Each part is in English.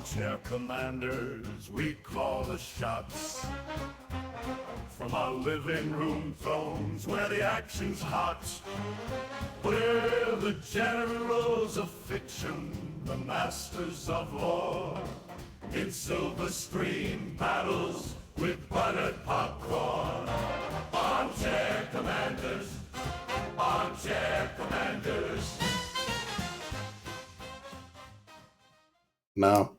Armchair commanders, we call the shots. From our living room thrones where the action's hot. We're the generals of fiction, the masters of war. In silver screen battles with buttered popcorn. Armchair commanders, armchair commanders. No.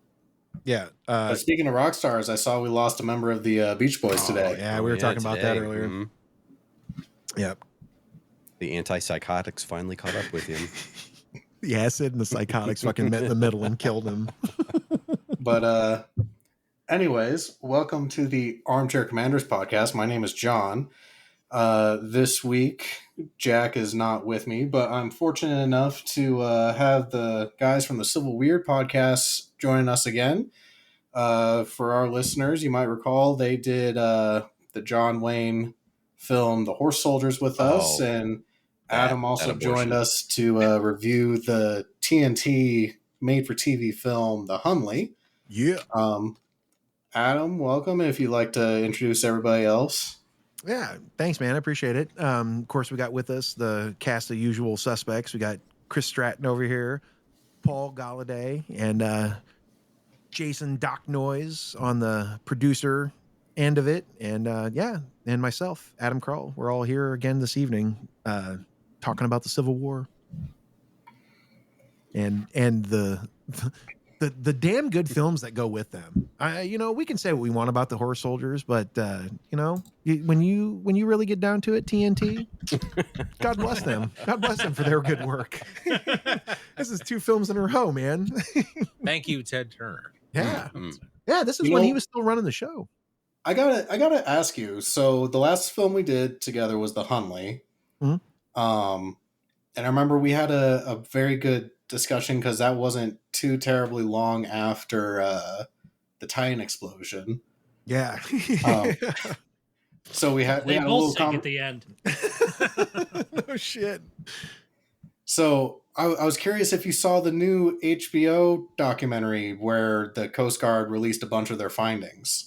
Yeah. Speaking of rock stars, I saw we lost a member of the Beach Boys today. Yeah, we were talking about that earlier. Mm-hmm. Yep. The antipsychotics finally caught up with him. The acid and the psychotics fucking met in the middle and killed him. But anyways, welcome to the Armchair Commanders podcast. My name is John. This week, Jack is not with me, but I'm fortunate enough to have the guys from the Civil Weird podcast joining us again. For our listeners, you might recall they did the John Wayne film The Horse Soldiers with us, and Adam also joined us to review the TNT made-for-TV film The Hunley. Yeah. Adam, welcome. If you'd like to introduce everybody else. Yeah, thanks, man. I appreciate it. Of course, we got with us the cast of usual suspects. We got Chris Stratton over here, Paul Galladay, and Jason Doc Noise on the producer end of it. And and myself, Adam Kroll. We're all here again this evening talking about the Civil War and the damn good films that go with them. We can say what we want about the Horse Soldiers, but when you really get down to it, TNT, God bless them. God bless them for their good work. This is 2 films in a row, man. Thank you, Ted Turner. Yeah, yeah. This is when he was still running the show. I gotta ask you. So the last film we did together was The Hunley. Mm-hmm. And I remember we had a very good discussion because that wasn't too terribly long after the Titan explosion. Yeah. So we had a both little at the end. No shit. So I was curious if you saw the new HBO documentary where the Coast Guard released a bunch of their findings.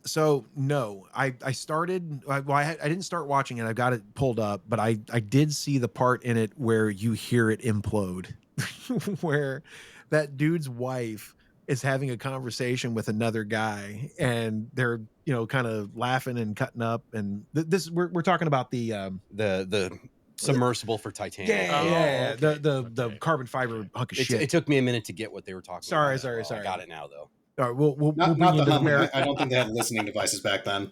So no, I started. I didn't start watching it. I got it pulled up, but I did see the part in it where you hear it implode, where that dude's wife is having a conversation with another guy, and they're kind of laughing and cutting up. And we're talking about The submersible for Titanic. Yeah. The carbon fiber hunk of shit. It took me a minute to get what they were talking about. Sorry. I got it now though. All right, we'll Not bring you the into Hunley. I don't think they had listening devices back then.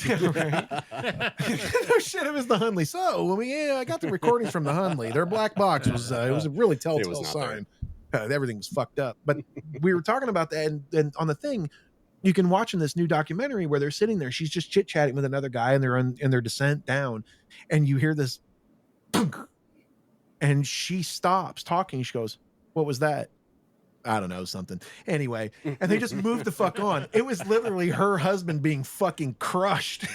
Yeah, right. No shit, it was the Hunley. So, I got the recordings from the Hunley. Their black box was it was a really telltale sign. Everything was fucked up. But we were talking about that, and on the thing, you can watch in this new documentary where they're sitting there. She's just chit chatting with another guy, and they're in their descent down, and you hear this, and she stops talking. She goes, "What was that?" I don't know, something. Anyway, and they just moved the fuck on. It was literally her husband being fucking crushed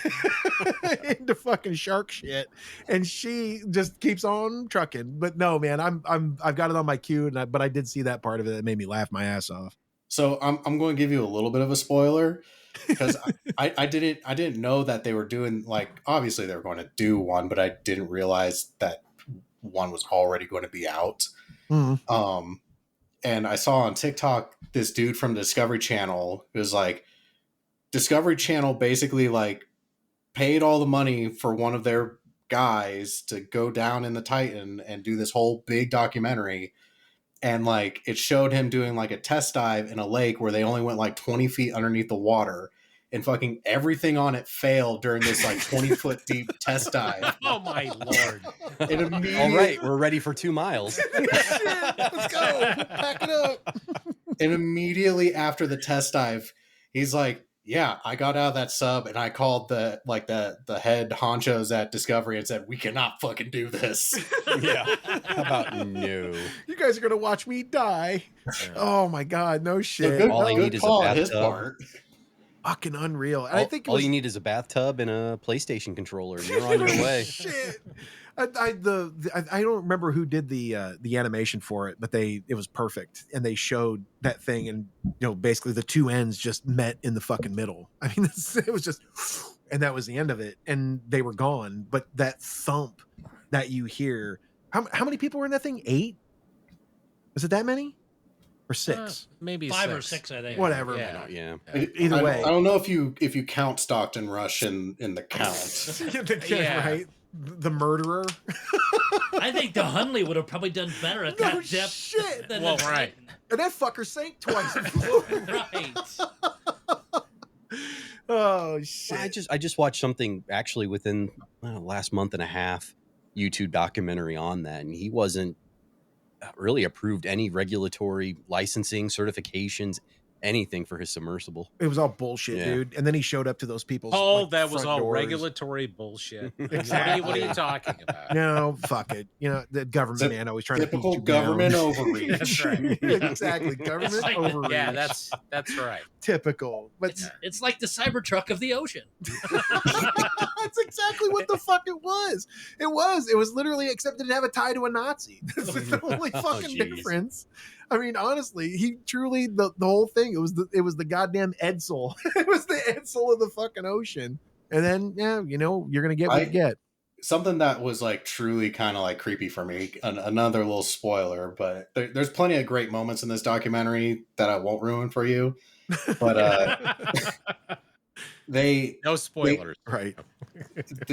into fucking shark shit, and she just keeps on trucking. But no, man, I've got it on my queue, but I did see that part of it that made me laugh my ass off. So I'm going to give you a little bit of a spoiler because I didn't know that they were doing, like, obviously they were going to do one, but I didn't realize that one was already going to be out. Mm-hmm. And I saw on TikTok this dude from Discovery Channel who was like, Discovery Channel basically like paid all the money for one of their guys to go down in the Titan and do this whole big documentary. And like, it showed him doing like a test dive in a lake where they only went like 20 feet underneath the water, and fucking everything on it failed during this like 20-foot deep test dive. Oh my Lord. All right, we're ready for 2 miles. Shit, let's go. Pack it up. And immediately after the test dive, he's like, yeah, I got out of that sub and I called the head honchos at Discovery and said, we cannot fucking do this. Yeah. How about no? You guys are going to watch me die. Oh my God. No shit. So good, All I good need is a call on his bathtub. part. Fucking unreal. And I think all you need is a bathtub and a PlayStation controller. You're on your way. Shit. I don't remember who did the animation for it, but it was perfect, and they showed that thing, and basically the two ends just met in the fucking middle. I mean, it was just, and that was the end of it, and they were gone. But that thump that you hear, how many people were in that thing? 8? Was it that many? Or 6? Maybe 5 6. or 6, I think. Whatever. Yeah. Either way, I don't know if you count Stockton Rush in the count. Yeah. Right? The murderer. I think the Hunley would have probably done better at that depth. Shit. Than Well, the right. Titan. And that fucker sank twice. Right. Oh shit. I just watched something actually within last month and a half, YouTube documentary on that, and he wasn't really approved any regulatory licensing certifications, anything for his submersible. It was all bullshit, Yeah. dude. And then he showed up to those people's. Oh, like, that was front all doors. regulatory bullshit. Exactly. What are you talking about? No, fuck it. The government man always trying to Typical beat you down. government overreach. That's right. Exactly, government like- overreach. Yeah, that's right. typical. But It's like the Cybertruck of the ocean. that's exactly what the fuck it was. It was literally, except it didn't have a tie to a Nazi. That's the only fucking jeez. difference. I mean, honestly, he truly the whole thing. It was the goddamn Edsel. It was the Edsel of the fucking ocean. And then you're gonna get what you get. Something that was like truly kind of like creepy for me. Another little spoiler, but there's plenty of great moments in this documentary that I won't ruin for you. But No spoilers. Right.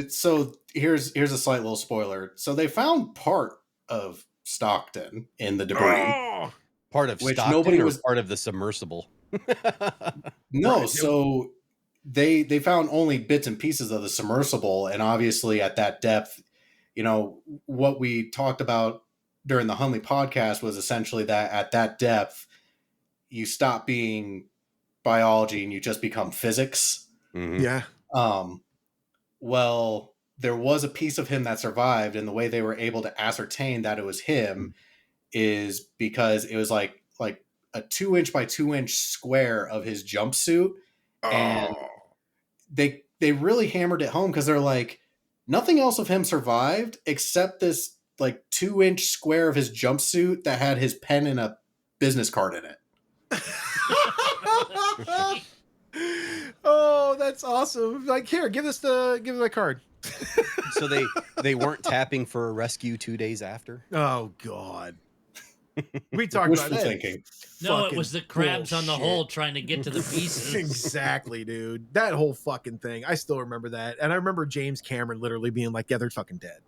so here's a slight little spoiler. So they found part of Stockton in the debris. Part of Which Stockton nobody or was- part of the submersible. No, so they found only bits and pieces of the submersible, and obviously at that depth, what we talked about during the Hunley podcast was essentially that at that depth, you stop being biology and you just become physics. Mhm. Yeah. Well, there was a piece of him that survived, and the way they were able to ascertain that it was him is because it was like a 2-inch by 2-inch square of his jumpsuit, and they really hammered it home because they're like, nothing else of him survived except this like 2-inch square of his jumpsuit that had his pen and a business card in it. Oh, that's awesome! Like, here, give us the card. So they weren't tapping for a rescue 2 days after. Oh God, we talked about Wishful that. thinking. No, it Fucking was the crabs on the bullshit. hole trying to get to the pieces. Exactly, dude. That whole fucking thing. I still remember that, and I remember James Cameron literally being like, "Yeah, they're fucking dead."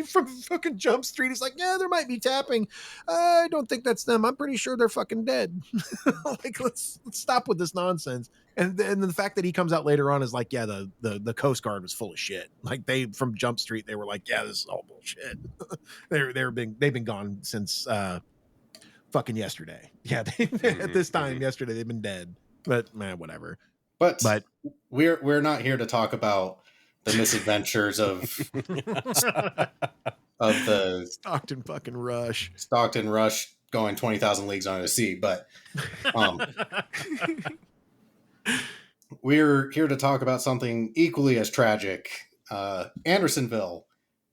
From fucking Jump Street, he's like, "Yeah, there might be tapping. I don't think that's them. I'm pretty sure they're fucking dead." Like, let's stop with this nonsense. And the fact that he comes out later on is like, "Yeah, the Coast Guard was full of shit." Like, they from Jump Street, they were like, "Yeah, this is all bullshit." They've been gone since fucking yesterday. Yeah, at this time yesterday they've been dead. But man, whatever. But But we're not here to talk about the misadventures of the Stockton fucking Rush. Stockton Rush going 20,000 leagues under the sea, but we're here to talk about something equally as tragic. Andersonville.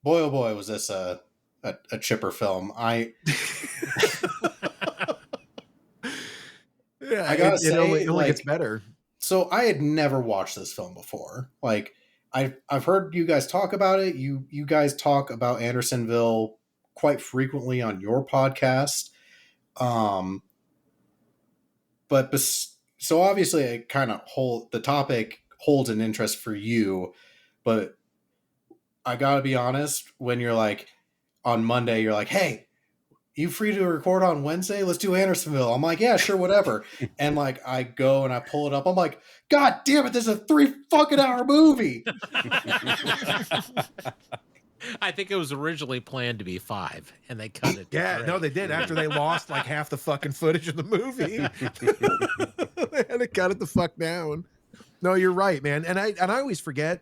Boy, oh boy, was this a chipper film. Yeah, I gotta it say, only like, gets better. So I had never watched this film before. Like I've heard you guys talk about it. You guys talk about Andersonville quite frequently on your podcast. So obviously it kind of the topic holds an interest for you, but I gotta be honest, when you're like on Monday, you're like, hey, you free to record on Wednesday? Let's do Andersonville. I'm like, yeah, sure, whatever. And like, I go and I pull it up. I'm like, God damn it, this is a 3 fucking hour movie. I think it was originally planned to be 5, and they cut it. to Yeah, 3. no, they did after they lost like half the fucking footage of the movie. They had to cut it the fuck down. No, you're right, man. And I always forget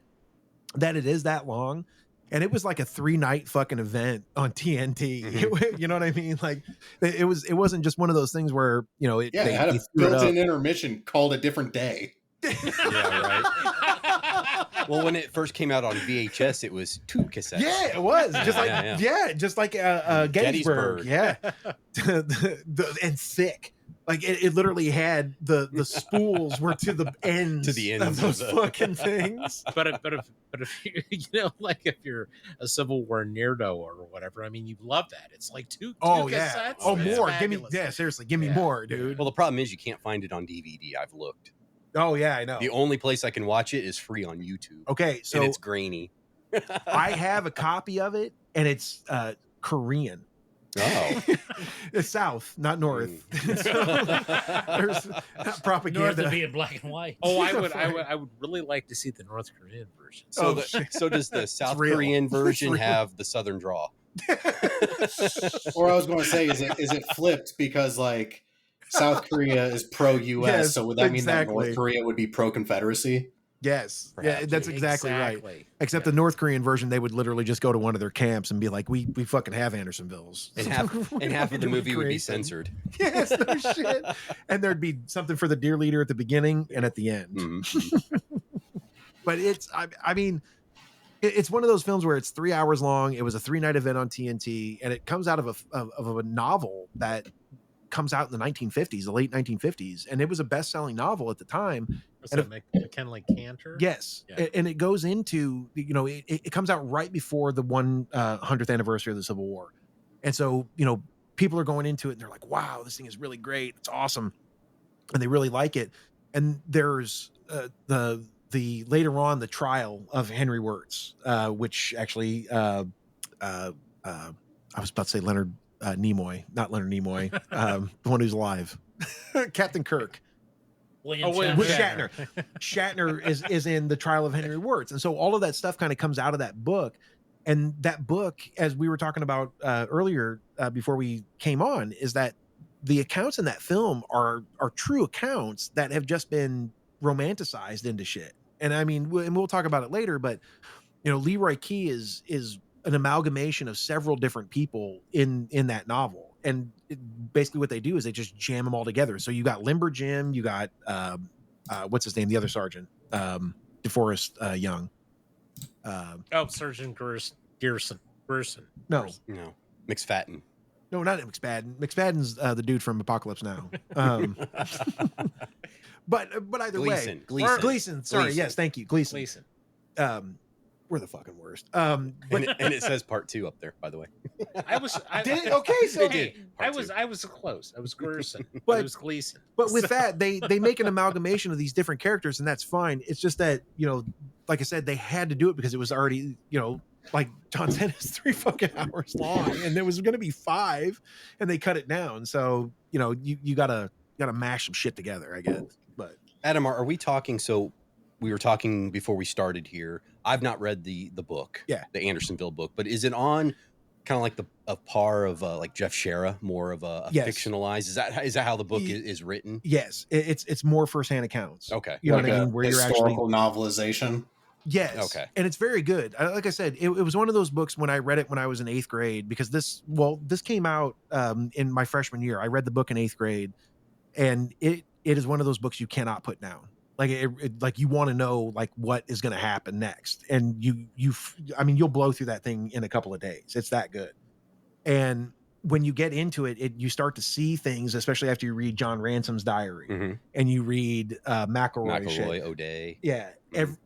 that it is that long. And it was like a 3-night fucking event on TNT. Mm-hmm. You know what I mean? Like it wasn't just one of those things where, It had a threw it up. built-in intermission called a different day. Yeah, right. Well, when it first came out on VHS, it was 2 cassettes. Yeah, it was just like Yeah. just like Gettysburg. Yeah, and thick. Like it literally had the spools were to the ends of those fucking things. But if you like if you're a Civil War neardo or whatever, I mean, you love that. It's like two cassettes. Oh, It's more. fabulous. Give me seriously, give me more, dude. Well, the problem is you can't find it on DVD. I've looked. Oh yeah, I know. The only place I can watch it is free on YouTube. Okay, so and it's grainy. I have a copy of it, and it's Korean. Oh, It's south, not north. So, there's propaganda. North would be in black and white. Oh, I would really like to see the North Korean version. so so does the South Korean version have the Southern draw? Or I was going to say, is it flipped because like South Korea is pro-U.S., Yes, so would that mean that exactly. North Korea would be pro-Confederacy? Yes, Perhaps. yeah, that's exactly right. Except the North Korean version, they would literally just go to one of their camps and be like, "We fucking have Andersonvilles," And half of the movie would be censored. Yes, no shit. And there'd be something for the deer leader at the beginning and at the end. Mhm. But I mean, it's one of those films where it's 3 hours long. It was a 3-night event on TNT, and it comes out of a novel that comes out in the 1950s, the late 1950s, and it was a best-selling novel at the time. What's that, McKinley Cantor? Yes, Yeah. and it goes into, you know, it comes out right before the 100th anniversary of the Civil War, and so, you know, people are going into it and they're like, "Wow, this thing is really great, it's awesome," and they really like it. And there's the later on the trial of Henry Wirtz, which actually I was about to say Leonard Nimoy, not Leonard Nimoy, the one who's alive, Captain Kirk. William Shatner. Shatner is in the trial of Henry Wirtz, and so all of that stuff kind of comes out of that book. And that book, as we were talking about earlier before we came on, is that the accounts in that film are true accounts that have just been romanticized into shit. And I mean, we'll talk about it later, but you know, Leroy Key is an amalgamation of several different people in that novel. And basically what they do is they just jam them all together. So you got Limber Jim, you got what's his name, the other sergeant, DeForest Young. Sergeant Gerson. No, McSpadden. no, not McSpadden. McSpadden's the dude from Apocalypse Now. But either way, Gleason. Sorry, Gleason. yes, thank you, Gleason. Gleason. We're the fucking worst. And it says part 2 up there, by the way. Did it? Okay, so Hey, I Part was close. I was Gerson, But- but it was Gleason. But with that, they make an amalgamation of these different characters, and that's fine. It's just that, you know, like I said, they had to do it because it was already, you know, like John said, it's 3 fucking hours long, and there was going to be 5, and they cut it down. So, you know, you gotta mash some shit together, I guess. But Adam, are we talking? So we were talking before we started here. I've not read the book, Yeah. the Andersonville book, but is it on kind of like a par of like Jeff Shara, more of a Yes. fictionalized? Is that how the book is written? yes, it's more firsthand accounts. Okay. You know Like what I a mean? Where you're actually historical novelization. Yes. Okay. And it's very good. Like I said, it was one of those books when I read it when I was in 8th grade, because this came out in my freshman year. I read the book in 8th grade, and it is one of those books you cannot put down. Like like you want to know like what is going to happen next. And you'll blow through that thing in a couple of days. It's that good. And when you get into it, you start to see things, especially after you read John Ransom's diary Mm-hmm. and you read McElroy shit. McElroy, O'Day. Yeah. Mhm.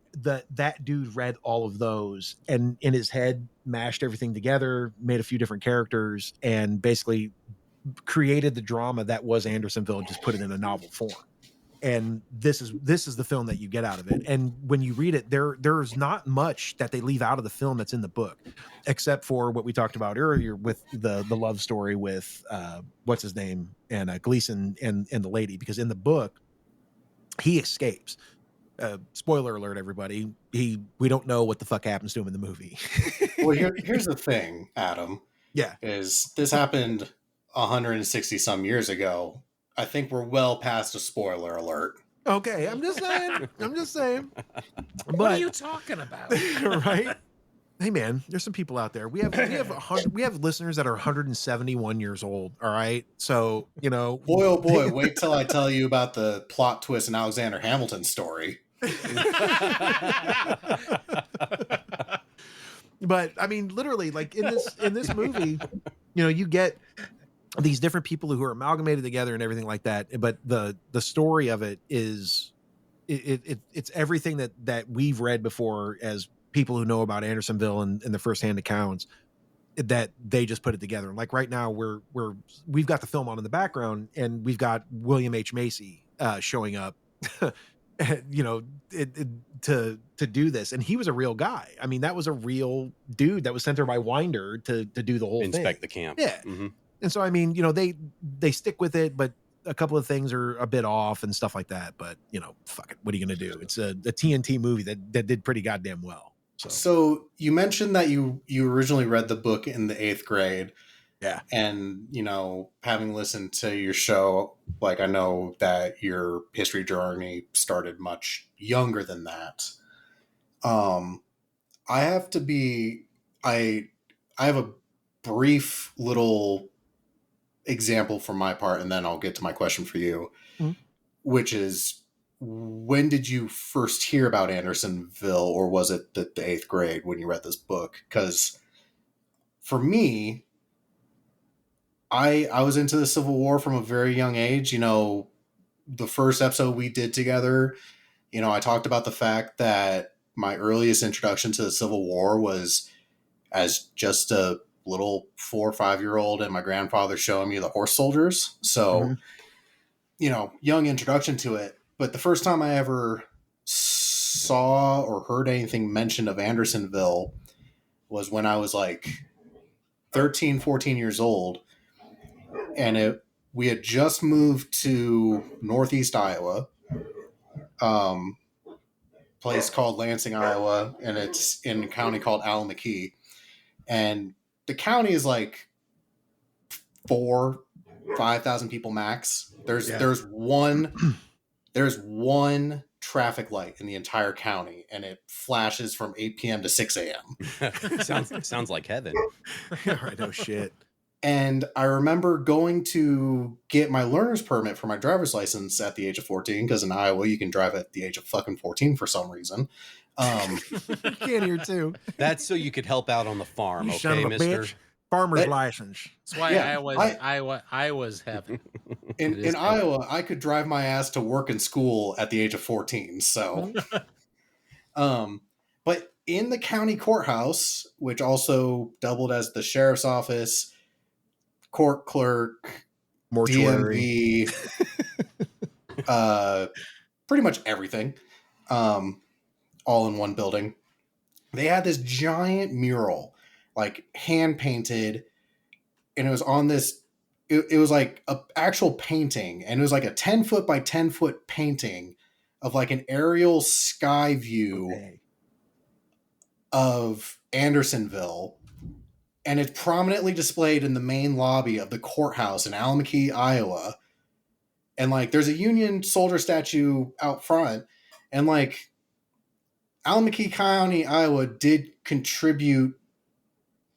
That dude read all of those and in his head mashed everything together, made a few different characters, and basically created the drama that was Andersonville, just put it in a novel form. And this is the film that you get out of it. And when you read it, there's not much that they leave out of the film that's in the book, except for what we talked about earlier with the love story with what's his name, and Gleason and the lady, because in the book he escapes. Spoiler alert, everybody. We don't know what the fuck happens to him in the movie. Well, here's the thing, Adam. Yeah. Is this happened 160 some years ago? I think we're well past a spoiler alert. Okay, I'm just saying. What But are you talking about? right? Hey man, there's some people out there. We have listeners that are 171 years old. All right, so you know, Boy, oh boy, wait till I tell you about the plot twist in Alexander Hamilton's story. But I mean, literally, like in this movie, you get these different people who are amalgamated together and everything like that. But the story of it is it's everything that we've read before as people who know about Andersonville and the firsthand accounts, that they just put it together. Like right now we've got the film on in the background, and we've got William H. Macy showing up to do this, and he was a real guy. I mean, that was a real dude that was sent there by Winder to do the whole Inspect thing. the camp. Yeah. Mm-hmm. And so I mean, they stick with it, but a couple of things are a bit off and stuff like that. But fuck it, what are you gonna do? It's a TNT movie that did pretty goddamn well. So you mentioned that you originally read the book in the 8th grade. Yeah. And, having listened to your show, like, I know that your history journey started much younger than that. I have a brief little example from my part, and then I'll get to my question for you, which is, when did you first hear about Andersonville, or was it the 8th grade when you read this book? Because for me, I was into the Civil War from a very young age. The first episode we did together, I talked about the fact that my earliest introduction to the Civil War was as just a little 4 or 5-year-old, and my grandfather showing me the horse soldiers. So, young introduction to it. But the first time I ever saw or heard anything mentioned of Andersonville was when I was like 13, 14 years old. And we had just moved to Northeast Iowa, place called Lansing, Iowa, and it's in a county called Alameda. And the county is like 4,000-5,000 people max. There's one traffic light in the entire county, and it flashes from 8 p.m. to 6 a.m. Sounds like heaven. Right, no shit. And I remember going to get my learner's permit for my driver's license at the age of 14, because in Iowa you can drive at the age of fucking 14 for some reason. You can here too. That's so you could help out on the farm, You okay, son of a mister? bitch. Farmer's license. That's why Iowa's heaven. In Iowa, I could drive my ass to work and school at the age of 14. So, but in the county courthouse, which also doubled as the sheriff's office, court clerk, mortuary, DMV, pretty much everything, all in one building. They had this giant mural, like hand painted, and it was on this. It was like an actual painting, and it was like a 10-foot by 10-foot painting of like an aerial sky view of Andersonville, and it's prominently displayed in the main lobby of the courthouse in Alameda, Iowa. And like, there's a Union soldier statue out front, and like, Alameda County, Iowa did contribute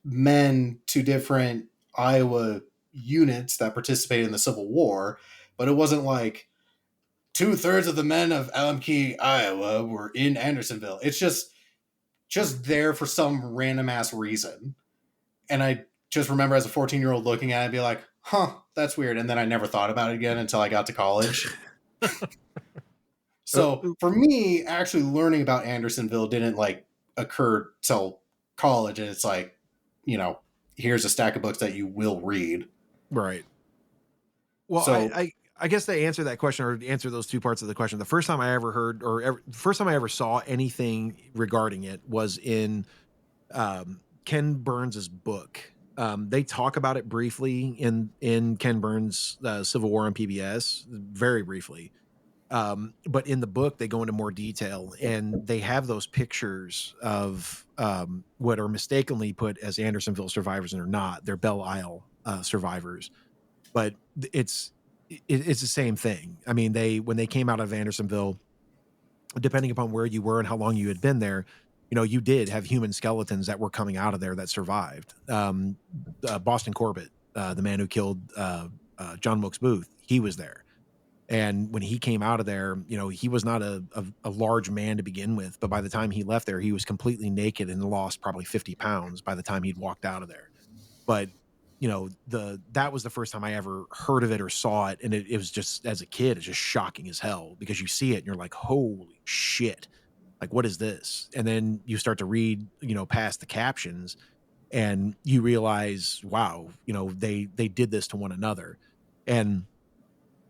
men to different Iowa units that participated in the Civil War, but it wasn't like 2/3 of the men of Alameda, Iowa were in Andersonville. It's just there for some random ass reason. And I just remember as a 14-year-old looking at it and be like, huh, that's weird. And then I never thought about it again until I got to college. So for me, actually learning about Andersonville didn't like occur till college. And it's like, here's a stack of books that you will read. Right. Well, so, I guess to answer that question, or answer those two parts of the question, the first time I ever heard, first time I ever saw anything regarding it was in Ken Burns's book. They talk about it briefly in Ken Burns' Civil War on PBS, very briefly. But in the book, they go into more detail, and they have those pictures of what are mistakenly put as Andersonville survivors and are not. They're Belle Isle survivors, but it's the same thing. I mean, when they came out of Andersonville, depending upon where you were and how long you had been there, you did have human skeletons that were coming out of there that survived. Boston Corbett, the man who killed John Wilkes Booth, he was there. And when he came out of there, you know, he was not a large man to begin with, but by the time he left there, he was completely naked and lost probably 50 pounds by the time he'd walked out of there. But, you know, that was the first time I ever heard of it or saw it. And it was just, as a kid, it's just shocking as hell, because you see it and you're like, holy shit, like, what is this? And then you start to read, you know, past the captions, and you realize, wow, you know, they did this to one another. And,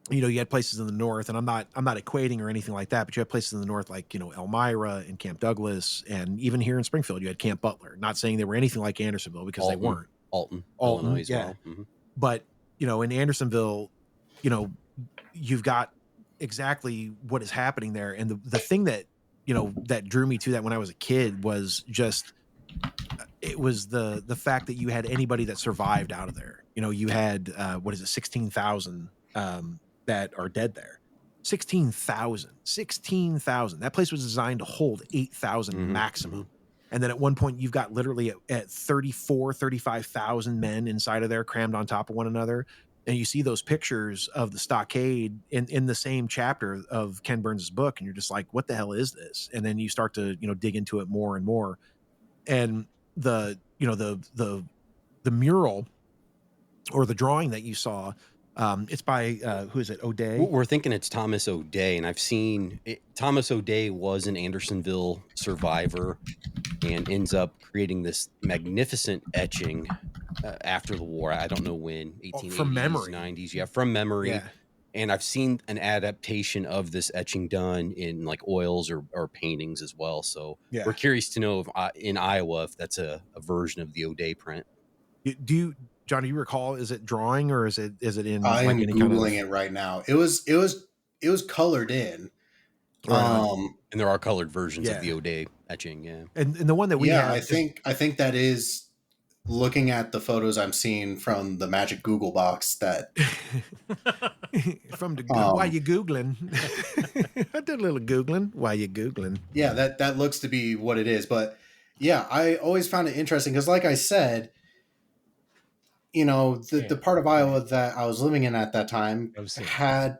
you know, you had places in the north, and I'm not equating or anything like that, but you had places in the north like, you know, Elmira and Camp Douglas, and even here in Springfield you had Camp Butler. Not saying they were anything like Andersonville, because they weren't. Alton, Illinois as well. Mm-hmm. But, you know, in Andersonville, you know, you've got exactly what is happening there. And the thing that, you know, that drew me to that when I was a kid was just, it was the fact that you had anybody that survived out of there. You know, you had 16,000 that are dead there. 16,000. That place was designed to hold 8,000 maximum. And then at one point you've got literally at 35,000 men inside of there, crammed on top of one another. And you see those pictures of the stockade in the same chapter of Ken Burns' book, and you're just like, what the hell is this? And then you start to, you know, dig into it more and more. And the mural or the drawing that you saw, it's by who is it? O'Day. We're thinking it's Thomas O'Day, and I've seen it. Thomas O'Day was an Andersonville survivor and ends up creating this magnificent etching after the war. I don't know when, 1880s, from memory. 90s. Yeah, from memory. Yeah. And I've seen an adaptation of this etching done in like oils or paintings as well. So we're curious to know if in Iowa, if that's a version of the O'Day print. John, do you recall, is it drawing or is it in? I'm like any Googling kind of... it right now. It was colored in. Right. And there are colored versions of the O'Day etching. Yeah. And the one that we have, I think that is, looking at the photos I'm seeing from the magic Google box, that from the why you Googling? I did a little Googling. Why you Googling? Yeah, that looks to be what it is. But yeah, I always found it interesting because, like I said, you know, the part of Iowa that I was living in at that time had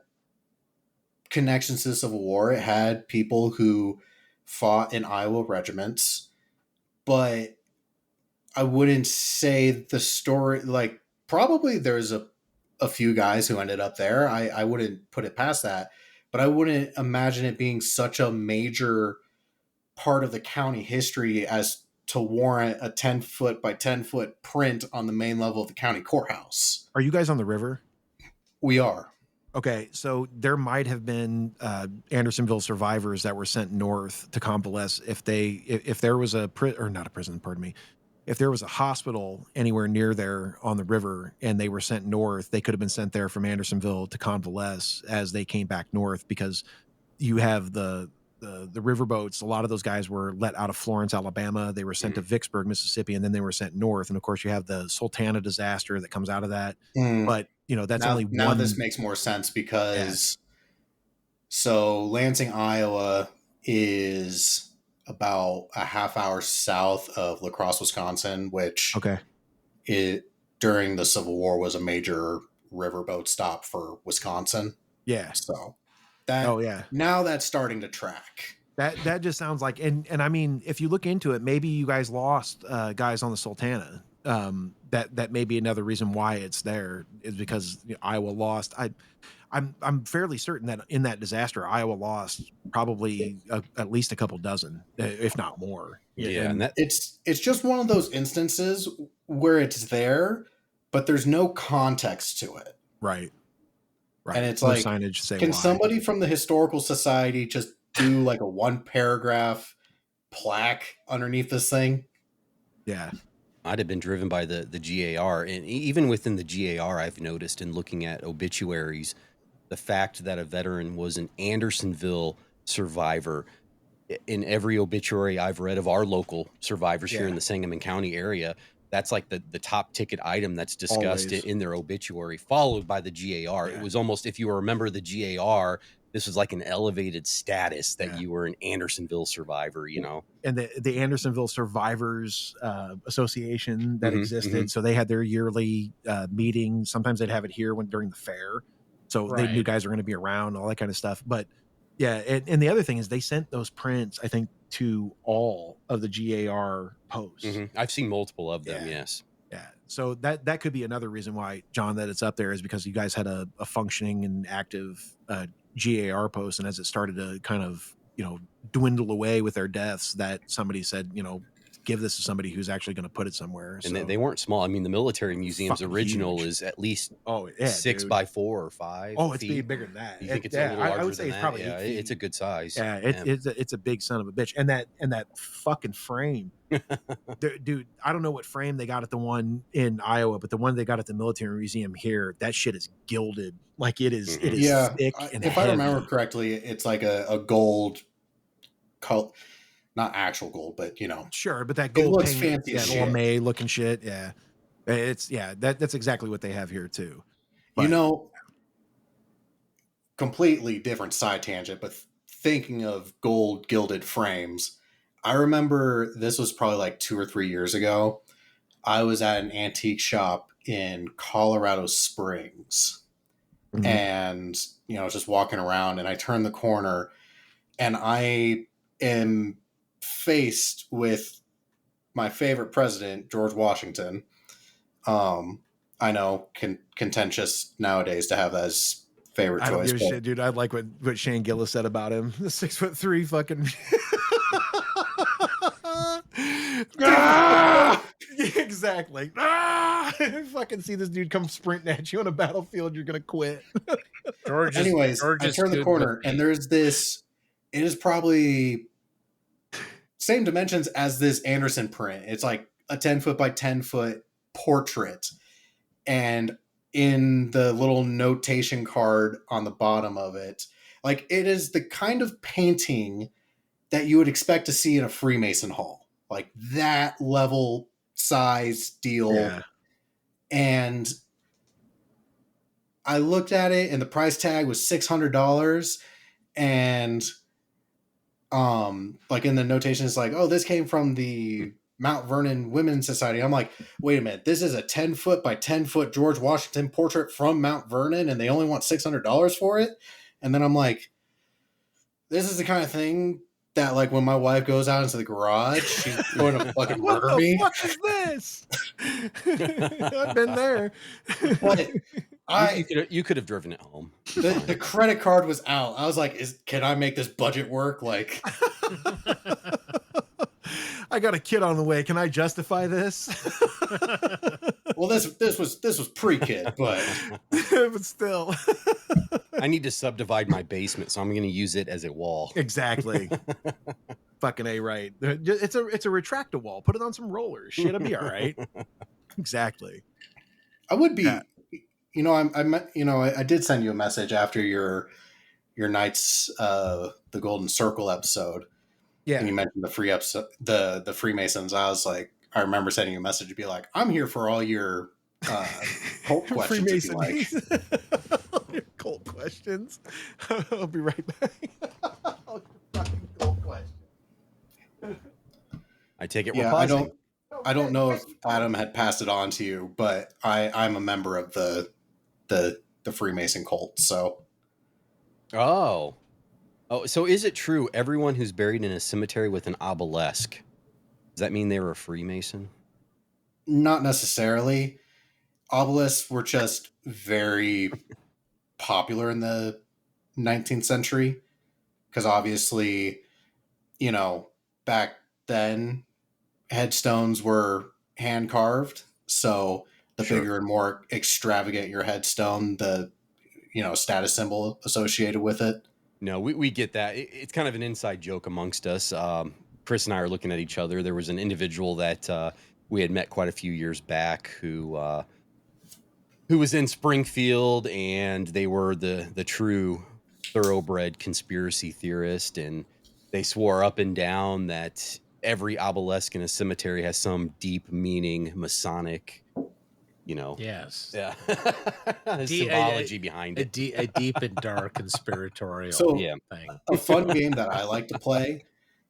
connections to the Civil War. It had people who fought in Iowa regiments, but I wouldn't say the story, like, probably there's a few guys who ended up there. I wouldn't put it past that, but I wouldn't imagine it being such a major part of the county history as to warrant a 10-foot by 10-foot print on the main level of the county courthouse. Are you guys on the river? We are. Okay, so there might have been Andersonville survivors that were sent north to convalesce if there was if there was a hospital anywhere near there on the river and they were sent north, they could have been sent there from Andersonville to convalesce as they came back north, because you have the riverboats. A lot of those guys were let out of Florence, Alabama. They were sent to Vicksburg, Mississippi, and then they were sent north. And of course you have the Sultana disaster that comes out of that. But you know, that's now, only now one. This makes more sense because so Lansing, Iowa is about a half hour south of La Crosse, Wisconsin, which during the Civil War was a major riverboat stop for Wisconsin. Yeah. So now that's starting to track. That just sounds like, and I mean, if you look into it, maybe you guys lost guys on the Sultana. That may be another reason why it's there, is because Iowa lost. I'm fairly certain that in that disaster, Iowa lost probably at least a couple dozen, if not more. Yeah, and it's just one of those instances where it's there, but there's no context to it. Right. And it's no like, signage say can why. somebody from the Historical Society just do like a 1-paragraph plaque underneath this thing? Yeah. I'd have been driven by the GAR, and even within the GAR, I've noticed in looking at obituaries, the fact that a veteran was an Andersonville survivor. In every obituary I've read of our local survivors here in the Sangamon County area, that's like the top ticket item that's discussed in their obituary, followed by the GAR. It was almost, if you remember the GAR, this was like an elevated status that you were an Andersonville survivor, you know. And the Andersonville Survivors Association that existed, so they had their yearly meeting. Sometimes they'd have it here during the fair. So they knew guys were going to be around, all that kind of stuff. But yeah, and the other thing is they sent those prints, I think, to all of the GAR posts. I've seen multiple of them. Yes. Yeah. So that could be another reason why, John, that it's up there, is because you guys had a functioning and active GAR post. And as it started to kind of, dwindle away with their deaths, that somebody said, give this to somebody who's actually going to put it somewhere. And so, they weren't small. I mean, the military museum's original huge. Is at least 6 dude. by 4 or 5. Oh, it's feet. bigger than that. You think it's a little larger I would say than it's that? probably Yeah, 8 feet. it's a good size. Yeah, it's a big son of a bitch. And that fucking frame, dude, I don't know what frame they got at the one in Iowa, but the one they got at the military museum here, that shit is gilded. Like it is thick and if heavy. I remember correctly, it's like a gold color, not actual gold, but sure, but that gold looks paint, fancy as shit. gourmet looking shit. Yeah, that's exactly what they have here too. But, completely different side tangent, but thinking of gold gilded frames, I remember this was probably like 2 or 3 years ago. I was at an antique shop in Colorado Springs and, just walking around, and I turned the corner and I am faced with my favorite president, George Washington. I know, contentious nowadays to have that as favorite choice. I don't give a shit, dude. I like what Shane Gillis said about him. The 6'3" fucking. Exactly. Fucking see this dude come sprinting at you on a battlefield, you're gonna quit. Anyways, I turn the corner and there's this. It is probably same dimensions as this Anderson print. It's like a 10 foot by 10 foot portrait, and in the little notation card on the bottom of it, like, it is the kind of painting that you would expect to see in a Freemason hall, like that level size deal. Yeah. And I looked at it and the price tag was $600, and like in the notation it's like, oh, this came from the Mount Vernon Women's Society. I'm like, wait a minute, this is a 10 foot by 10 foot George Washington portrait from Mount Vernon and they only want $600 for it? And then I'm like, this is the kind of thing that, like, when my wife goes out into the garage, she's going to fucking murder me. What the fuck is this? I've been there. But you could have driven it home. The credit card was out. I was like, can I make this budget work? Like, I got a kid on the way. Can I justify this? well, this was pre-kid, but still. I need to subdivide my basement, so I'm going to use it as a wall. Exactly. Fucking A, right. It's a retractable wall. Put it on some rollers. Shit, it'll be all right. Exactly. I would be. Yeah. I did send you a message after your Knights, the Golden Circle episode. Yeah. And you mentioned the free episode, the Freemasons. I was like, I remember sending you a message to be like, I'm here for all your cult questions. If you like. Cult questions. I'll be right back. Fucking cult question. I take it we're pausing. I don't know if Adam had passed it on to you, but I'm a member of the Freemason cult. So, so is it true everyone who's buried in a cemetery with an obelisk, does that mean they were a Freemason? Not necessarily. Obelisks were just very popular in the 19th century because obviously, back then headstones were hand carved. So the bigger and more extravagant your headstone, the status symbol associated with it. No, we get that. It's kind of an inside joke amongst us. Chris and I are looking at each other. There was an individual that we had met quite a few years back who was in Springfield, and they were the true thoroughbred conspiracy theorist, and they swore up and down that every obelisk in a cemetery has some deep meaning, Masonic, Yes. Yeah. Symbology behind it. A deep and dark conspiratorial thing. A fun game that I like to play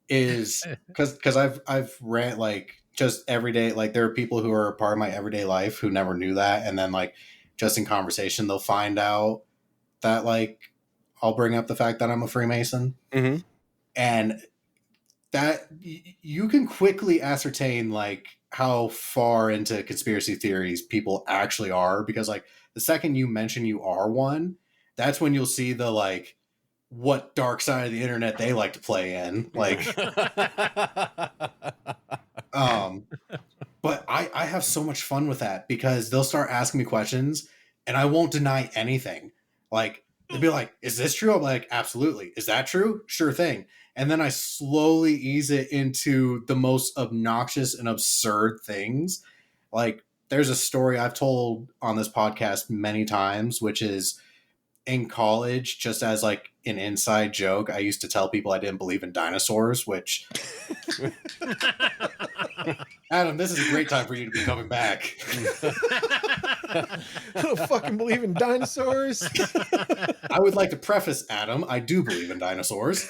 is because I've ran, like, just every day, like, there are people who are a part of my everyday life who never knew that, and then, like, just in conversation they'll find out that like I'll bring up the fact that I'm a Freemason, and that you can quickly ascertain like how far into conspiracy theories people actually are, because like the second you mention you are one, that's when you'll see the like what dark side of the internet they like to play in, like but I have so much fun with that, because they'll start asking me questions and I won't deny anything. Like they'll be like, is this true? I'm like, absolutely. Is that true? Sure thing. And then I slowly ease it into the most obnoxious and absurd things. Like there's a story I've told on this podcast many times, which is in college, just as like an inside joke, I used to tell people I didn't believe in dinosaurs, which Adam, this is a great time for you to be coming back. I don't fucking believe in dinosaurs. I would like to preface, Adam, I do believe in dinosaurs.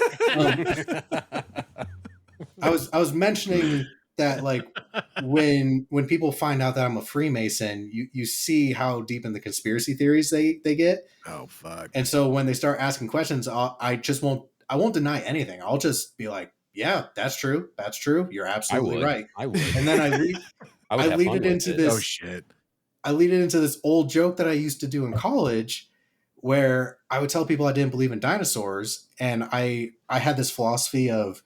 I was mentioning that like when people find out that I'm a Freemason, you see how deep in the conspiracy theories they get. Oh fuck. And so when they start asking questions, I won't deny anything. I'll just be like, yeah, that's true. That's true. You're absolutely right. I would. And then I lead it into this. Oh shit. I lead it into this old joke that I used to do in college, where I would tell people I didn't believe in dinosaurs, and I had this philosophy of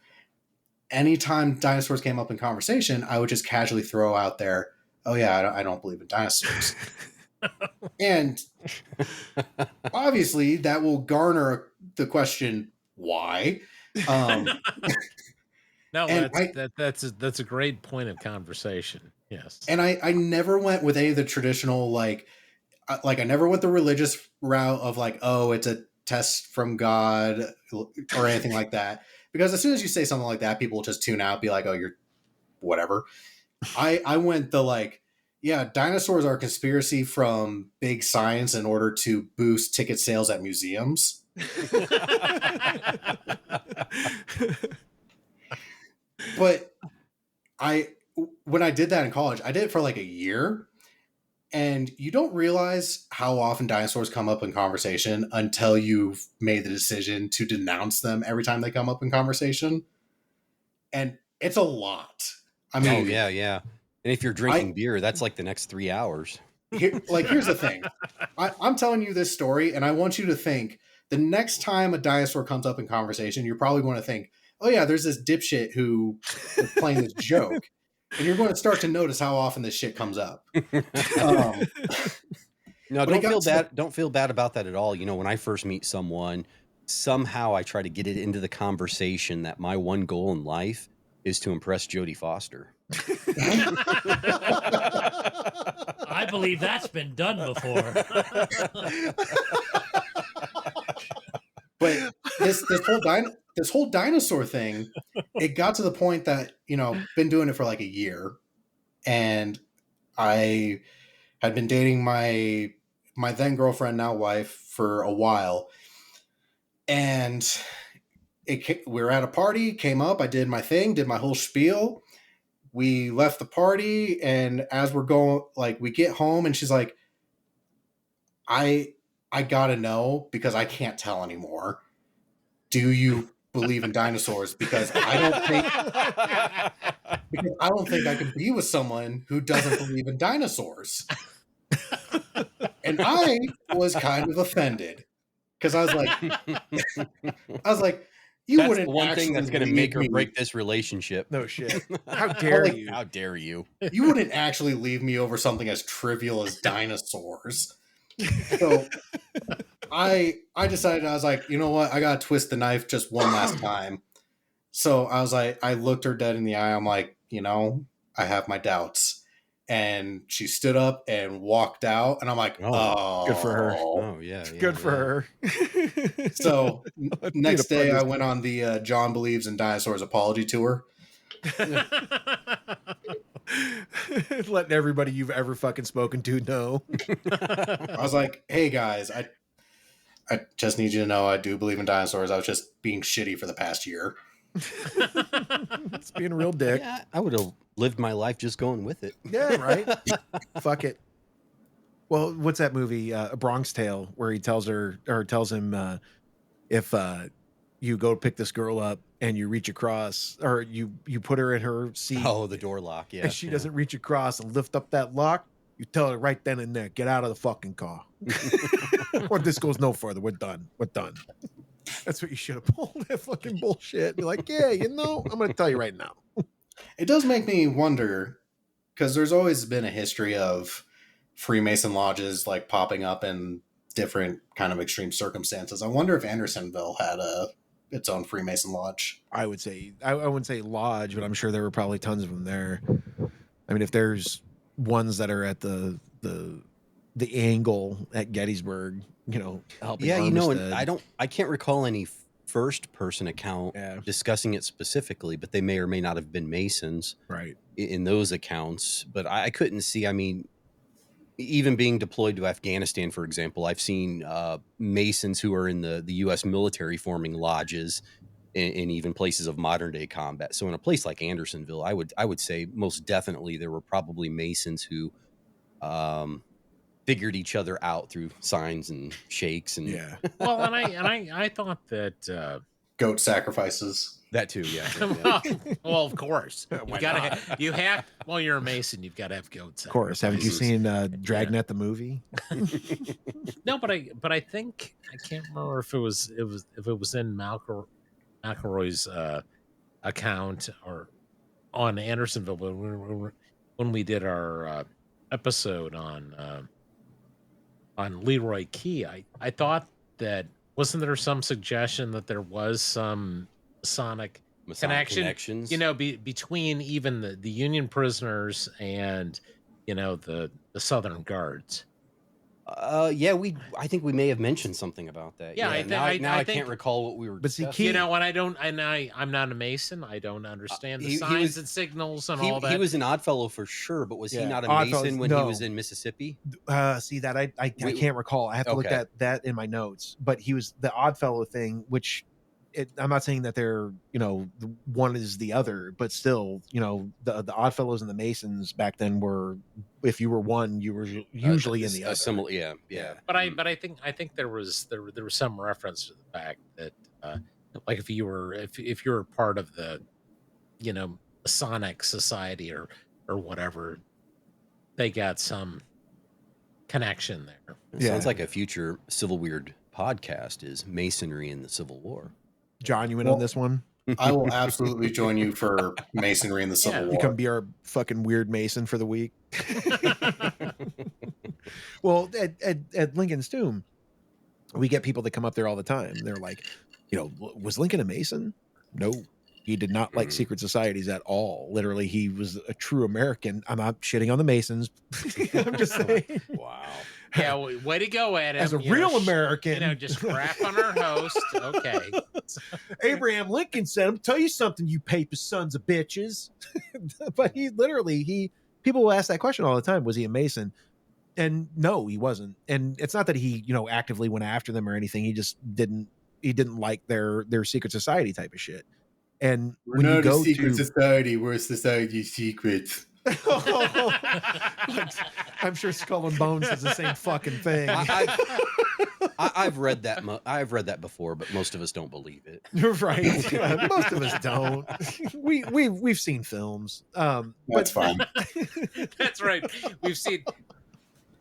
anytime dinosaurs came up in conversation, I would just casually throw out there, "Oh yeah, I don't believe in dinosaurs," and obviously that will garner the question, "Why?" No, that's a great point of conversation. Yes. And I never went with any of the traditional like I never went the religious route of like, oh, it's a test from God or anything like that. Because as soon as you say something like that, people will just tune out, be like, oh, you're whatever. I went the like, yeah, dinosaurs are a conspiracy from big science in order to boost ticket sales at museums. But when I did that in college, I did it for like a year, and you don't realize how often dinosaurs come up in conversation until you've made the decision to denounce them every time they come up in conversation. And it's a lot. I mean, yeah. And if you're drinking beer, that's like the next 3 hours. Here's the thing. I'm telling you this story, and I want you to think the next time a dinosaur comes up in conversation, you're probably going to think, oh yeah, there's this dipshit who is playing this joke. And you're going to start to notice how often this shit comes up. No, don't feel bad about that at all. You know, when I first meet someone, somehow I try to get it into the conversation that my one goal in life is to impress Jodie Foster. I believe that's been done before. But this whole dinosaur thing, it got to the point that, you know, been doing it for like a year, and I had been dating my then girlfriend, now wife, for a while, and we were at a party, came up, I did my thing, did my whole spiel. We left the party, and as we're going, like, we get home, and she's like, I gotta know, because I can't tell anymore. Do you believe in dinosaurs? Because I don't think I can be with someone who doesn't believe in dinosaurs. And I was kind of offended, because I was like, you that's wouldn't the one thing that's going to make or me. break this relationship. No shit. How dare you? How dare you? You wouldn't actually leave me over something as trivial as dinosaurs. So I decided, I was like, you know what? I got to twist the knife just one last time. So I was like, I looked her dead in the eye. I'm like, you know, I have my doubts. And she stood up and walked out. And I'm like, oh, good for her. Oh, yeah. Good for her. So next day I went on the John Believes in Dinosaurs apology tour. Letting everybody you've ever fucking spoken to know. I was like, hey guys, I just need you to know I do believe in dinosaurs. I was just being shitty for the past year. It's being a real dick. Yeah, I would have lived my life just going with it. Yeah, right. Fuck it. Well, what's that movie, A Bronx Tale, where he tells him if you go pick this girl up and you reach across, or you put her in her seat. Oh, the door lock. Yeah. And she doesn't reach across and lift up that lock. You tell her right then and there, get out of the fucking car. Or this goes no further. We're done. That's what you should have pulled, that fucking bullshit. Be like, yeah, I'm going to tell you right now. It does make me wonder, because there's always been a history of Freemason lodges like popping up in different kind of extreme circumstances. I wonder if Andersonville had its own Freemason lodge. I would say, I wouldn't say lodge, but I'm sure there were probably tons of them there. I mean, if there's ones that are at the angle at Gettysburg, helping. Yeah, Armistead. and I can't recall any first person account discussing it specifically, but they may or may not have been Masons, right, in those accounts. But I couldn't see. I mean, even being deployed to Afghanistan, for example, I've seen Masons who are in the U.S. military forming lodges in even places of modern day combat. So in a place like Andersonville, I would say most definitely there were probably Masons who figured each other out through signs and shakes and Well, and I thought that goat sacrifices. That too, yeah. Well, of course. Well, you're a Mason, you've got to have goats. Of course. Haven't you seen Dragnet the movie? No, but I think I can't remember if it was in McElroy's account or on Andersonville, but when we did our episode on Leroy Key, I thought that wasn't there some suggestion that there was some Masonic connections, between even the Union prisoners and the Southern Guards. I think we may have mentioned something about that. Yeah, I can't recall what we were. But see, and I'm not a Mason. I don't understand the signs and signals and all that. He was an Oddfellow for sure, but was he not a Mason when he was in Mississippi? See that I can't recall. I have to look at that in my notes. But he was the Oddfellow thing, which I'm not saying that they're one is the other, but still the Oddfellows and the Masons back then were, if you were one, you were usually in the other. Similar, yeah. But I think there was some reference to the fact that like if you were part of the Masonic society or whatever, they got some connection there. Sounds like a future Civil Weird podcast is Masonry in the Civil War. John, you in on this one? I will absolutely join you for Masonry in the Civil War. You can be our fucking weird Mason for the week. Well, at Lincoln's tomb, we get people that come up there all the time. They're like, was Lincoln a Mason? No, he did not like secret societies at all. Literally, he was a true American. I'm not shitting on the Masons. I'm just saying. Wow. Yeah, way to go, Adam. As a real American. Just crap on our host. Okay. Abraham Lincoln said, "I'm tell you something, you papist sons of bitches." But people will ask that question all the time. Was he a Mason? And no, he wasn't. And it's not that he, actively went after them or anything. He just didn't like their secret society type of shit. And we're not a secret society. We're a society of secrets. I'm sure Skull and Bones is the same fucking thing. I've read that. I've read that before, but most of us don't believe it. Right? Yeah, most of us don't. We've seen films. That's fine. That's right. We've seen.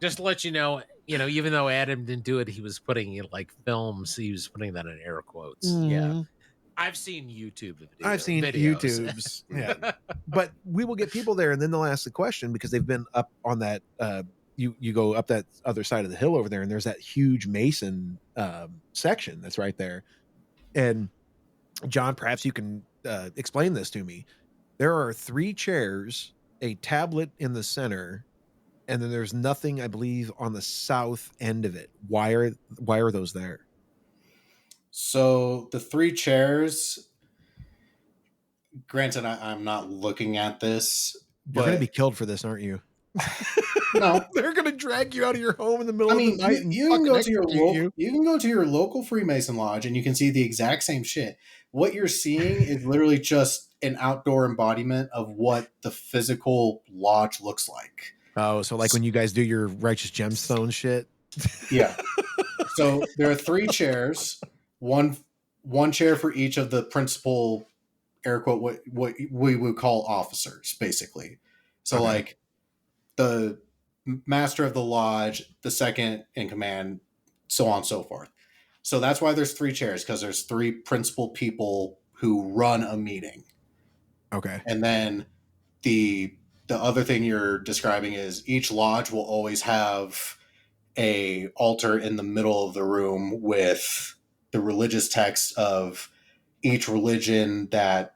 Just to let you know, even though Adam didn't do it, he was putting it like films. He was putting that in air quotes. Yeah. I've seen YouTube videos. I've seen YouTubes. Yeah. But we will get people there and then they'll ask the question because they've been up on that you go up that other side of the hill over there and there's that huge Mason section that's right there. And John, perhaps you can explain this to me. There are 3 chairs, a tablet in the center, and then there's nothing, I believe, on the south end of it. Why are those there? So the 3 chairs, granted, I'm not looking at this. You're going to be killed for this, aren't you? No. They're going to drag you out of your home in the middle of the night. You can go to your local Freemason lodge and you can see the exact same shit. What you're seeing is literally just an outdoor embodiment of what the physical lodge looks like. Oh, so like when you guys do your righteous gemstone shit. Yeah. So there are 3 chairs, one chair for each of the principal, air quote, what we would call officers, basically. So Okay. like the master of the lodge, the second in command, so on and so forth. So that's why there's 3 chairs, because there's 3 principal people who run a meeting. Okay. And then the other thing you're describing is each lodge will always have a altar in the middle of the room with the religious text of each religion. That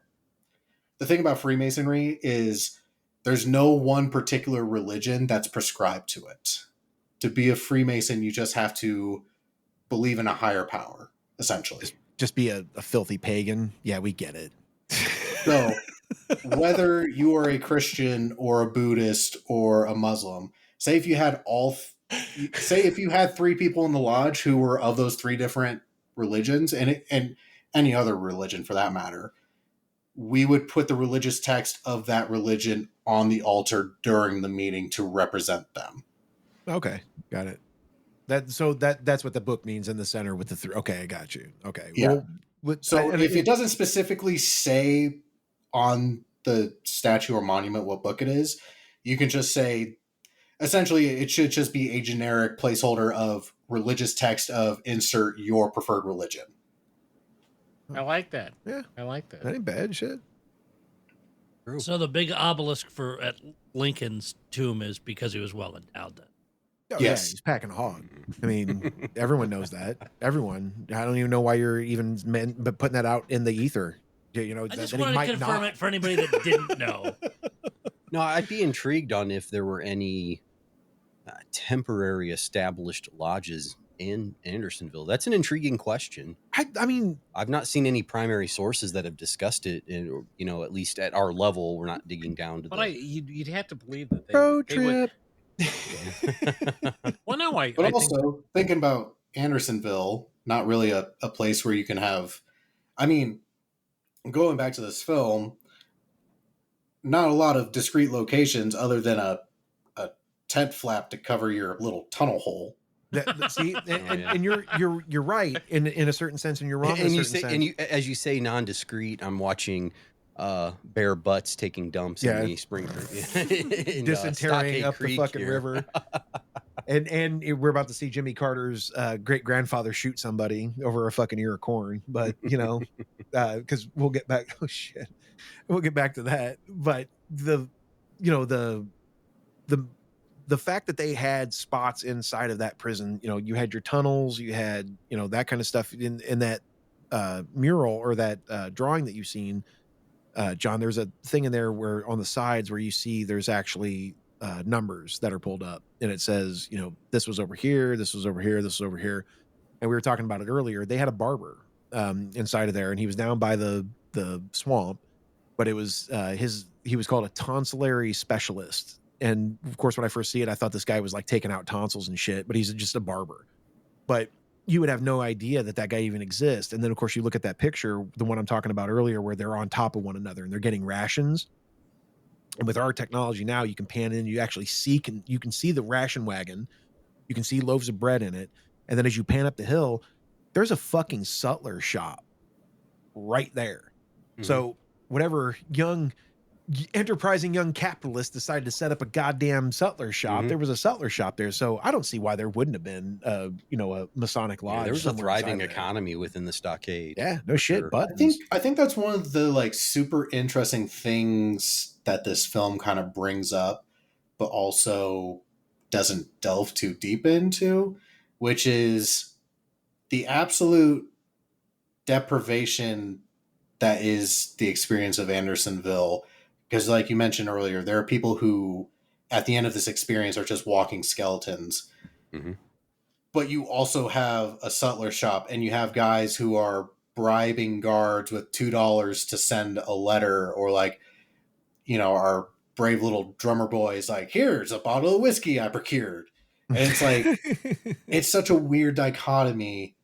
the thing about Freemasonry is there's no one particular religion that's prescribed to it. To be a Freemason, you just have to believe in a higher power, essentially. Just be a filthy pagan. Yeah, we get it. So whether you are a Christian or a Buddhist or a Muslim, say if you had if you had 3 people in the lodge who were of those 3 different religions, and any other religion for that matter, we would put the religious text of that religion on the altar during the meeting to represent them. Okay, got it. That's what the book means in the center with the 3. Okay, I got you. Okay. Yeah. Well, So if it doesn't specifically say on the statue or monument what book it is, you can just say, essentially, it should just be a generic placeholder of religious text of insert your preferred religion. I like that. Yeah. I like that. That ain't bad shit. True. So the big obelisk at Lincoln's tomb is because he was well endowed. Then. Oh, Yes. yeah, he's packing a hog. I mean, everyone knows that. Everyone. I don't even know why you're even putting that out in the ether. You know, I just that he wanted to might confirm not. it for anybody that didn't know. No, I'd be intrigued on if there were any temporary established lodges in Andersonville. That's an intriguing question. I mean, I've not seen any primary sources that have discussed it, and at least at our level, we're not digging down to But you'd have to believe that road they would. trip. Well, no, But I also, thinking about Andersonville, not really a place where you can have... I mean, going back to this film, not a lot of discrete locations other than a tent flap to cover your little tunnel hole. See, and you're right in a certain sense, and you're wrong in a certain sense. And you, as you say, non-discreet. I'm watching bare butts taking dumps in the spring, dysenterying up the fucking river. And we're about to see Jimmy Carter's great grandfather shoot somebody over a fucking ear of corn. But because we'll get back. Oh shit, we'll get back to that. But the fact that they had spots inside of that prison, you had your tunnels, you had that kind of stuff in that mural or that drawing that you've seen, John. There's a thing in there where on the sides where you see there's actually numbers that are pulled up, and it says this was over here, this was over here, this was over here. And we were talking about it earlier. They had a barber inside of there, and he was down by the swamp, but it was he was called a tonsillary specialist. And of course, when I first see it, I thought this guy was like taking out tonsils and shit, but he's just a barber. But you would have no idea that guy even exists. And then of course you look at that picture, the one I'm talking about earlier, where they're on top of one another and they're getting rations. And with our technology now, you can pan in, you actually you can see the ration wagon, you can see loaves of bread in it. And then as you pan up the hill, there's a fucking sutler shop right there. Mm-hmm. So whatever enterprising young capitalist decided to set up a goddamn sutler shop. Mm-hmm. There was a sutler shop there. So I don't see why there wouldn't have been a Masonic lodge. Yeah, there was a thriving economy within the stockade. Yeah, no shit. Sure. But I think that's one of the super interesting things that this film kind of brings up, but also doesn't delve too deep into, which is the absolute deprivation that is the experience of Andersonville. Because like you mentioned earlier, there are people who at the end of this experience are just walking skeletons. Mm-hmm. But you also have a sutler shop, and you have guys who are bribing guards with $2 to send a letter, or our brave little drummer boy is like, here's a bottle of whiskey I procured. And it's like, it's such a weird dichotomy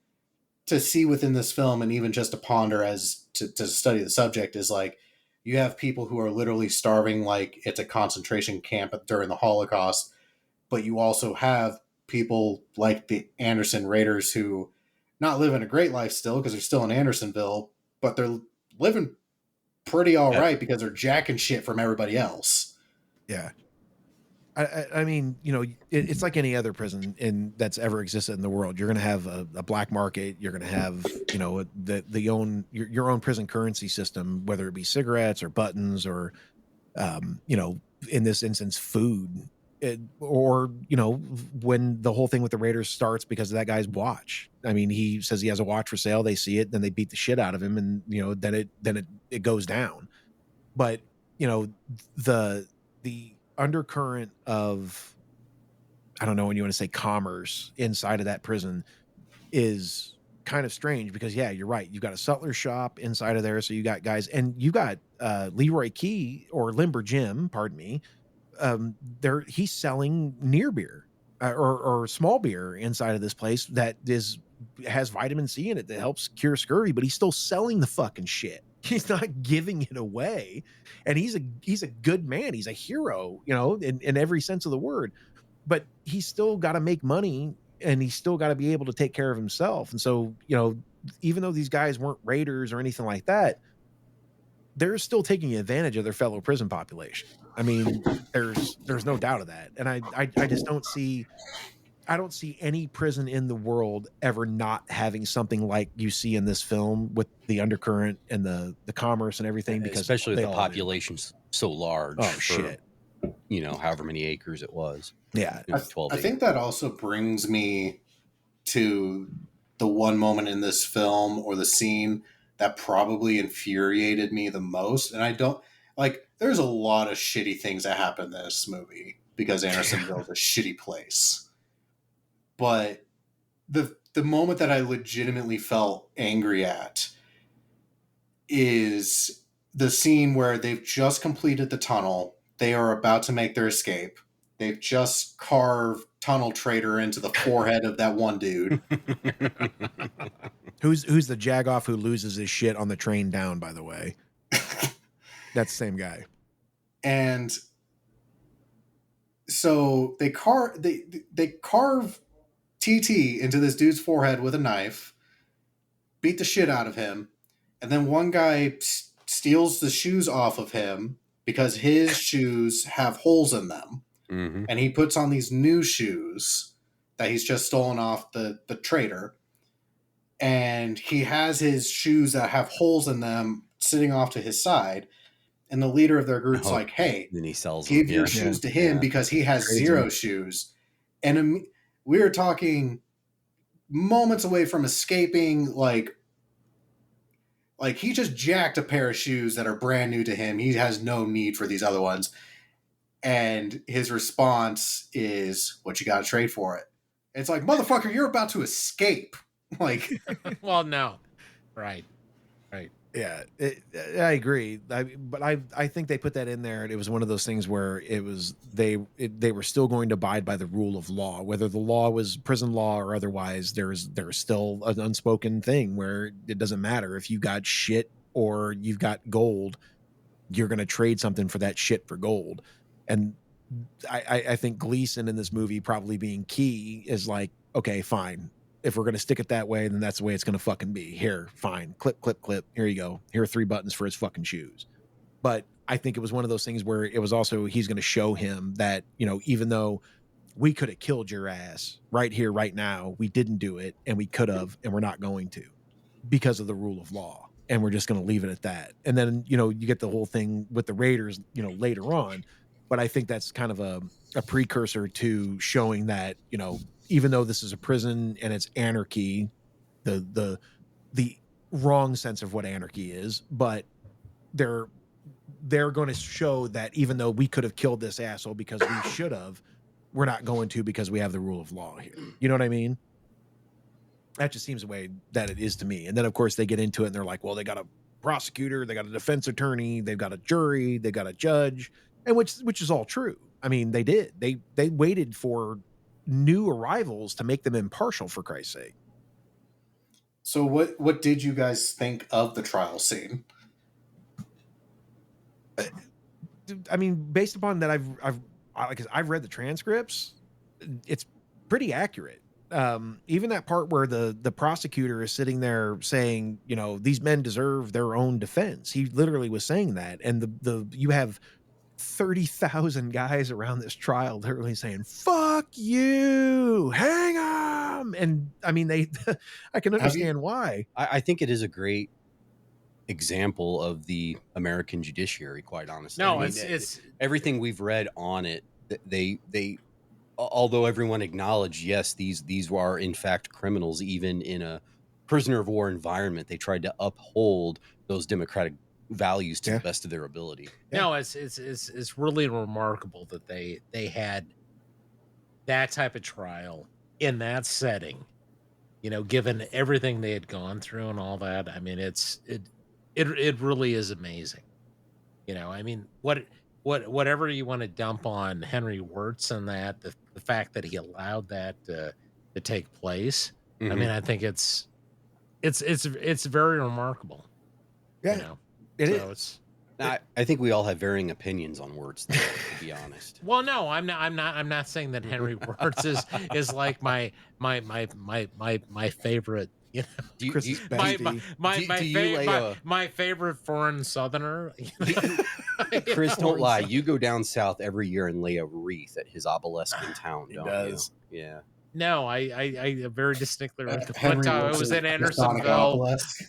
to see within this film, and even just to ponder as to study the subject, is like, You have people who are literally starving like it's a concentration camp during the Holocaust, but you also have people like the Anderson Raiders who not living a great life still because they're still in Andersonville, but they're living pretty all right because they're jacking shit from everybody else. Yeah. I mean, it's like any other prison that's ever existed in the world. You're going to have a black market. You're going to have, your own prison currency system, whether it be cigarettes or buttons or, in this instance, food. Or when the whole thing with the Raiders starts because of that guy's watch. I mean, he says he has a watch for sale. They see it, then they beat the shit out of him, and then it goes down. But the undercurrent of, I don't know when you want to say commerce inside of that prison is kind of strange because you're right. You've got a sutler shop inside of there, so you got guys, and you got Leroy Key or Limber Jim, pardon me. He's selling near beer or small beer inside of this place that has vitamin C in it that helps cure scurvy, but he's still selling the fucking shit. He's not giving it away, and he's a good man. He's a hero, in every sense of the word. But he's still got to make money, and he's still got to be able to take care of himself. And so, even though these guys weren't raiders or anything like that, they're still taking advantage of their fellow prison population. I mean, there's no doubt of that. And I just don't see any prison in the world ever not having something like you see in this film with the undercurrent and the commerce and everything, because especially the population's so large. Oh, shit. However many acres it was. Yeah. 12 I think that also brings me to the one moment in this film or the scene that probably infuriated me the most. And I don't there's a lot of shitty things that happen in this movie because Andersonville is a shitty place. But the moment that I legitimately felt angry at is the scene where they've just completed the tunnel. They are about to make their escape. They've just carved Tunnel Traitor into the forehead of that one dude. Who's the jagoff who loses his shit on the train down, by the way? That's the same guy. And so they carve TT into this dude's forehead with a knife, beat the shit out of him, and then one guy steals the shoes off of him because his shoes have holes in them. Mm-hmm. And he puts on these new shoes that he's just stolen off the traitor. And he has his shoes that have holes in them sitting off to his side. And the leader of their group's like, hey, then he sells give them. your shoes to him because he has zero shoes. And we were talking moments away from escaping, like he just jacked a pair of shoes that are brand new to him. He has no need for these other ones. And his response is, what you got to trade for it? It's like, motherfucker, you're about to escape. Well, no. Right. Yeah, I agree. But I think they put that in there, and it was one of those things where it was they were still going to abide by the rule of law, whether the law was prison law or otherwise. There's still an unspoken thing where it doesn't matter if you got shit or you've got gold, you're going to trade something for that shit for gold. And I think Gleason in this movie probably being key is like, okay, fine. If we're going to stick it that way, then that's the way it's going to fucking be. Here, fine. Clip. Here you go. Here are 3 buttons for his fucking shoes. But I think it was one of those things where it was also, he's going to show him that, even though we could have killed your ass right here, right now, we didn't do it, and we could have, and we're not going to because of the rule of law. And we're just going to leave it at that. And then, you get the whole thing with the Raiders, later on. But I think that's kind of a precursor to showing that, even though this is a prison and it's anarchy, the wrong sense of what anarchy is, but they're going to show that even though we could have killed this asshole because we should have, we're not going to because we have the rule of law here. You know what I mean? That just seems the way that it is to me. And then of course they get into it and they're like, well, they got a prosecutor, they got a defense attorney, they've got a jury, they got a judge, and which is all true. I mean, they did. They waited for new arrivals to make them impartial, for Christ's sake. So what did you guys think of the trial scene? I mean, based upon that, I've read the transcripts. It's pretty accurate. Even that part where the prosecutor is sitting there saying, you know, these men deserve their own defense. He literally was saying that, and you have 30,000 guys around this trial literally saying, "Fuck you, hang them." And I mean, I can understand why. I think it is a great example of the American judiciary, quite honestly. No, I mean, it's everything we've read on it. They although everyone acknowledged, yes, these are in fact criminals, even in a prisoner of war environment, they tried to uphold those democratic values to the best of their ability. no, it's really remarkable that they had that type of trial in that setting. You know, given everything they had gone through and all that. I mean, it really is amazing. You know, I mean, whatever you want to dump on Henry Wirtz and that, the fact that he allowed that to take place. I mean, I think it's very remarkable. Yeah, you know? it So is. it's I think we all have varying opinions on Wirtz, though, to be honest. well, no, I'm not saying that Henry Wirtz is like my favorite. You know, Do you, Chris's do you- bestie. my favorite foreign southerner. Chris, don't lie. You go down south every year and lay a wreath at his obelisk in town, don't does. you? Yeah. No, I very distinctly remember Henry one time I Wilson, was in Masonic Andersonville. obelisk.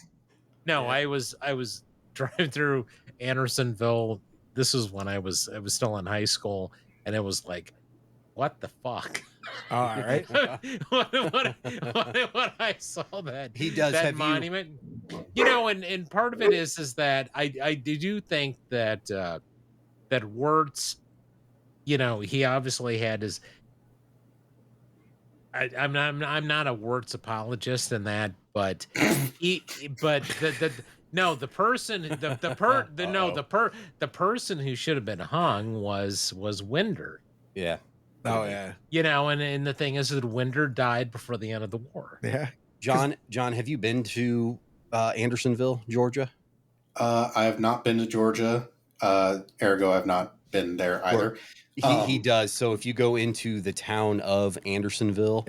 No, I was driving through Andersonville. This was when I was still in high school, and it was like, what the fuck? All right. when I saw that He does that have monument, you know, and part of it is that I do think that that Wirtz, you know, he obviously had his. I'm not a Wirtz apologist in that, but the person who should have been hung was Winder. Yeah. Oh yeah. You know, and the thing is that Winder died before the end of the war. Yeah. John, have you been to Andersonville, Georgia? I have not been to Georgia. Ergo, I've not been there either. He does. So if you go into the town of Andersonville,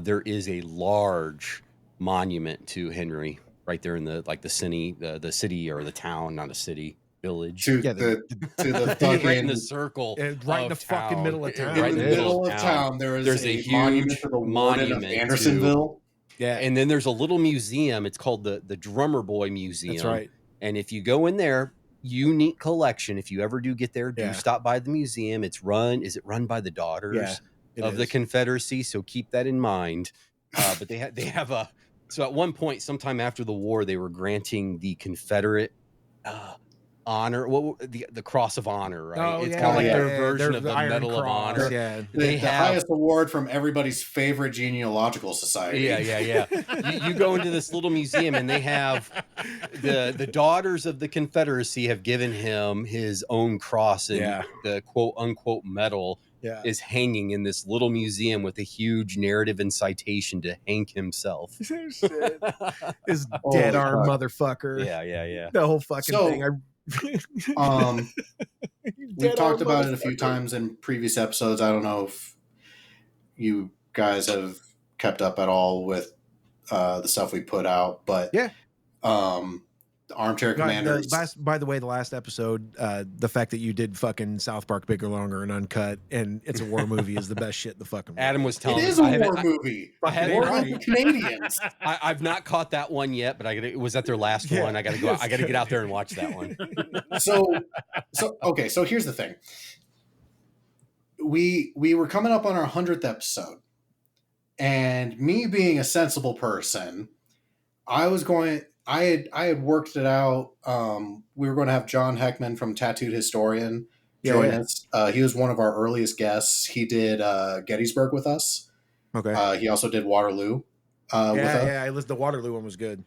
there is a large monument to Henry right there in the city or the town, not a city, village. To the fucking, right in the circle, right in the of fucking town. middle of town. in Right the middle of town, there's a huge monument to the warden of monument Andersonville. Yeah. And then there's a little museum. It's called the Drummer Boy Museum. That's right. And if you go in there, unique collection. If you ever do get there, do stop by the museum. Is it run by the daughters of the Confederacy? So keep that in mind. But they have a. So at one point, sometime after the war, they were granting the Confederate honor, the Cross of Honor, right? Oh, It's kind of like their version of the Iron Medal Cross, of Honor. Yeah. The highest award from everybody's favorite genealogical society. Yeah. You go into this little museum and they have the daughters of the Confederacy have given him his own cross, and the quote unquote medal is hanging in this little museum with a huge narrative and citation to Hank himself. His dead arm motherfucker. Yeah. The whole fucking thing. We've talked about it a few times in previous episodes. I don't know if you guys have kept up at all with the stuff we put out, but the Armchair Commanders. By the way, the last episode, the fact that you did fucking South Park Bigger, Longer, and Uncut, and it's a war movie is the best shit in the fucking world. Adam was telling it me. is a war movie. War with the Canadians. I've not caught that one yet, but it was at their last one. I got to go. I got to get out there and watch that one. So here's the thing. We were coming up on our 100th episode, and me being a sensible person, I had worked it out. We were going to have John Heckman from Tattooed Historian join us. He was one of our earliest guests. He did Gettysburg with us. Okay. He also did Waterloo. The Waterloo one was good.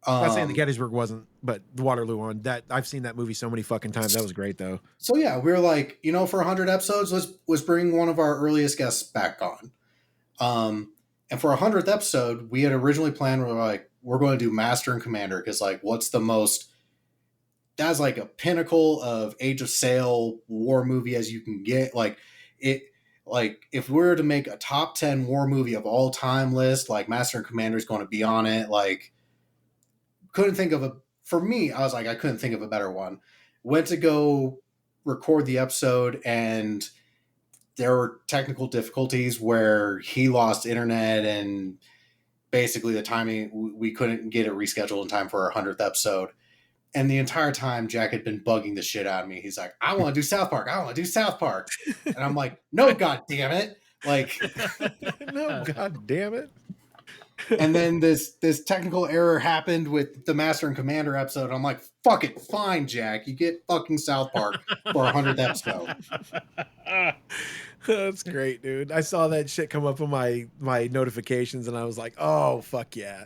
I'm not saying the Gettysburg wasn't, but the Waterloo one, that I've seen that movie so many fucking times. That was great though. So yeah, we were like, for 100 episodes, let's bring one of our earliest guests back on. And for our 100th episode, we had originally planned, we're going to do Master and Commander, because what's the most that's like a pinnacle of Age of Sail war movie as you can get. Like it, like if we were to make a top 10 war movie of all time list, like Master and Commander is going to be on it. Like couldn't think of for me, I was like, I couldn't think of a better one. Went to go record the episode and there were technical difficulties where he lost internet and basically the timing, we couldn't get it rescheduled in time for our 100th episode. And the entire time, Jack had been bugging the shit out of me. He's like, I want to do South Park. I want to do South Park. And I'm like, no, God damn it. Like, no, God damn it. And then this technical error happened with the Master and Commander episode. I'm like, fuck it. Fine, Jack. You get fucking South Park for 100th episode. That's great, dude. I saw that shit come up on my notifications and I was like, oh, fuck yeah.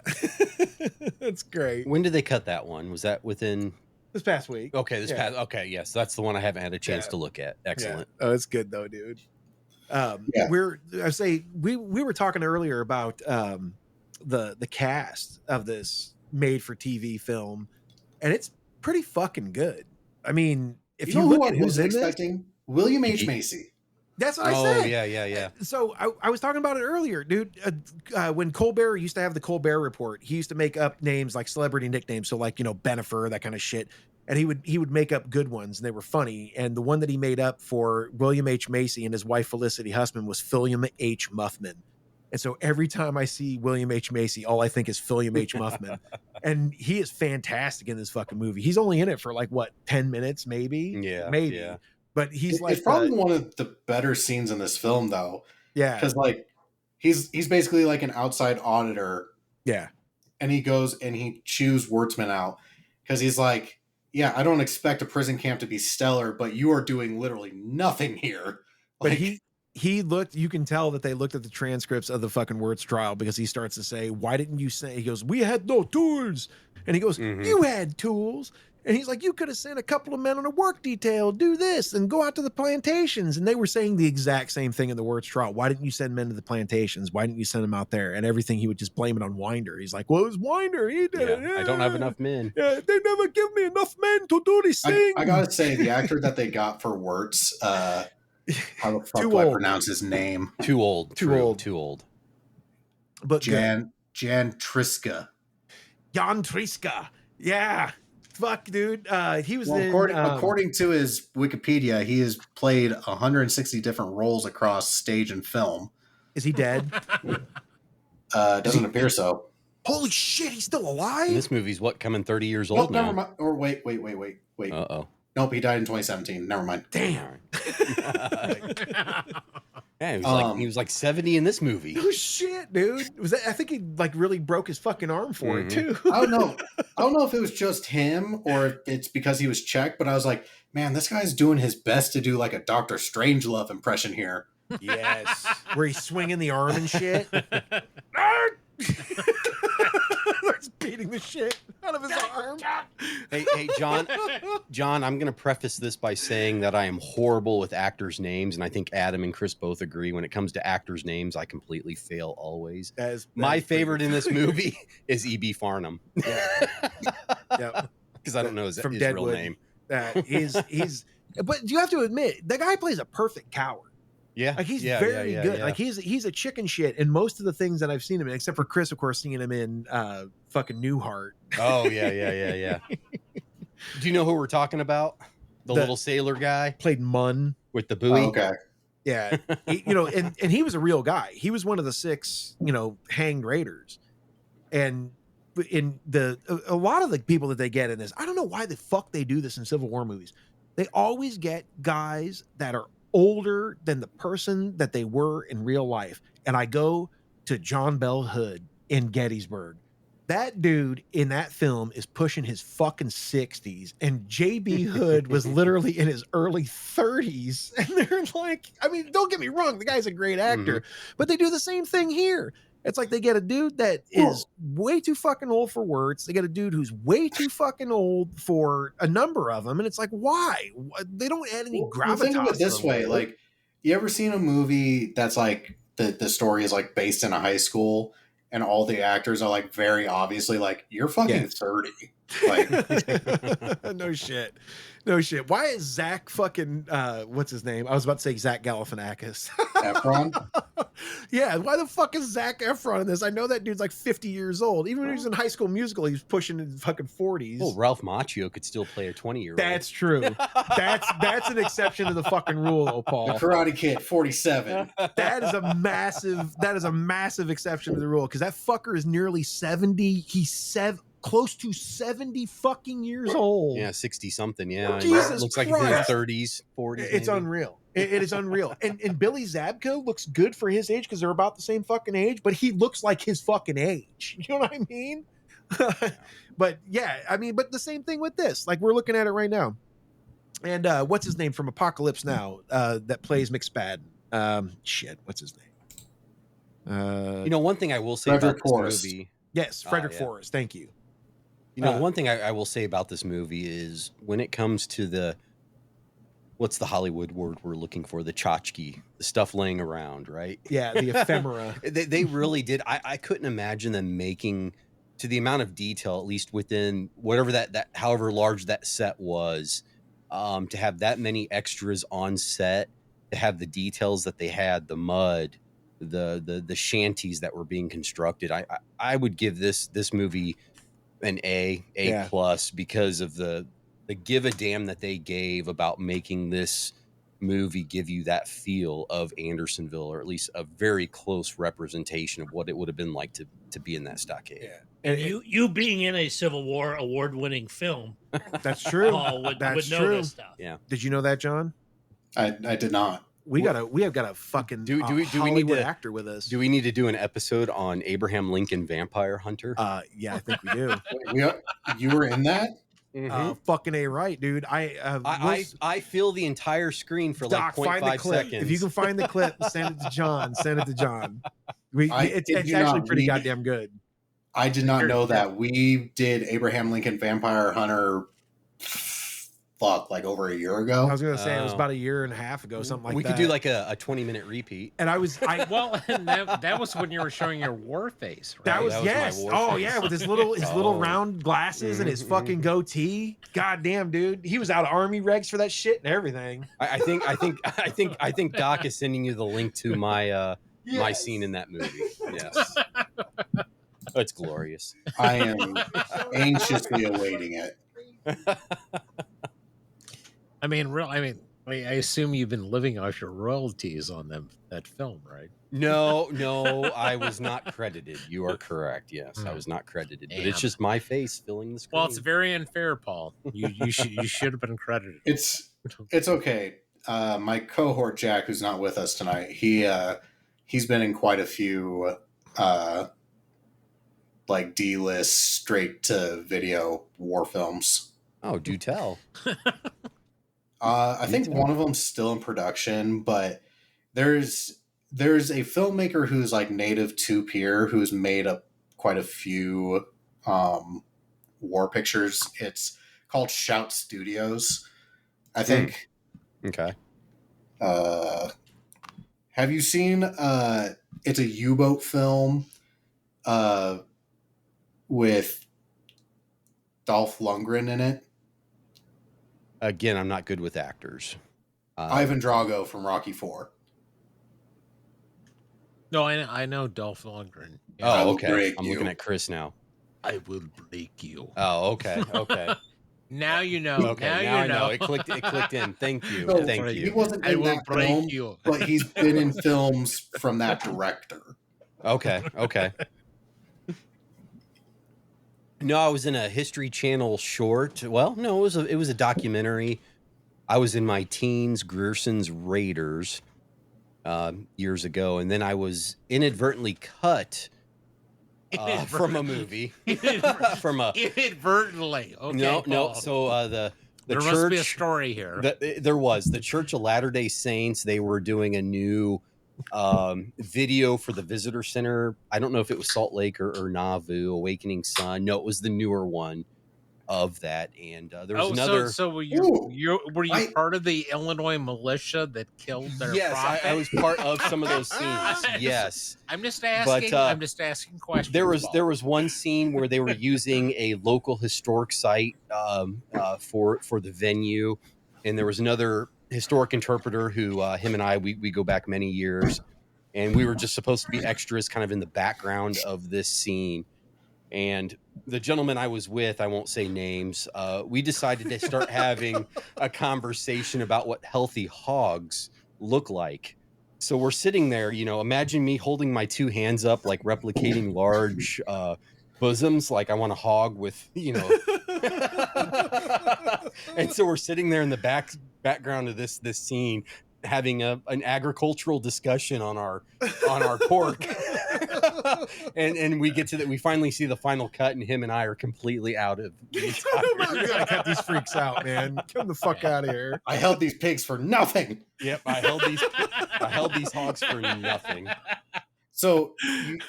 That's great. When did they cut that one? Was that within this past week? Okay, okay, yes, that's the one I haven't had a chance to look at. Excellent. Yeah. Oh, it's good though, dude. We were talking earlier about the cast of this made for TV film, and it's pretty fucking good. I mean, if you look at who's expecting, William H. Macy. That's what I said. Oh, yeah. So I was talking about it earlier, dude. When Colbert used to have the Colbert Report, he used to make up names like celebrity nicknames. So like, Benifer, that kind of shit. And he would make up good ones and they were funny. And the one that he made up for William H. Macy and his wife Felicity Hussman was Philliam H. Muffman. And so every time I see William H. Macy, all I think is Philliam H. Muffman. And he is fantastic in this fucking movie. He's only in it for like, 10 minutes, maybe? Yeah. Maybe. Yeah. But he's it's probably one of the better scenes in this film, though. Yeah. Because, like, he's basically like an outside auditor. Yeah. And he goes and he chews Wurtzman out. Because he's like, yeah, I don't expect a prison camp to be stellar, but you are doing literally nothing here. But he looked, you can tell that they looked at the transcripts of the fucking Wirtz trial because he starts to say, why didn't you say, he goes, we had no tools. And he goes, you had tools. And he's like, you could have sent a couple of men on a work detail, do this and go out to the plantations. And they were saying the exact same thing in the Wirtz trial. Why didn't you send men to the plantations? Why didn't you send them out there? And everything, he would just blame it on Winder. He's like, well, it was Winder. He did it. I don't have enough men. Yeah, they never give me enough men to do this thing. I gotta say, the actor that they got for Wirtz, how the fuck do I pronounce his name? Too old. But Jan Triska. Jan Triska. Yeah. Fuck, dude. He was according to his Wikipedia, he has played 160 different roles across stage and film. Is he dead? Doesn't appear so. Holy shit, he's still alive? And this movie's coming 30 years old now? Never mind. Or wait. Uh-oh. Nope, he died in 2017. Never mind. Damn. Yeah, he was like 70 in this movie. Oh shit, dude. I think he really broke his fucking arm for it too. I don't know if it was just him or if it's because he was Czech, but I was like, man, this guy's doing his best to do like a Dr. Strangelove impression here. Yes. Where he's swinging the arm and shit. He's beating the shit out of his arm. Hey, John, I'm going to preface this by saying that I am horrible with actors' names, and I think Adam and Chris both agree. When it comes to actors' names, I completely fail always. My favorite in this movie is E.B. Farnham. Yeah. Because I don't know his real name. He's but you have to admit, the guy plays a perfect coward. Yeah, like he's very good. Yeah. Like he's a chicken shit in most of the things that I've seen him in, except for Chris, of course, seeing him in fucking Newhart. Oh yeah. Do you know who we're talking about? The little sailor guy played Munn with the buoy. Oh, okay. Yeah, and he was a real guy. He was one of the 6, hanged raiders, and in a lot of the people that they get in this, I don't know why the fuck they do this in Civil War movies. They always get guys that are older than the person that they were in real life. And I go to John Bell Hood in Gettysburg. That dude in that film is pushing his fucking 60s, and JB Hood was literally in his early 30s. And they're like, I mean, don't get me wrong, the guy's a great actor, but they do the same thing here. It's like they get a dude that is way too fucking old for Wirtz. They get a dude who's way too fucking old for a number of them. And it's like, why? They don't add any gravitas. Think of it this way. Like, you ever seen a movie that's like the story is like based in a high school and all the actors are like very obviously like, you're fucking 30. Like, No shit. No shit. Why is Zach fucking what's his name? I was about to say Zach Galifianakis. Efron? Yeah, why the fuck is Zach Efron in this? I know that dude's like 50 years old. Even when he was in High School Musical, he was pushing in fucking 40s. Well, Ralph Macchio could still play a 20-year-old. That's true. That's an exception to the fucking rule, though, The Paul. Karate Kid, 47. That is a massive exception to the rule because that fucker is nearly 70. He's close to 70 fucking years old. Yeah, 60 something. Yeah, Jesus looks like Christ. he's in his 30s, 40s. It's maybe. unreal. It is unreal. And Billy Zabka looks good for his age because they're about the same fucking age, but he looks like his fucking age. You know what I mean? But yeah, I mean, but the same thing with this. Like we're looking at it right now. And what's his name from Apocalypse Now that plays McSpadden? Shit, what's his name? You know, one thing I will say Frederick about this Forrest. movie. Yes, Frederick yeah. Forrest. Thank you. You know, one thing I will say about this movie is when it comes to what's the Hollywood word we're looking for? The tchotchke, the stuff laying around, right? Yeah, the ephemera. They really did. I couldn't imagine them making to the amount of detail, at least within whatever that however large that set was, to have that many extras on set, to have the details that they had, the mud, the shanties that were being constructed. I would give this movie an A plus because of the give a damn that they gave about making this movie give you that feel of Andersonville, or at least a very close representation of what it would have been like to be in that stockade. Yeah. And you being in a Civil War award-winning film, That's true. Paul would know true. this stuff. Yeah. Did you know that, John? I did not. We have got a fucking Do we need Hollywood to- actor with us. Do we need to do an episode on Abraham Lincoln Vampire Hunter? Yeah, I think we do. You were in that? Fucking A right, dude. I fill the entire screen for Doc, like find the 0.5 clip. seconds. If you can find the clip, send it to John. Send it to John. It's did you actually not pretty read- goddamn good. I did not know that. We did Abraham Lincoln Vampire Hunter, like over a year I ago. was gonna say it was Oh. about a year and a half ago, something like we that. could do like a 20-minute repeat. and I Well, and that was when you were showing your war face, right? that was that was my yes. war Oh face. yeah, with his little Oh. round glasses and his Mhm, fucking goatee. God damn, dude. He was out of army regs for that shit and everything. I think Doc is sending you the link to my my scene in that movie. Yes. It's glorious. I am anxiously awaiting it. I assume you've been living off your royalties on that film, right? No, I was not credited. You are correct. Yes, I was not credited. But it's Damn. just my face filling the screen. Well, it's very unfair, Paul. You should have been credited. It's okay. My cohort Jack, who's not with us tonight, he's been in quite a few like D-list straight to video war films. Oh, do tell. I think one of them's still in production, but there's a filmmaker who's like native to Pierre who's made up quite a few war pictures. It's called Shout Studios, I think. Okay. Have you seen it's a U-boat film with Dolph Lundgren in it? Again, I'm not good with actors. Ivan Drago from Rocky IV. No, I know Dolph Lundgren. I Oh, will okay. break I'm you. looking at Chris now. I will break you. Oh, okay. Okay. Now you know. Okay. Now Now I you know. know. It clicked in. Thank you. No, Thank He you. wasn't I in will that break film, you. but he's been in films from that director. Okay. Okay. No, I was in a History Channel short. Well, no, it was a documentary. I was in my teens, Grierson's Raiders, years ago, and then I was inadvertently cut from a movie. From a Inadvertently. Okay. no. Paul. So the there church. must be a story here. There was the Church of Latter-day Saints. They were doing a new video for the visitor center. I don't know if it was Salt Lake or Nauvoo, Awakening Sun. No, it was the newer one. of that. And there was another. So were Ooh, you I- part of the Illinois militia that killed their Yes, prophet? I was part of some of those scenes. Yes. I'm just asking. I'm just asking questions. There was one scene where they were using a local historic site for the venue, and there was another historic interpreter who him and I we go back many years, and we were just supposed to be extras, kind of in the background of this scene. And the gentleman I was with, I won't say names, we decided to start having a conversation about what healthy hogs look like. So we're sitting there, imagine me holding my two hands up, like replicating large bosoms, like I want a hog with, and so we're sitting there in the background of this scene, having an agricultural discussion on our pork. and we get to that. We finally see the final cut, and him and I are completely out of. I gotta cut these freaks out, man. Get them the fuck out of here. I held these pigs for nothing. Yep, I held these hogs for nothing. So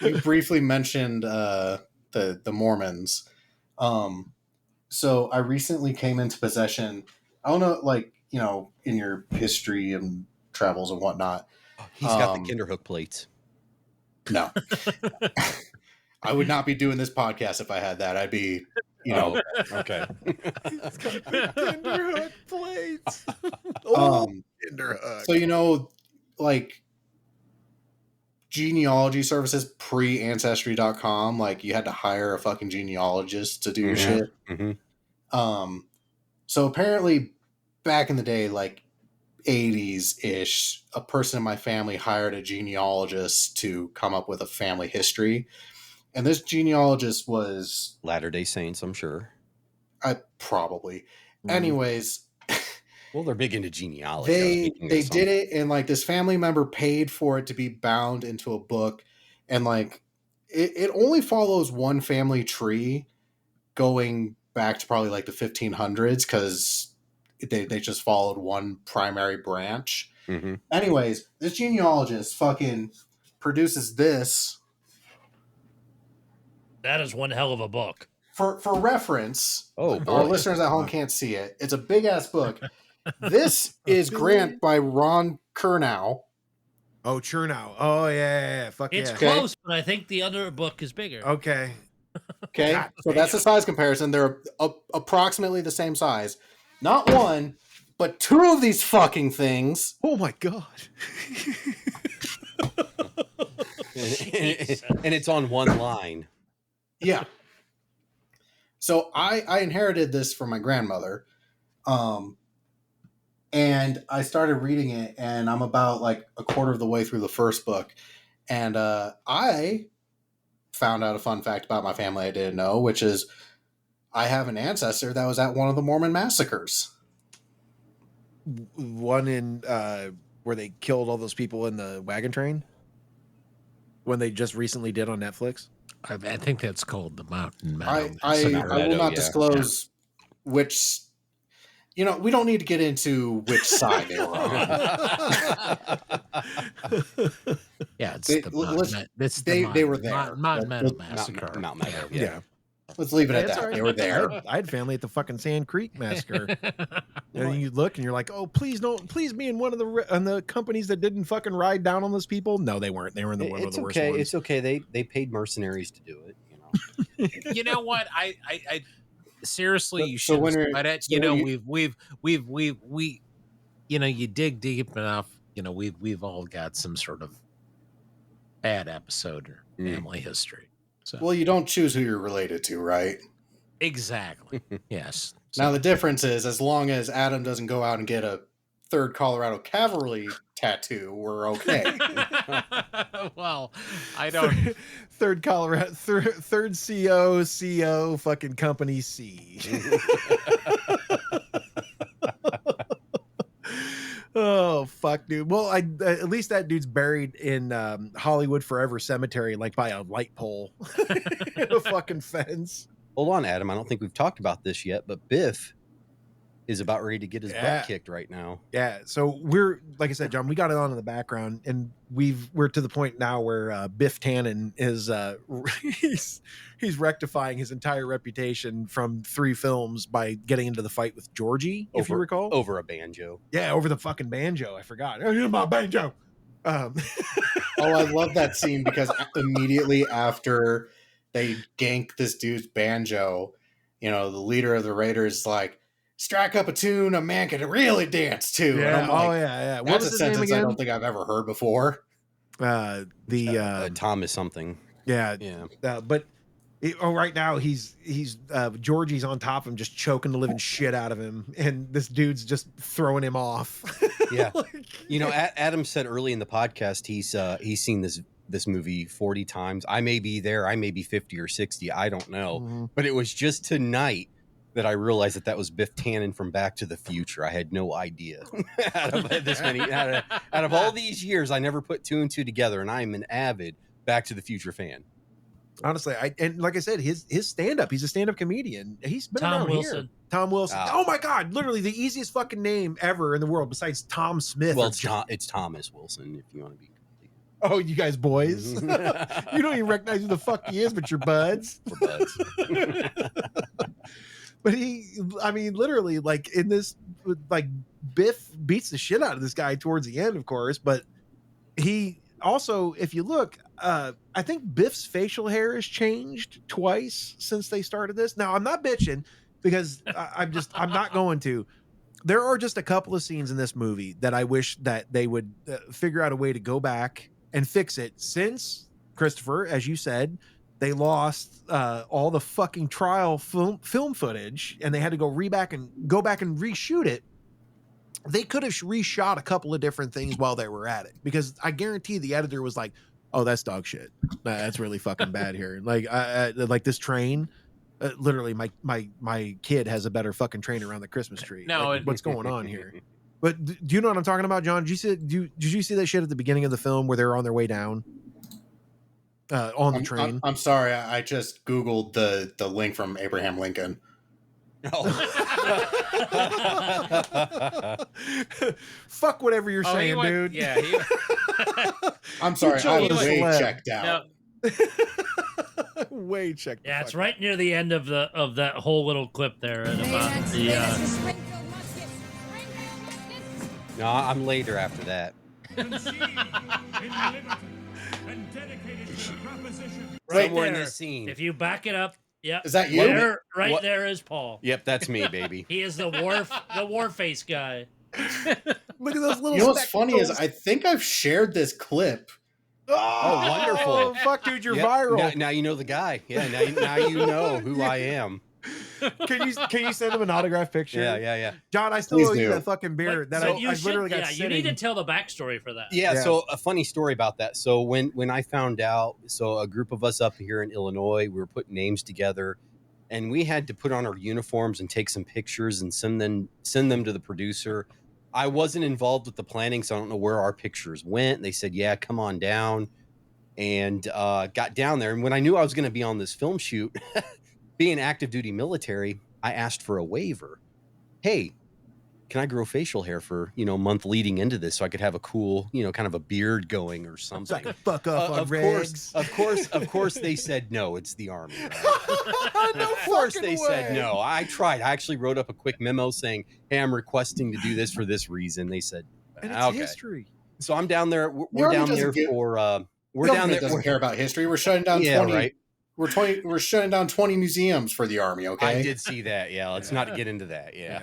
you briefly mentioned the Mormons. So I recently came into possession. I don't know, like, in your history and travels and whatnot. He's got the Kinderhook plates. No, I would not be doing this podcast if I had that. I'd be, Okay. Kinderhook plates. Kinderhook. So like genealogy services pre-ancestry.com, like you had to hire a fucking genealogist to do your shit. Mm-hmm. So apparently back in the day, like 80s ish, a person in my family hired a genealogist to come up with a family history. And this genealogist was Latter-day Saints, I'm sure. Probably. Anyways, well, they're big into genealogy. They did it, and like this family member paid for it to be bound into a book, and like it only follows one family tree going back to probably like the 1500s, because they just followed one primary branch. Mm-hmm. Anyways, this genealogist fucking produces this. That is one hell of a book. For reference, Oh, boy. our listeners at home can't see it. It's a big ass book. This is Grant by Ron Chernow. Oh, Chernow. Oh, yeah. Fuck It's yeah. close, but I think the other book is bigger. Okay. Okay, God so that's the size comparison. They're approximately the same size. Not one, but two of these fucking things. Oh, my God. and it's on one line. Yeah. So I inherited this from my grandmother. And I started reading it, and I'm about like a quarter of the way through the first book. And I found out a fun fact about my family I didn't know, which is I have an ancestor that was at one of the Mormon massacres. One in where they killed all those people in the wagon train? When they just recently did on Netflix? I think that's called the Mountain Meadow. I will not yeah. disclose which. We don't need to get into which side they were on. Yeah, it's They- the let's- Mountain. It's they the were there. Mountain Meadow Mount- Massacre. Mount Meadow, Yeah. Let's leave it at That's that. all right. They were there. I had family at the fucking Sand Creek massacre. And then you look and you're like, oh, please be in one of the companies that didn't fucking ride down on those people. No, they weren't. They were in one of the worst ones. It's okay. They paid mercenaries to do it. You know what? I seriously, you So should when you're- spread it. so You know, when we you dig deep enough. We've all got some sort of bad episode or family history. So Well, you don't choose who you're related to, right? exactly, yes. Now the difference is, as long as Adam doesn't go out and get a 3rd Colorado Cavalry tattoo, we're okay. Well, I don't. Third Colorado, third CO, fucking company C. Oh fuck, dude. Well, at least that dude's buried in Hollywood Forever Cemetery, like by a light pole, in a fucking fence. Hold on, Adam. I don't think we've talked about this yet, but Biff is about ready to get his butt kicked right now. Yeah. So we're, like I said, John, we got it on in the background, and we're to the point now where Biff Tannen is he's rectifying his entire reputation from 3 films by getting into the fight with Georgie, if you recall, over a banjo. Yeah, over the fucking banjo. I forgot. Oh, you're my banjo. Oh, I love that scene because immediately after they gank this dude's banjo, you know, the leader of the Raiders is like, strike up a tune a man can really dance to. Yeah. And I'm like, yeah. That's a sentence I don't think I've ever heard before. Thomas something. Yeah. But right now he's Georgie's on top of him, just choking the living shit out of him, and this dude's just throwing him off. Yeah. You know, Adam said early in the podcast he's seen this movie 40 times. I may be there, I may be 50 or 60, I don't know. Mm-hmm. But it was just tonight that I realized that was Biff Tannen from Back to the Future. I had no idea. out of all these years, I never put 2 and 2 together, and I'm an avid Back to the Future fan. Honestly, and like I said, his stand-up, he's a stand-up comedian. He's been Tom around Wilson. here. Tom Wilson. Oh my God, literally the easiest fucking name ever in the world besides Tom Smith. Well, it's Thomas Wilson, if you want to be complete. Oh, you guys boys. You don't even recognize who the fuck he is, but you're buds. We're buds. But literally, like in this, like Biff beats the shit out of this guy towards the end, of course. But he also, if you look, I think Biff's facial hair has changed twice since they started this. Now, I'm not bitching because I'm not going to. There are just a couple of scenes in this movie that I wish that they would figure out a way to go back and fix it. Since, Christopher, as you said, they lost all the fucking trial film footage, and they had to go back and reshoot it. They could have reshot a couple of different things while they were at it, because I guarantee the editor was like, "Oh, that's dog shit. That's really fucking bad here." Like, like this train. Literally, my kid has a better fucking train around the Christmas tree. No, like, what's going on here? But do you know what I'm talking about, John? Did you see that shit at the beginning of the film where they were on their way down? On the train. I'm sorry, I just Googled the link from Abraham Lincoln. Fuck whatever you're saying, dude. Yeah. I'm sorry, I was way checked out. Way checked. Yeah, it's right near the end of that whole little clip there. And about the, No, I'm later after that. right Somewhere in there. this scene. If you back it up, yep. Is that you? There is Paul. Yep, that's me, baby. He is the war face guy. Look at those little. You know what's funny is I think I've shared this clip. Oh, wonderful. Oh, fuck, dude, you're Yep, viral. Now you know the guy. Yeah, now you know who I am. Can you send him an autograph picture? Yeah. John, I still Please owe you do. that fucking beer that I literally got you need to tell the backstory for that. Yeah, Yeah. so a funny story about that. So when I found out, so a group of us up here in Illinois, we were putting names together, and we had to put on our uniforms and take some pictures and send them to the producer. I wasn't involved with the planning, so I don't know where our pictures went. They said, yeah, come on down, and got down there. And when I knew I was going to be on this film shoot, being active duty military, I asked for a waiver. Hey, can I grow facial hair for, a month leading into this so I could have a cool, kind of a beard going or something? So I can fuck off on regs. Of course they said no, it's the Army. Right? No of course fucking they said way. no. I tried. I actually wrote up a quick memo saying, hey, I'm requesting to do this for this reason. They said, And it's okay. history. So I'm down there. The We're Army down doesn't there give- for, we're The down government there. doesn't care about history. We're shutting down 20. Right. We're shutting down 20 museums for the Army. Okay. I did see that. Yeah. Let's not get into that. Yeah.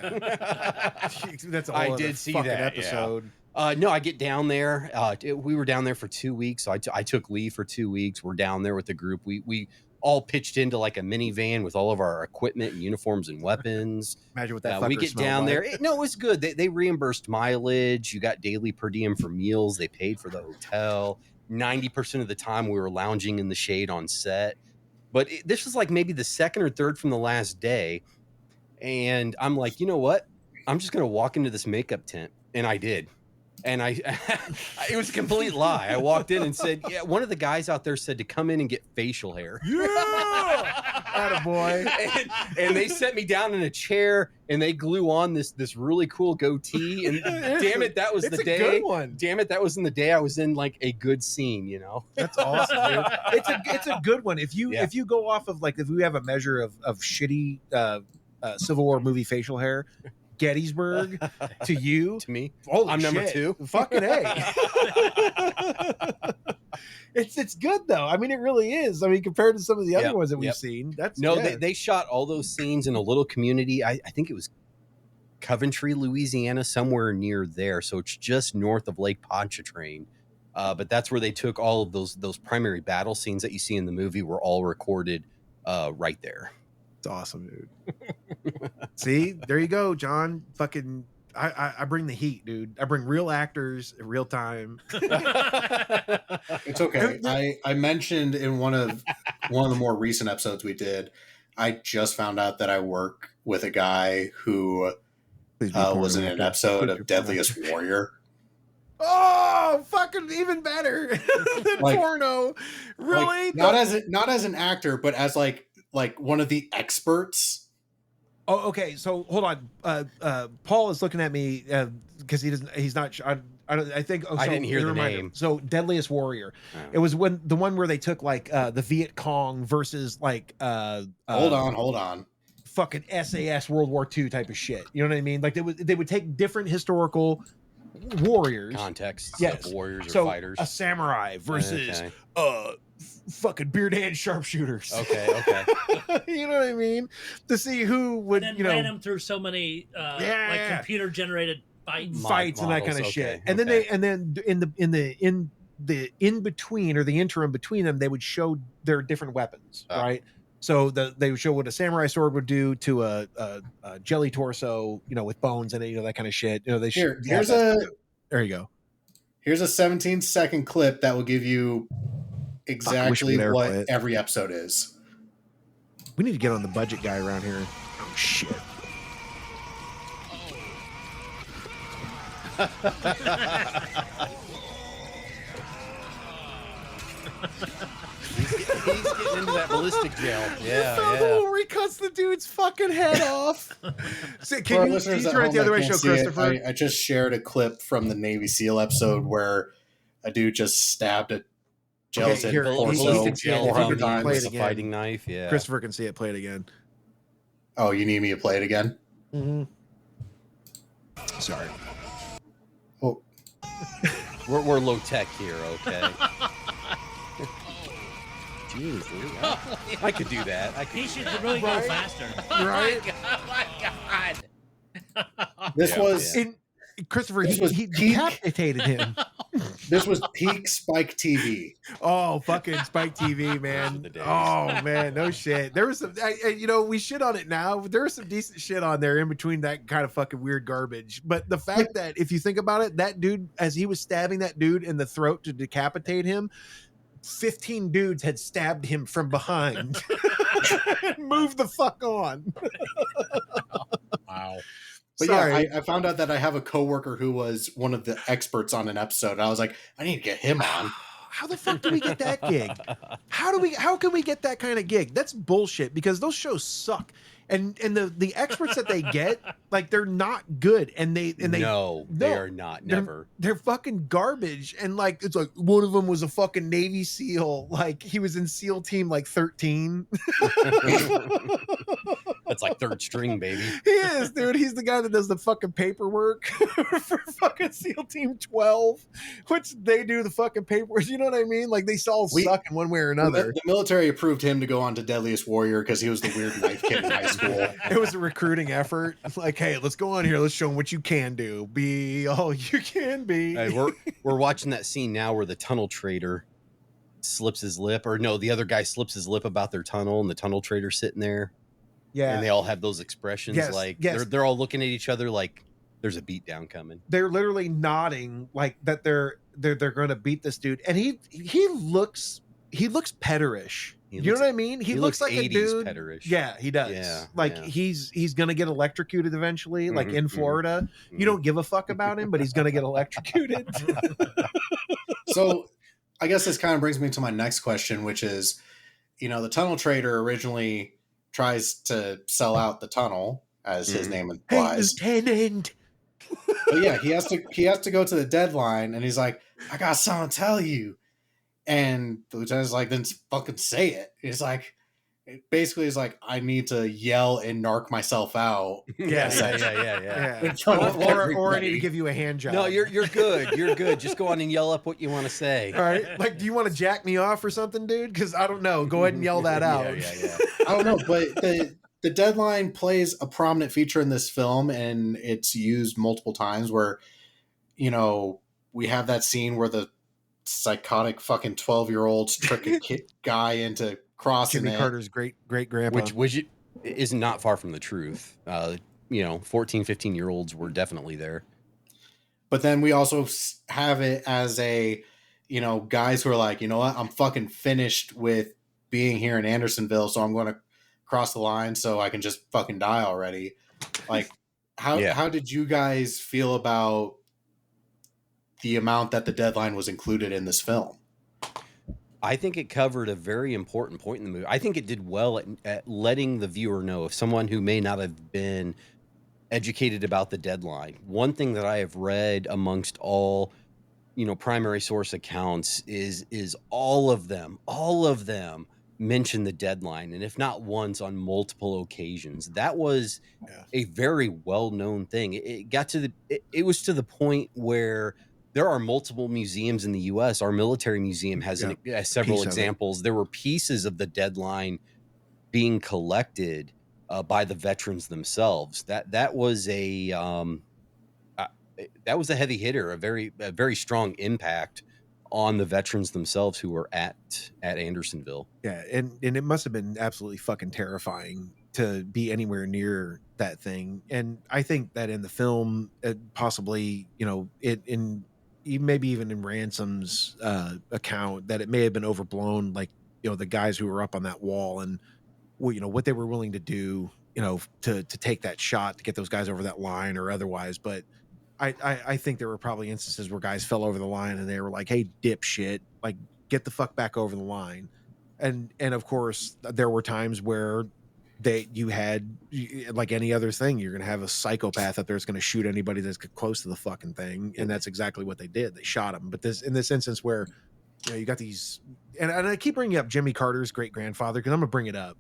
That's a whole I other did see fucking that, episode. No, I get down there. We were down there for 2 weeks. So I took leave for 2 weeks. We're down there with the group. We all pitched into like a minivan with all of our equipment and uniforms and weapons. Imagine what that We fucker get smelled down like. there. It was good. They reimbursed mileage. You got daily per diem for meals. They paid for the hotel. 90% of the time we were lounging in the shade on set. But this was like maybe the second or third from the last day. And I'm like, you know what? I'm just going to walk into this makeup tent. And I did. And it was a complete lie. I walked in and said, yeah, one of the guys out there said to come in and get facial hair. Yeah, attaboy. and they set me down in a chair and they glue on this really cool goatee. And damn it, that was the day. Good one. Damn it, that was in the day I was in like a good scene, you know? That's awesome, dude. It's a good one. If you go off of like, if we have a measure of shitty Civil War movie facial hair, Gettysburg to you, To me, holy I'm number shit. 2. Fucking A. It's good though. I mean, it really is. I mean, compared to some of the other ones that we've seen, that's they shot all those scenes in a little community. I think it was Coventry, Louisiana, somewhere near there. So it's just north of Lake Pontchartrain. But that's where they took all of those primary battle scenes that you see in the movie were all recorded right there. It's awesome, dude. See, there you go, John. Fucking, I bring the heat, dude. I bring real actors in real time. It's okay. I mentioned in one of the more recent episodes we did, I just found out that I work with a guy who was in an episode of Deadliest Warrior. Oh, fucking even better than Like- porno. Really? Like, not as an actor, but as like one of the experts. Oh, okay. So hold on. Paul is looking at me because he's not. I think. Oh, I so didn't hear the reminder. name. So Deadliest Warrior. Oh. It was the one where they took like the Viet Cong versus like Hold on. fucking SAS World War II type of shit. You know what I mean? Like they would take different historical warriors. Context Yes. of warriors or So fighters. a samurai versus Okay. fucking beard hand sharpshooters. Okay. You know what I mean? To see who would And then ran him through so many Yeah. like computer generated fights. fights and that kind of models, shit. okay, And then okay. then in the in between or the interim between them, they would show their different weapons, right? So they would show what a samurai sword would do to a jelly torso, with bones in it, that kind of shit. They there you go. Here's a 17-second clip that will give you exactly never what play it. every episode is. We need to get on the budget guy around here. Oh shit. He's getting into that ballistic gel. Yeah, Where he cuts the dude's fucking head off. So, For our can you listeners at turn it home the other that way, can't show see it, Christopher? I just shared a clip from the Navy SEAL episode where a dude just stabbed a gelatin here, torso can see it. If you 400 could play times. it With a again. fighting knife. Yeah. Christopher can see it. Play it again. Oh, you need me to play it again? Mm-hmm. Sorry. Oh, We're low tech here, okay? Jeez, dude. I could do that. He should really go faster. Right? Oh my god! this Yeah, was In Christopher, This was he peak. decapitated him. this was peak Spike TV. Oh, fucking Spike TV, man. The days. Oh, man, no shit. There was some, we shit on it now, but there was some decent shit on there in between that kind of fucking weird garbage. But the fact that, if you think about it, that dude, as he was stabbing that dude in the throat to decapitate him, 15 dudes had stabbed him from behind and moved the fuck on. Wow. But Sorry. yeah, I found out that I have a coworker who was one of the experts on an episode. I was like, I need to get him on. How the fuck do we get that gig? How can we get that kind of gig? That's bullshit, because those shows suck. And the experts that they get, like, they're not good. And they No, they are not. Never. They're fucking garbage. And like, it's like one of them was a fucking Navy SEAL. Like, he was in SEAL Team like 13. That's like third string, baby. He is, dude. He's the guy that does the fucking paperwork for fucking SEAL Team 12, which they do the fucking paperwork. You know what I mean? Like, they all suck in one way or another. The military approved him to go on to Deadliest Warrior because he was the weird knife kid in high school. It was a recruiting effort. Like, hey, let's go on here. Let's show them what you can do. Be all you can be. Hey, we're watching that scene now where the tunnel trader slips his lip, or no, the other guy slips his lip about their tunnel, and the tunnel trader's sitting there. Yeah. And they all have those expressions, Yes, like yes. they're all looking at each other like there's a beatdown coming. They're literally nodding like that they're going to beat this dude. And he looks petterish. You know what I mean? He looks like a 80s dude. petterish. Yeah, he does. Yeah, like yeah. he's gonna get electrocuted eventually, like in Mhm, Florida. mhm. You don't give a fuck about him, but he's gonna get electrocuted. So I guess this kind of brings me to my next question, which is, the tunnel trader originally tries to sell out the tunnel, as his name Hey, implies. Lieutenant. But yeah, he has to go to the deadline, and he's like, I got something to tell you. And the lieutenant's like, then fucking say it. He's like, basically, he's like, I need to yell and narc myself out. Yeah. In Yeah. front of Or I need everybody. to give you a hand job. No, you're good. You're good. Just go on and yell up what you want to say. all right. Like, do you want to jack me off or something, dude? Because I don't know. Go ahead and yell that out. Yeah. I don't know, but the deadline plays a prominent feature in this film, and it's used multiple times where, we have that scene where the psychotic fucking 12-year-olds trick a kid guy into crossing Jimmy it. Carter's great grandpa. Which is not far from the truth. 14, 15-year-olds were definitely there. But then we also have it as a, guys who are like, you know what, I'm fucking finished with being here in Andersonville, so I'm going to cross the line so I can just fucking die already. Like, how did you guys feel about the amount that the deadline was included in this film? I think it covered a very important point in the movie. I think it did well at letting the viewer know, if someone who may not have been educated about the deadline. One thing that I have read amongst all, primary source accounts is all of them mention the deadline, and if not once, on multiple occasions. That was a very well-known thing. It got to it was to the point where there are multiple museums in the U.S. Our military museum has several examples. There were pieces of the deadline being collected by the veterans themselves. That was a heavy hitter, a very strong impact on the veterans themselves who were at Andersonville. Yeah, and it must have been absolutely fucking terrifying to be anywhere near that thing. And I think that in the film, possibly, maybe even in Ransom's account, that it may have been overblown, like, the guys who were up on that wall and what they were willing to do, to take that shot to get those guys over that line or otherwise. But I think there were probably instances where guys fell over the line and they were like, hey, dipshit, like, get the fuck back over the line. And of course there were times where you had, like any other thing, you're going to have a psychopath out there that's going to shoot anybody that's close to the fucking thing. And that's exactly what they did. They shot him. But in this instance where, you got these, and I keep bringing up Jimmy Carter's great grandfather because I'm gonna bring it up.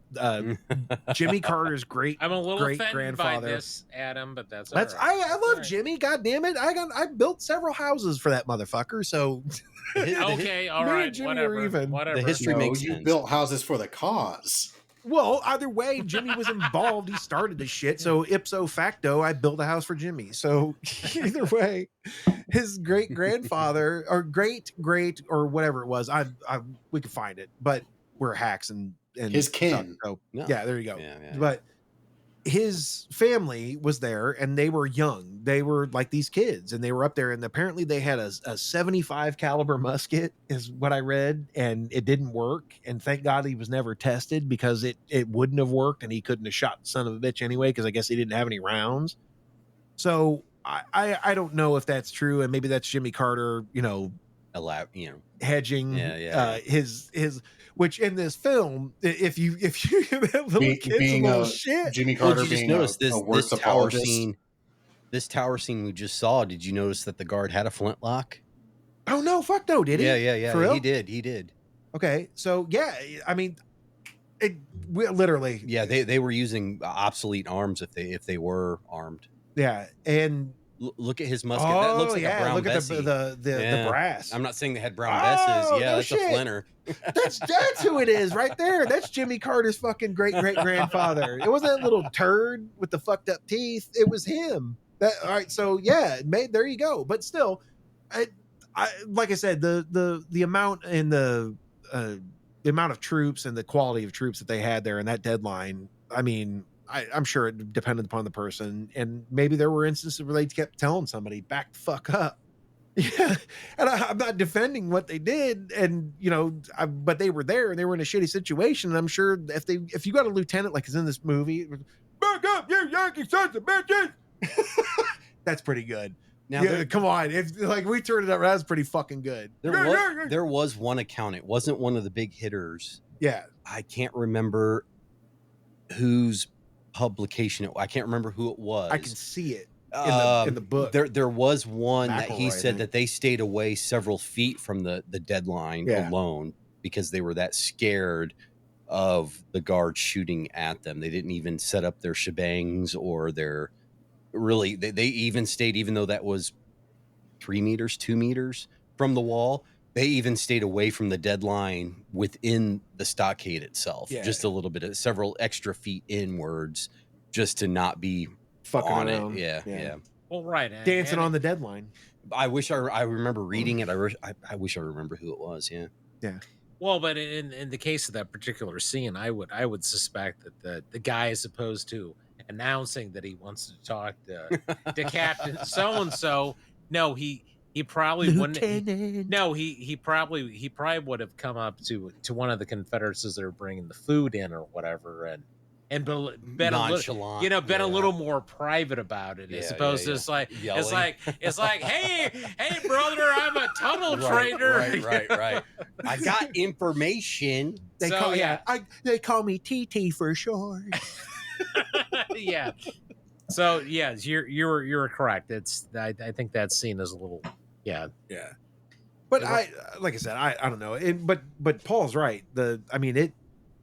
Jimmy Carter's I'm a little offended by grandfather. this, Adam, but that's I love all right. Jimmy. God damn it! I built several houses for that motherfucker. So Okay, all Me and right, Jimmy whatever. are even. Whatever. The history makes you sense. built houses for the cause. Well, either way, Jimmy was involved. He started the shit. So ipso facto, I built a house for Jimmy. So either way, his great grandfather or great or whatever it was, we could find it, but we're hacks and His kin. So, No. yeah, there you go. Yeah. But his family was there and they were young. They were like these kids and they were up there, and apparently they had a 75 caliber musket is what I read, and it didn't work. And thank God he was never tested, because it wouldn't have worked and he couldn't have shot the son of a bitch anyway, because I guess he didn't have any rounds. So I don't know if that's true, and maybe that's Jimmy Carter, hedging his which in this film, if you have little kids being little a shit. Jimmy Carter Did you just being notice a worse apologist. This tower scene we just saw? Did you notice that the guard had a flintlock? Oh no, fuck no, did he? Yeah. For real? He did. Okay, so yeah, I mean, literally. Yeah, they were using obsolete arms if they were armed. Yeah, and look at his musket. That looks like a brown look Bessie. at the brass. I'm not saying they had brown Besses. Yeah, no that's shit. a flinter. That's who it is right there. That's Jimmy Carter's fucking great grandfather. It wasn't that little turd with the fucked up teeth. It was him. All right, so yeah, there you go. But still, I like I said, the amount and the amount of troops and the quality of troops that they had there in that deadline. I mean, I'm sure it depended upon the person, and maybe there were instances where they kept telling somebody back the fuck up. Yeah, and I'm not defending what they did, and but they were there and they were in a shitty situation. And I'm sure if you got a lieutenant like is in this movie, back up, you Yankee sons of bitches. That's pretty good. Now, Come on, if like we turned it up, that's pretty fucking good. There was one account. It wasn't one of the big hitters. Yeah, I can't remember whose publication. I can't remember who it was. I can see it. In the book, there was one that he McElroy, said that they stayed away several feet from the deadline alone because they were that scared of the guards shooting at them. They didn't even set up their shebangs or their they even stayed, even though that was 2 meters from the wall. They even stayed away from the deadline within the stockade itself, just a little bit of several extra feet inwards, just to not be fucking on around. it. Yeah. Well, right. Dancing on the deadline. I wish I remember reading it. I wish I remember who it was. Yeah. Well, but in the case of that particular scene, I would suspect that the guy, as opposed to announcing that he wants to talk to Captain so and so, no, he probably wouldn't. No, he probably would have come up to one of the Confederates as they're bringing the food in or whatever, and been nonchalant, a little more private about it, as opposed to it's like hey brother, I'm a tunnel trader. Right. I got information. They call me TT for short. Yeah. So yeah, you're correct. I think that scene is a little yeah. But like I said, I don't know. But Paul's right.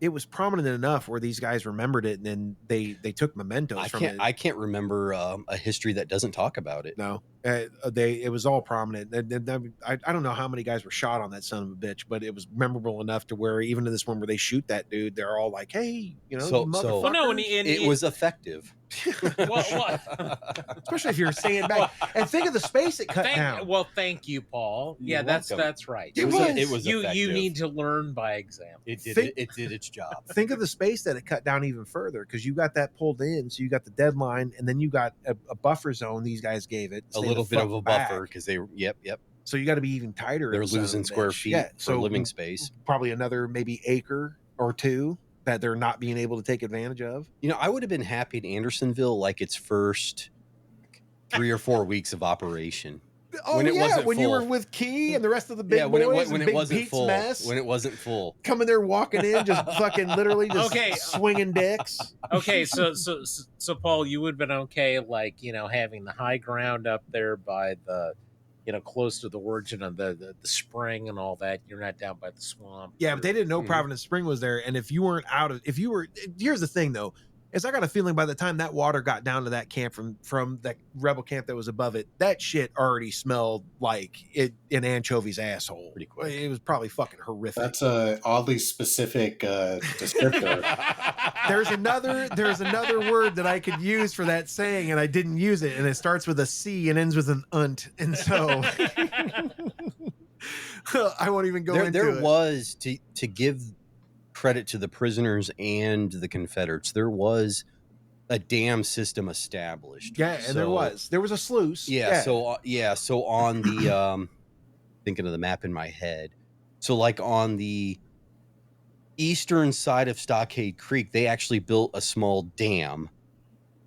It was prominent enough where these guys remembered it, and then they took mementos from it. I can't remember a history that doesn't talk about it. No, it was all prominent. I don't know how many guys were shot on that son of a bitch, but it was memorable enough to where even in this one where they shoot that dude, they're all like, "Hey, motherfucker!" Well, no, it was effective. Especially if you're staying back and think of the space it cut down. Well, thank you, Paul. You're that's right. It was you effective. you need to learn by example. It did its job. Think of the space that it cut down even further, because you got that pulled in, so you got the deadline, and then you got a buffer zone. These guys gave it a little bit of a buffer because they yep. So you got to be even tighter. They're losing square feet for living space. Probably another maybe acre or two that they're not being able to take advantage of. I would have been happy in Andersonville like its first 3 or 4 weeks of operation. Oh, when you were with Key and the rest of the big boys when it wasn't full. Mess, when it wasn't full. Coming there, walking in, just fucking literally just swinging dicks. Okay, so Paul, you would have been okay, like, having the high ground up there by the, close to the origin of the spring and all that. You're not down by the swamp. Yeah, but they didn't know Providence Spring was there. And if you weren't here's the thing though, is I got a feeling by the time that water got down to that camp from that rebel camp that was above it, that shit already smelled like an anchovy's asshole. Pretty quick. It was probably fucking horrific. That's a oddly specific descriptor. There's another word that I could use for that saying, and I didn't use it, and it starts with a C and ends with an unt, and so I won't even go into it. There was, to give credit to the prisoners and the Confederates, there was a dam system established. Yeah, and there was a sluice. So on the thinking of the map in my head, so like on the eastern side of Stockade Creek, they actually built a small dam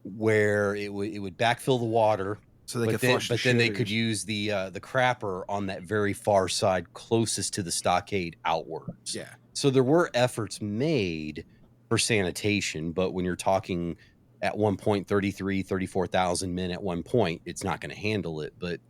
where it would backfill the water, so they could flush but then they could use the crapper on that very far side closest to the stockade outwards. Yeah. So there were efforts made for sanitation, but when you're talking at one point 34,000 men at one point, it's not going to handle it. But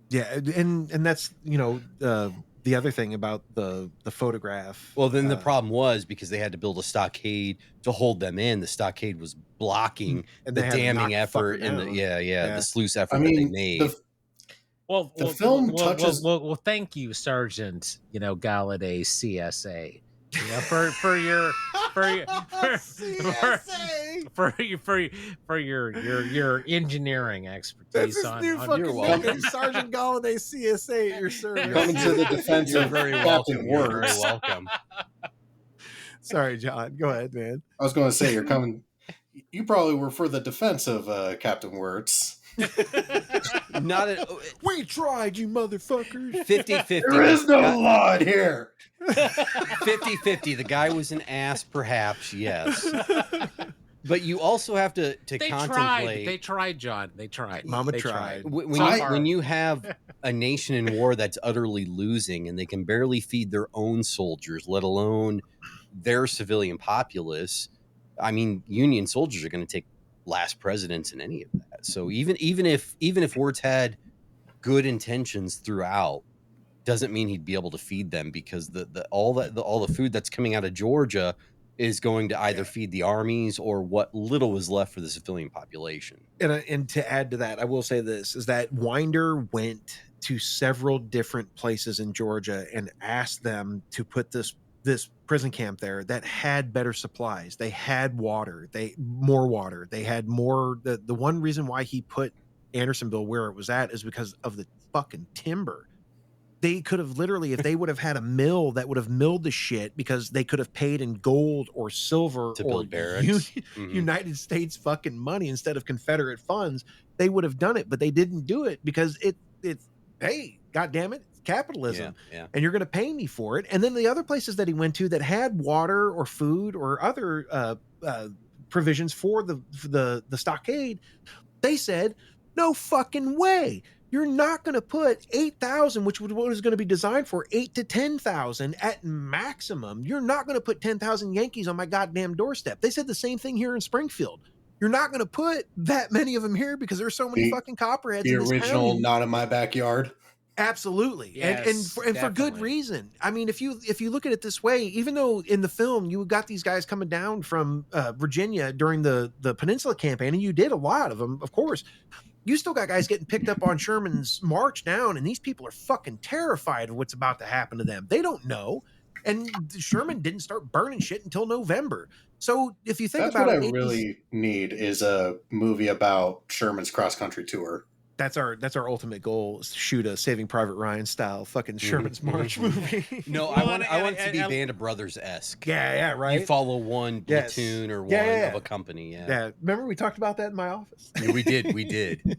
yeah, and that's the other thing about the photograph. Well, then the problem was because they had to build a stockade to hold them in. The stockade was blocking the damming effort and the sluice effort that they made. The film touches. Well, thank you, Sergeant. Galladay, CSA. For your engineering expertise. That's his new fucking Sergeant Galladay, CSA at your service. Coming to the defense of very Captain welcome. Works. Very welcome. Sorry, John. Go ahead, man. I was going to say you're coming. You probably were for the defense of Captain Wirtz. Not a We tried, you motherfuckers. 50-50. There is no law here. 50-50. The guy was an ass, perhaps, yes. But you also have to They contemplate. tried. They tried, John. They tried. Mama They tried. When you have a nation in war that's utterly losing and they can barely feed their own soldiers, let alone their civilian populace, I mean, Union soldiers are going to take last precedence in any of that. So even if Wirtz had good intentions throughout, doesn't mean he'd be able to feed them, because all the food that's coming out of Georgia is going to either feed the armies or what little was left for the civilian population. And to add to that, I will say this, is that Winder went to several different places in Georgia and asked them to put this prison camp there that had better supplies. They had water, more water. They had more. The one reason why he put Andersonville where it was at is because of the fucking timber. They could have literally, if they would have had a mill that would have milled the shit, because they could have paid in gold or silver To or build barracks. United States fucking money instead of Confederate funds, they would have done it. But they didn't do it because it's hey, God damn it, it's capitalism. Yeah. And you're going to pay me for it. And then the other places that he went to that had water or food or other provisions for the stockade, they said, no fucking way. You're not going to put 8,000, which was going to be designed for 8 to 10,000 at maximum. You're not going to put 10,000 Yankees on my goddamn doorstep. They said the same thing here in Springfield. You're not going to put that many of them here because there's so many fucking copperheads. The in this original county. Not in My Backyard. Absolutely. Yes, and for good definitely. reason. I mean, if you look at it this way, even though in the film you got these guys coming down from Virginia during the Peninsula campaign, and you did a lot of them, of course, you still got guys getting picked up on Sherman's march down, and these people are fucking terrified of what's about to happen to them. They don't know. And Sherman didn't start burning shit until November. So if you think That's about what it, I really need is a movie about Sherman's cross-country tour. that's our ultimate goal, is to shoot a Saving Private Ryan style fucking Sherman's March movie. No, Well, I want it to be and- Band of Brothers-esque. Yeah, right. You follow one Yes. platoon or one Yeah. of a company. Yeah, remember we talked about that in my office. Yeah, we did.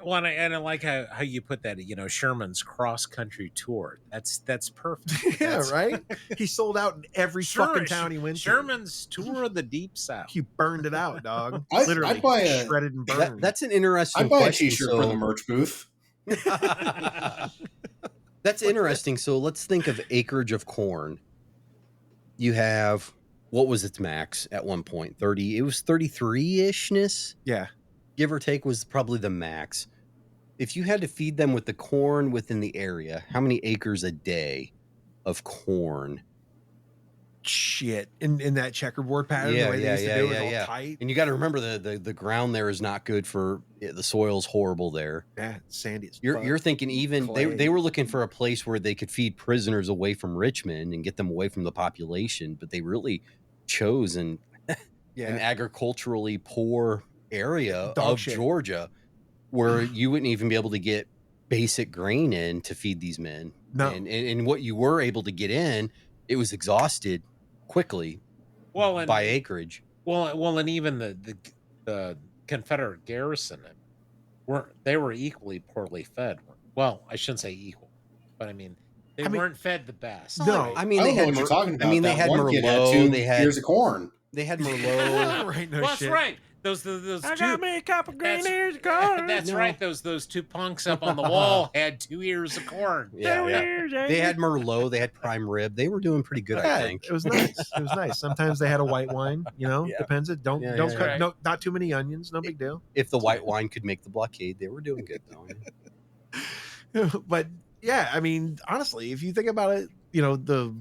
Well, and I like how you put that. Sherman's cross country tour. That's perfect. Yeah, That's- right. He sold out in every fucking town he went to. Sherman's tour of the Deep South. He burned it out, dog. I'd Literally buy a- shredded and burned. That's an interesting I'd buy a question. t-shirt for the merch booth. That's interesting. So let's think of acreage of corn. You have, what was its max at one point? 30. It was 33-ishness, yeah. give or take, was probably the max. If you had to feed them with the corn within the area, how many acres a day of corn? Shit. In that checkerboard pattern, the way they used to do it, all tight. And you got to remember the ground there is not good for the soil's horrible there. Yeah, sandy as fuck. You're thinking even Clay. they were looking for a place where they could feed prisoners away from Richmond and get them away from the population, but they really chose an agriculturally poor area Dog of shit. Georgia where you wouldn't even be able to get basic grain in to feed these men. No. And what you were able to get in, it was exhausted quickly Well, and by acreage. well, and even the Confederate garrison they were equally poorly fed. Well, I shouldn't say equal, but I mean they weren't fed the best. No. I mean, I they don't know had what you're talking about. I mean, they That had one kid Merlot. had 2 They had ears of corn. They had Merlot. Right, no Well, that's shit. right. Those I two. got me a couple green That's- ears of corn. That's No. right. Those two punks up on the wall had 2 ears of corn. Yeah, Two yeah. ears, They had Merlot. They had prime rib. They were doing pretty good, I Yeah, think. it was nice. It was nice. Sometimes they had a white wine, Yeah. depends. It don't Yeah, don't yeah, cut yeah. no not too many onions, no big deal. If the white wine could make the blockade, they were doing good, though. But yeah, I mean, honestly, if you think about it, the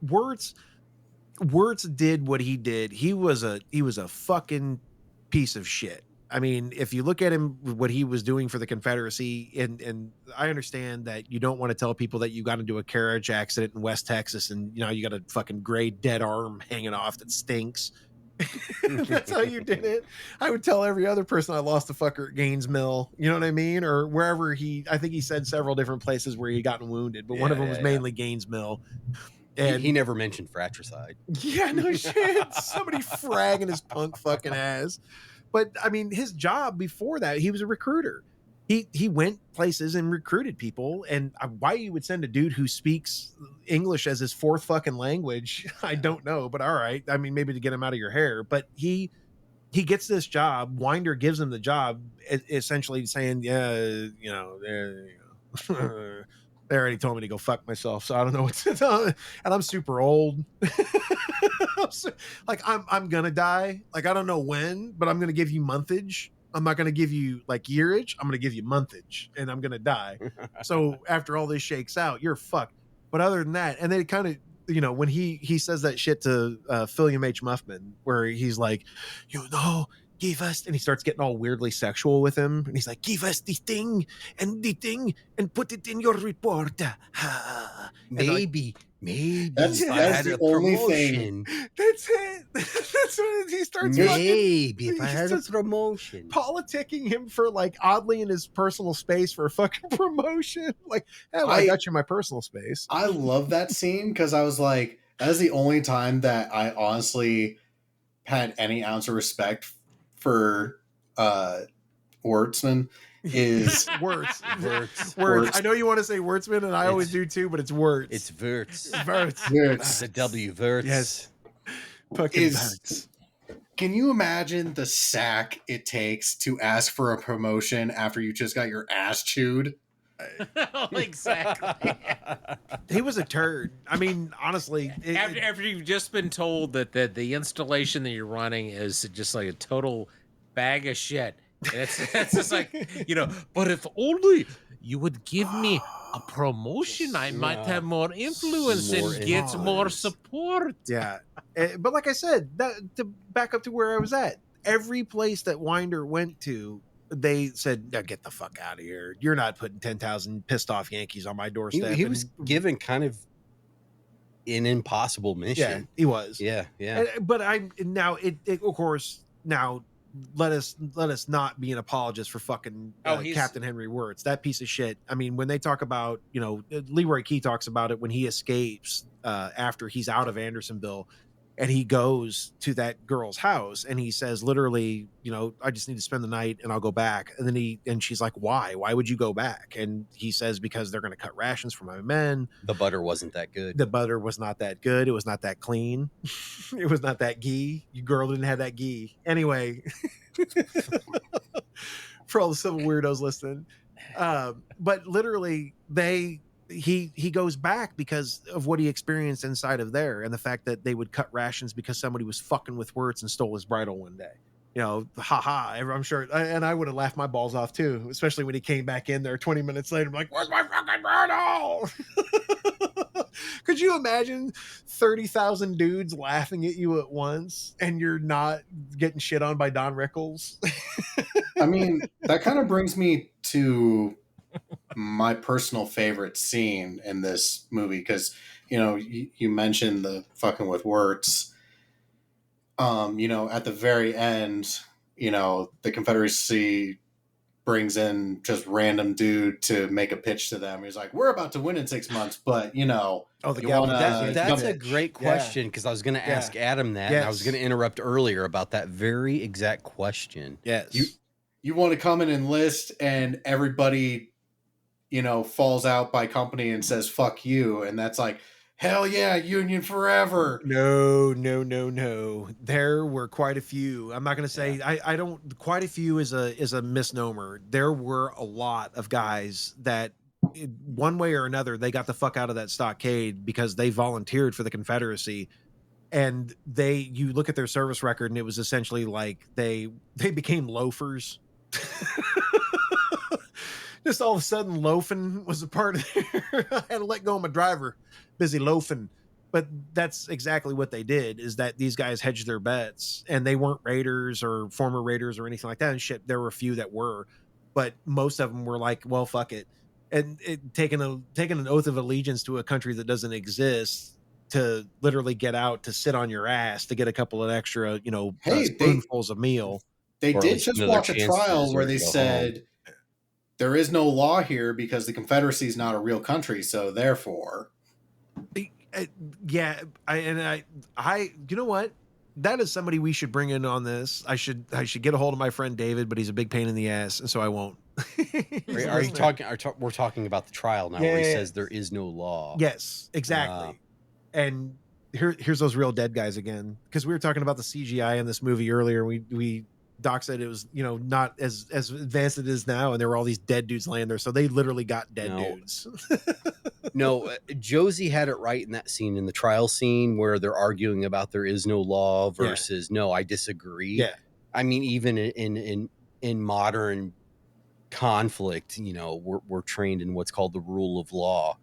Wirtz did what he did. He was a fucking piece of shit. I mean, if you look at him, what he was doing for the Confederacy, and I understand that you don't want to tell people that you got into a carriage accident in West Texas and you got a fucking gray dead arm hanging off that stinks. That's how you did it. I would tell every other person I lost a fucker at Gaines Mill, you know what I mean? Or wherever I think he said several different places where he gotten wounded, but one of them was mainly Gaines Mill. And He never mentioned fratricide. yeah, no shit. Somebody fragging his punk fucking ass. But I mean, his job before that, he was a recruiter. He went places and recruited people. And why you would send a dude who speaks English as his fourth fucking language, I don't know. But all right, I mean, maybe to get him out of your hair. But he gets this job. Winder gives him the job, essentially saying, "Yeah, you know, they already told me to go fuck myself, so I don't know what to do." And I'm super old. I'm gonna die. Like, I don't know when, but I'm gonna give you monthage. I'm not gonna give you like yearage. I'm gonna give you monthage, and I'm gonna die. So after all this shakes out, you're fucked. But other than that, and then it kind of, you know, when he says that shit to William H. Muffman, where he's like, give us, and he starts getting all weirdly sexual with him, and he's like, give us the thing and put it in your report. Maybe That's if I had the a only promotion. That's it. That's what he starts. Maybe if I he had a starts promotion. politicking him for like oddly in his personal space for a fucking promotion. Like, hell, I got you in my personal space. I love that scene because I was like, that is the only time that I honestly had any ounce of respect for Wordsman. Is Words. Words. I know you want to say Wordsman, and I always do too, but it's words. It's Verts. Words. The W Verts. Yes. Fucking Is- Can you imagine the sack it takes to ask for a promotion after you just got your ass chewed? Exactly. He was a turd. I mean, honestly, After you've just been told that the installation that you're running is just like a total bag of shit. And it's just like, but if only you would give me a promotion, I might have more influence and get more support. yeah. But like I said, that to back up to where I was at, every place that Winder went to, they said, "No, get the fuck out of here. You're not putting 10,000 pissed off Yankees on my doorstep." He was given kind of an impossible mission. Yeah, he was. Yeah. But of course, now let us not be an apologist for fucking Captain Henry Wirtz, that piece of shit. I mean, when they talk about, Leroy Key talks about it when he escapes after he's out of Andersonville, and he goes to that girl's house, and he says literally, I just need to spend the night and I'll go back. And then she's like, why would you go back? And he says, because they're going to cut rations for my men. The butter wasn't that good. The butter was not that good. It was not that clean. It was not that ghee. Your girl didn't have that ghee. Anyway, for all the civil weirdos listening. But literally he goes back because of what he experienced inside of there, and the fact that they would cut rations because somebody was fucking with Wirtz and stole his bridle one day. I'm sure, and I would have laughed my balls off too, especially when he came back in there 20 minutes later. I'm like, where's my fucking bridle? Could you imagine 30,000 dudes laughing at you at once and you're not getting shit on by Don Rickles? I mean, that kind of brings me to my personal favorite scene in this movie, because you mentioned the fucking with Wirtz. At the very end, the Confederacy brings in just random dude to make a pitch to them. He's like, we're about to win in 6 months, but that's a great question, because I was going to ask Adam that, and I was going to interrupt earlier about that very exact question. Yes. You want to come and enlist, and everybody falls out by company and says fuck you, and that's like, hell yeah, Union forever. No. There were quite a few. I'm not going to say I don't. Quite a few is a misnomer. There were a lot of guys that, one way or another, they got the fuck out of that stockade because they volunteered for the Confederacy, and you look at their service record, and it was essentially like they became loafers. Just all of a sudden, loafing was a part of it. I had to let go of my driver, busy loafing. But that's exactly what they did, is that these guys hedged their bets, and they weren't Raiders or former Raiders or anything like that. And shit, there were a few that were, but most of them were like, well, fuck it. And taking an oath of allegiance to a country that doesn't exist, to literally get out to sit on your ass to get a couple of extra, spoonfuls of meal. They did just watch a trial where they said there is no law here because the Confederacy is not a real country, so therefore. Yeah, I you know what? that is somebody we should bring in on this. I should get a hold of my friend David, but he's a big pain in the ass, and so I won't. Are you talking? We're talking about the trial now, where he says there is no law. Yes, exactly. And here's those real dead guys again, because we were talking about the CGI in this movie earlier. Doc said it was, not as advanced as it is now, and there were all these dead dudes laying there, so they literally got dead dudes. No, Josie had it right in that scene, in the trial scene, where they're arguing about there is no law versus no, I disagree. Yeah, I mean, even in modern conflict, we're trained in what's called the rule of law.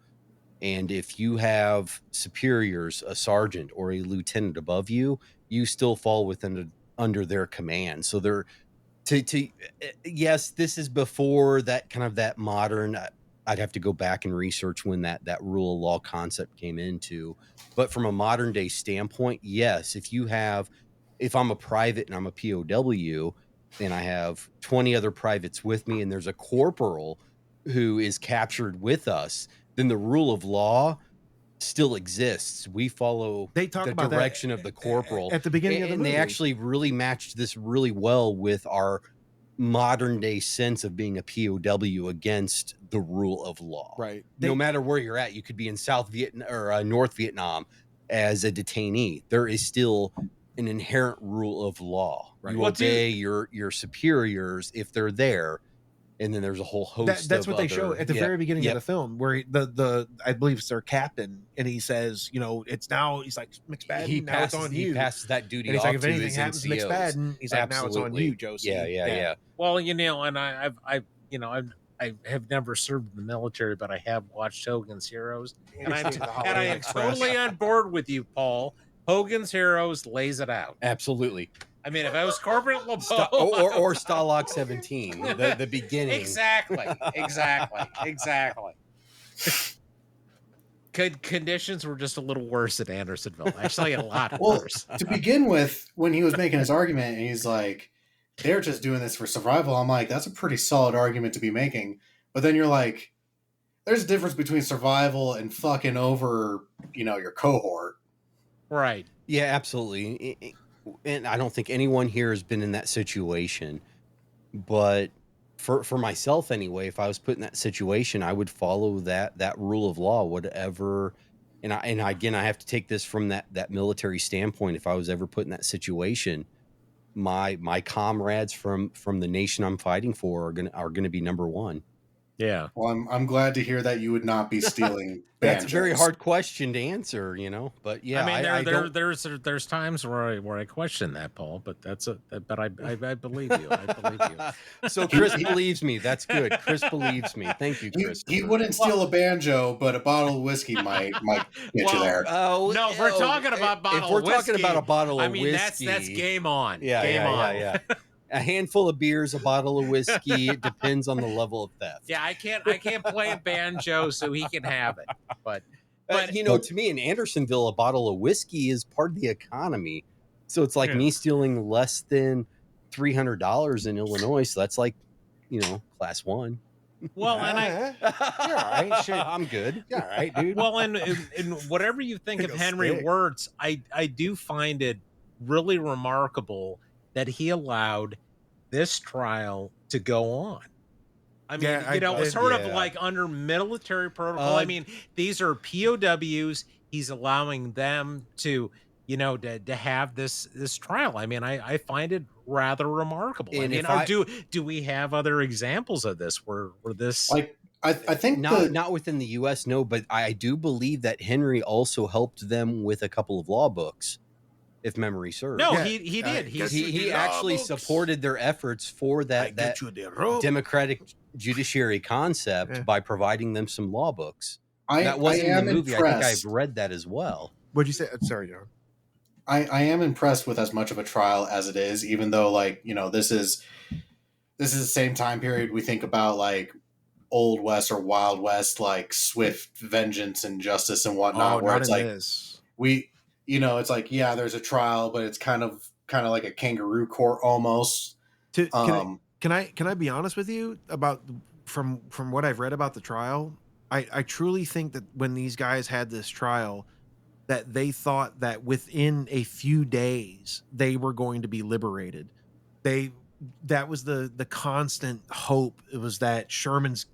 And if you have superiors, a sergeant or a lieutenant above you, you still fall under their command. So they're yes, this is before that kind of that modern. I'd have to go back and research when that rule of law concept came into. But from a modern day standpoint, yes, if I'm a private and I'm a POW and I have 20 other privates with me and there's a corporal who is captured with us, then the rule of law still exists. We follow the direction of the corporal at the beginning of the movie. And they actually really matched this really well with our modern day sense of being a POW against the rule of law. Right. No matter where you're at, you could be in South Vietnam or North Vietnam as a detainee. There is still an inherent rule of law. Right. You obey your superiors if they're there. And then there's a whole host. That's what they show at the very beginning of the film, where the I believe it's their captain, and he says, it's now. He's like, McSpadden, now it's on you. He passes that duty. And he's off like, if to anything his happens to NCOs. McSpadden, he's like, now it's on you, Josie. Yeah. Well, and I have never served in the military, but I have watched Hogan's Heroes, and I am totally on board with you, Paul. Hogan's Heroes lays it out. Absolutely. I mean, if I was Corporate LeBeau... or Stalag 17, the beginning. Exactly. Conditions were just a little worse at Andersonville. Actually, a lot worse. To begin with, when he was making his argument, and he's like, they're just doing this for survival, I'm like, that's a pretty solid argument to be making. But then you're like, there's a difference between survival and fucking over, your cohort. Right. Yeah, absolutely. And I don't think anyone here has been in that situation, but for myself anyway, if I was put in that situation, I would follow that rule of law, whatever. And again, I have to take this from that military standpoint. If I was ever put in that situation, my comrades from the nation I'm fighting for are gonna be number one. Yeah. Well, I'm glad to hear that you would not be stealing banjos. That's a very hard question to answer, But yeah, I mean, there's times where I question that, Paul. But but I believe you. I believe you. So Chris believes me. That's good. Chris believes me. Thank you, Chris. He wouldn't steal a banjo, but a bottle of whiskey might get you there. No, if we're talking about bottle of whiskey, if we're talking about a bottle of whiskey, that's game on. Yeah, game on. Yeah. A handful of beers, a bottle of whiskey. It depends on the level of theft. Yeah, I can't play a banjo, so he can have it. But to me in Andersonville, a bottle of whiskey is part of the economy. So it's like me stealing less than $300 in Illinois. So that's like, class one. Well, and you're all right. Shit. I'm good. You're all right, dude. Well, and whatever you think of Henry Wirtz, I do find it really remarkable that he allowed this trial to go on. I mean, it's sort of like under military protocol. I mean, these are POWs. He's allowing them to, to have this trial. I mean, I find it rather remarkable. And do we have other examples of this where this I think not within the U.S. No, but I do believe that Henry also helped them with a couple of law books, if memory serves. No, he did. He actually supported their efforts for that democratic judiciary concept by providing them some law books. That wasn't in the movie. Impressed. I think I've read that as well. What'd you say? Sorry, John. I am impressed with as much of a trial as it is, even though this is the same time period we think about like Old West or Wild West, like swift vengeance and justice and whatnot, where it's like it's like, there's a trial, but it's kind of like a kangaroo court almost. Can I be honest with you about from what I've read about the trial? I truly think that when these guys had this trial, that they thought that within a few days they were going to be liberated. That was the constant hope. It was that Sherman's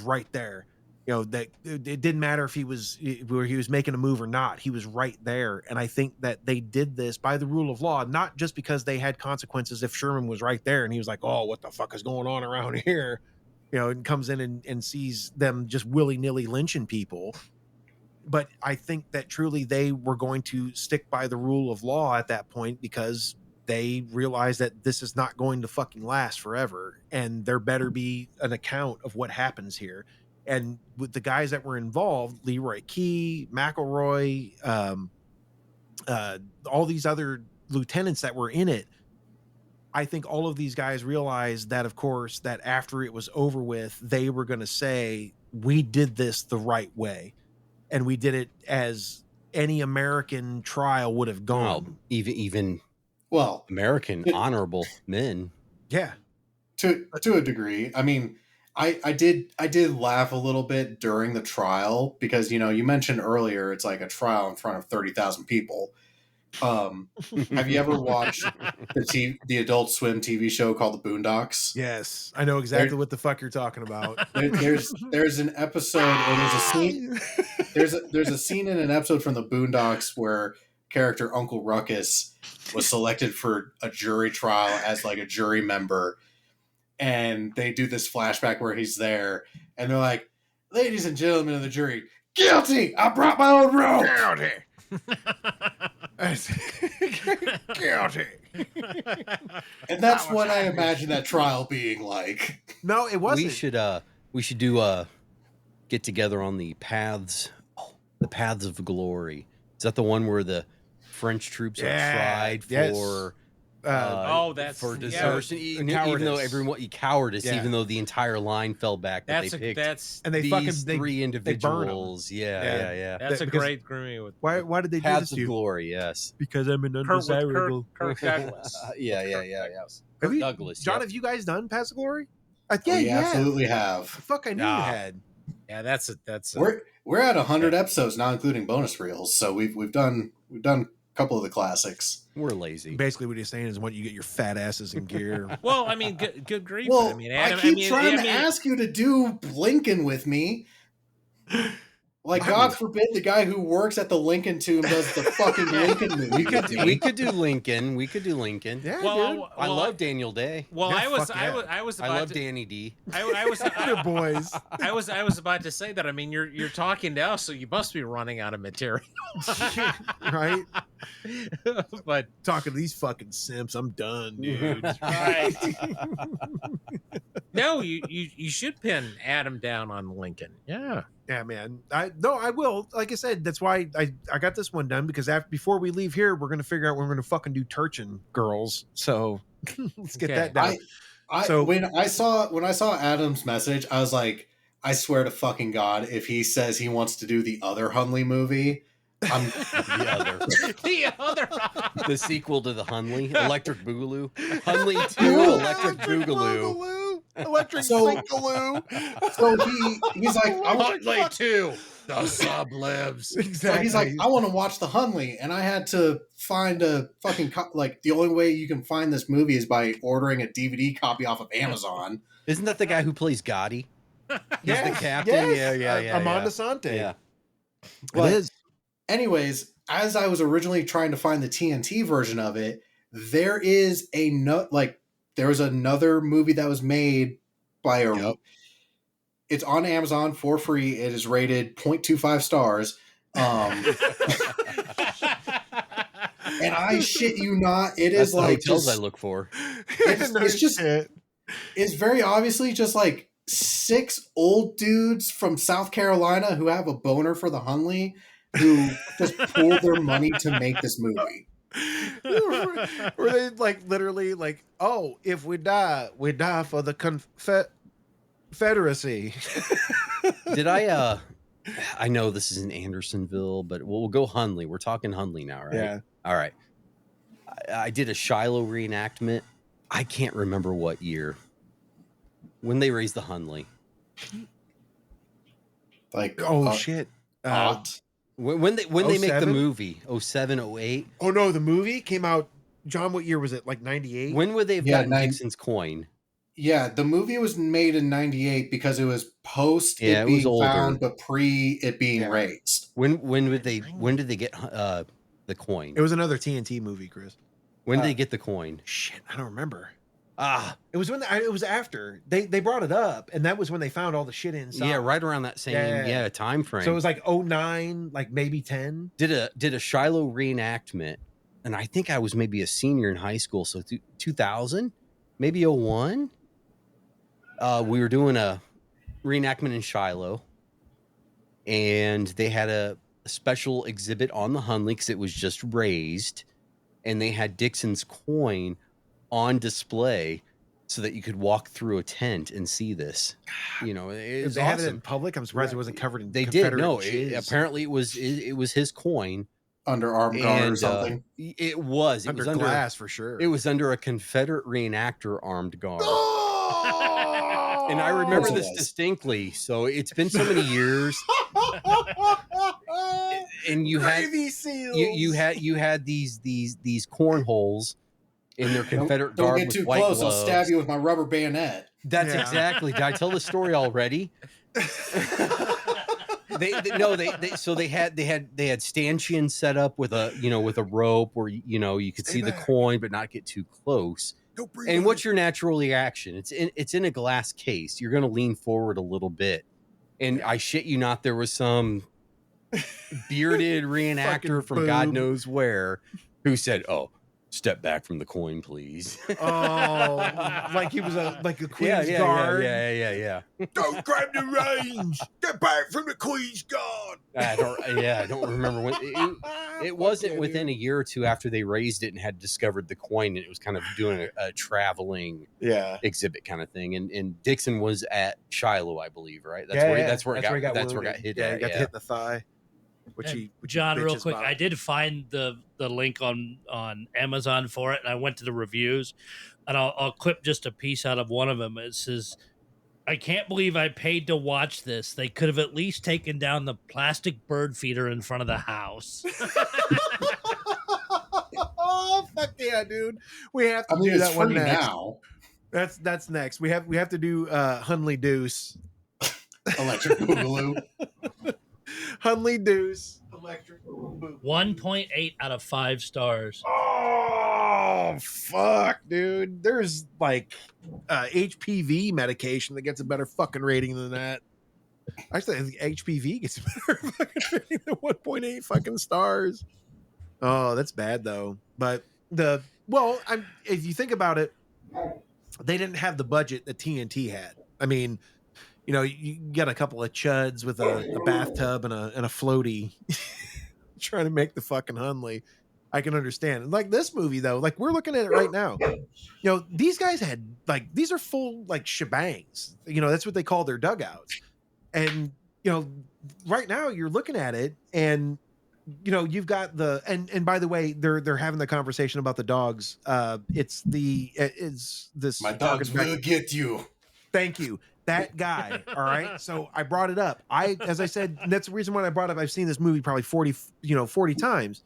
right there. You know, that it didn't matter if he was making a move or not. He was right there. And I think that they did this by the rule of law, not just because they had consequences if Sherman was right there and he was like, oh, what the fuck is going on around here? You know, and comes in and sees them just willy-nilly lynching people. But I think that truly they were going to stick by the rule of law at that point, because they realized that this is not going to fucking last forever, and there better be an account of what happens here. And with the guys that were involved, Leroy Key, McElroy, all these other lieutenants that were in it, I think all of these guys realized that, of course, that after it was over with, they were going to say, we did this the right way. And we did it as any American trial would have gone. Well, even Well, American honorable men. Yeah. To a degree. I mean, I did laugh a little bit during the trial because, you know, you mentioned earlier it's like a trial in front of 30,000 people. Have you ever watched the Adult Swim TV show called The Boondocks? Yes, I know exactly what the fuck you're talking about. There's an episode, or there's a scene. There's a scene in an episode from The Boondocks where character Uncle Ruckus was selected for a jury trial as like a jury member, and they do this flashback where he's there, and they're like, "Ladies and gentlemen of the jury, guilty! I brought my own rope." Guilty. Guilty. And that's what I imagine that trial being like. No, it wasn't. We should do get together on the paths of glory. Is that the one where the French troops are tried for that's for desertion, even though cowardice, Yeah. even though the entire line fell back, That's they picked and they these fucking three burn individuals. 'em. Yeah. that's a because- great grooming with Why did they do Paths this of to you? glory. Yes. Because I'm an undesirable. Kirk Douglas. Yeah. Have you, Douglas. John, yep. have you guys done Paths of Glory? We absolutely have. Fuck, I knew you had. Yeah, that's We're at 100 episodes, not including bonus reels. So we've done a couple of the classics. We're lazy. Basically, what he's saying is, when you get your fat asses in gear. well. I mean, good grief. Well, I mean, Adam. I keep trying to ask you to do Lincoln with me. Like, God forbid the guy who works at the Lincoln Tomb does the fucking Lincoln movie. We could do Lincoln. Yeah, Well, dude. I love Daniel Day. Well, Yeah, I was fuck yeah. I was I about love to, Danny D. I was Your boys. I was about to say that. I mean, you're talking now, so you must be running out of material, Right? but Talking to these fucking simps, I'm done, dude. right. No, you should pin Adam down on Lincoln. Yeah. Yeah, man. I will. Like I said, that's why I got this one done, because before we leave here, we're gonna figure out when we're gonna fucking do Turchin girls. So let's get Okay. that done. When I saw Adam's message, I was like, I swear to fucking God, if he says he wants to do the other Hunley movie, I'm The other The sequel to the Hunley, Electric Boogaloo. Hunley 2, Electric Boogaloo. Electric So- Boogaloo. so he's like, I want, Huntley 2, the sub lives. so Exactly. he's like, I want to watch the Hunley, and I had to find a fucking like the only way you can find this movie is by ordering a DVD copy off of Amazon. Isn't that the guy who plays Gotti? He's the captain. Yes. Yeah. Amanda Sante. Yeah. But It is. anyways, as I was originally trying to find the TNT version of it, there is there was another movie that was made by a. It's on Amazon for free. It is rated 0.25 stars. And I shit you not, it That's is the like hotels just, I look for. it's just it's very obviously just like 6 old dudes from South Carolina who have a boner for the Hunley who just pooled their money to make this movie. Were they like literally like, oh, if we die for the Confederacy. Did I know this is in Andersonville, but we'll go Hunley. We're talking Hunley now, right? Yeah. All right. I did a Shiloh reenactment. I can't remember what year. When they raised the Hunley. Like, Oh shit. aught. When they make the 07? movie 07, 08. Oh no, the movie came out. John, what year was it? Like 98? When would they have gotten Dixon's coin? Yeah, the movie was made in 98 because it was post it was being older. found, but pre it being raised. When did they get the coin? It was another TNT movie, Chris. When did they get the coin? Shit, I don't remember. It was when it was after they brought it up, and that was when they found all the shit inside. Yeah, right around that same time frame. So it was like 09, like maybe 10. Did a Shiloh reenactment, and I think I was maybe a senior in high school, so 2000, maybe 01. We were doing a reenactment in Shiloh, and they had a special exhibit on the Hunley because it was just raised, and they had Dixon's coin on display so that you could walk through a tent and see this. You know, If they had it in public, I'm surprised it wasn't covered in. They did. No, apparently it was his coin Under armed guard or something. It was under under glass for sure. It was under a Confederate reenactor armed guard. Oh! And I remember this Yes. distinctly. So it's been so many years. And you had Navy SEALs. you had these cornholes in their Confederate Don't garb get with too white close. gloves. I'll stab you with my rubber bayonet. That's Yeah. exactly. Did I tell the story already? They had stanchions set up with a rope where you could see the coin but not get too close. And what's your natural reaction? It's in a glass case. You're going to lean forward a little bit, and I shit you not, there was some bearded reenactor from God knows where who said, "Oh, step back from the coin, please." Oh, like he was a queen's guard. Yeah. Don't grab the reins. Get back from the queen's guard. I don't remember when it wasn't within a year or two after they raised it and had discovered the coin, and it was kind of doing a traveling exhibit kind of thing. And Dixon was at Shiloh, I believe, right? That's where it got hit. Yeah, he got hit in the thigh. John, real quick, I did find the link on Amazon for it, and I went to the reviews, and I'll clip just a piece out of one of them. It says, "I can't believe I paid to watch this. They could have at least taken down the plastic bird feeder in front of the house." Oh fuck yeah, dude! We have to do it's that one free next. now. That's next. We have to do Hunley Deuce. Electric Boogaloo. Hunley Deuce. Electric Boogaloo. 1.8 out of 5 stars. Oh fuck, dude! There's like HPV medication that gets a better fucking rating than that. Actually, I think HPV gets a better fucking rating than 1.8 fucking stars. Oh, that's bad though. But if you think about it, they didn't have the budget that TNT had. I mean, you got a couple of chuds with a bathtub and a floaty trying to make the fucking Hunley. I can understand. Like this movie though, like we're looking at it right now. These guys had these are full shebangs. That's what they call their dugouts. And right now you're looking at it and you've got and by the way, they're having the conversation about the dogs. It's this My dogs will get you. Thank you. That guy. All right. So I brought it up. As I said, that's the reason why I brought it up. I've seen this movie probably 40 times.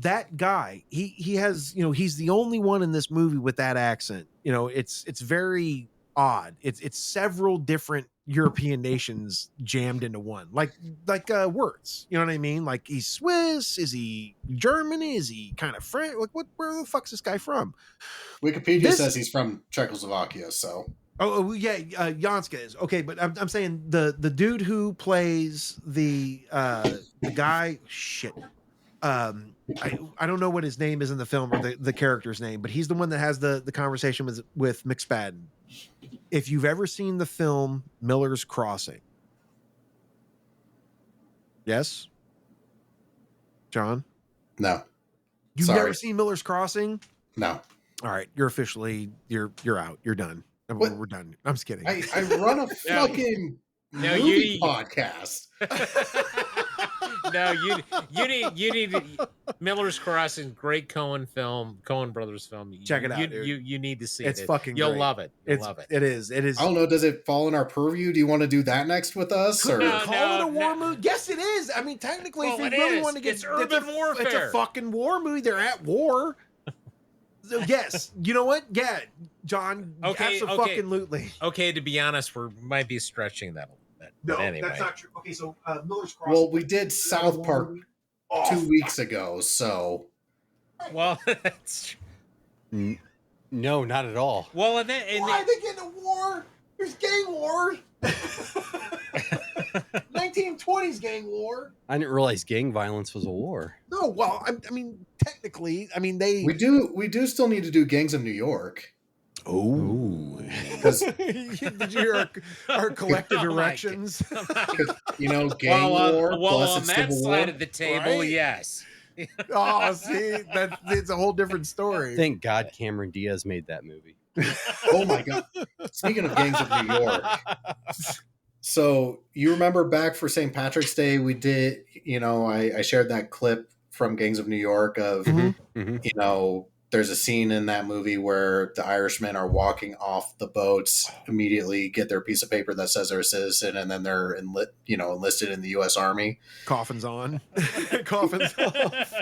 That guy, he has, he's the only one in this movie with that accent. It's very odd. It's several different European nations jammed into one, like Wirtz. You know what I mean? Like he's Swiss. Is he Germany? Is he kind of French? Like where the fuck's this guy from? Wikipedia says he's from Czechoslovakia. So. Oh yeah, Janska is okay, but I'm saying the dude who plays the guy. Shit, I don't know what his name is in the film or the character's name, but he's the one that has the conversation with McSpadden. If you've ever seen the film Miller's Crossing, yes, John, No, you've Sorry. never seen Miller's Crossing. no. All right, you're officially you're out. You're done. What? We're done. I'm just kidding. I run a fucking movie podcast. No, you need Miller's Crossing, great Coen Brothers film. Check it out, dude. You need to see It's it. fucking You'll great. love it. You'll love it. It is. It is. I don't know. Does it fall in our purview? Do you want to do that next with us? Or No, Call it a war movie? Yes, it is. I mean, technically, Well, if it you really is. want to get It's urban warfare. it's a fucking war movie. They're at war. So, yes, you know what? Yeah, John. Okay, Absolutely. Okay, to be honest, we might be stretching that a little bit. No, but anyway. that's not true. Okay, so Miller's Crossing. well, we did South Park 2 weeks ago, so Well, that's No, not at all. well, Why are they getting a war? There's gang war. 1920s gang war. I didn't realize gang violence was a war. No, well, I mean, technically, I mean they. we do still need to do Gangs of New York. Oh, Because Did you hear our collective Oh my erections? you know, gang war plus on it's that civil side war. of the table, Right? yes. Oh, see, it's a whole different story. thank God Cameron Diaz made that movie. Oh my god! Speaking of Gangs of New York, so you remember back for St. Patrick's Day, we did. You know, I shared that clip from Gangs of New York of Mhm. you know. There's a scene in that movie where the Irishmen are walking off the boats, immediately get their piece of paper that says they're a citizen, and then they're enlisted in the U.S. Army. Coffins on. Coffins off.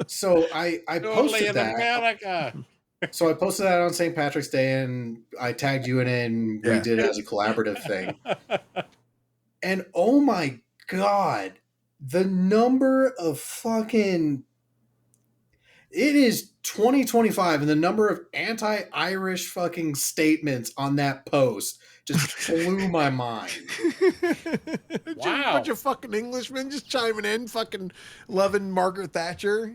So I Only posted in that. America. So I posted that on St. Patrick's Day, and I tagged you in it, and we Yeah. did it as a collaborative thing. And oh my god, the number of fucking it is 2025, and the number of anti-Irish fucking statements on that post just blew my mind. Wow. Bunch of fucking Englishmen just chiming in, fucking loving Margaret Thatcher.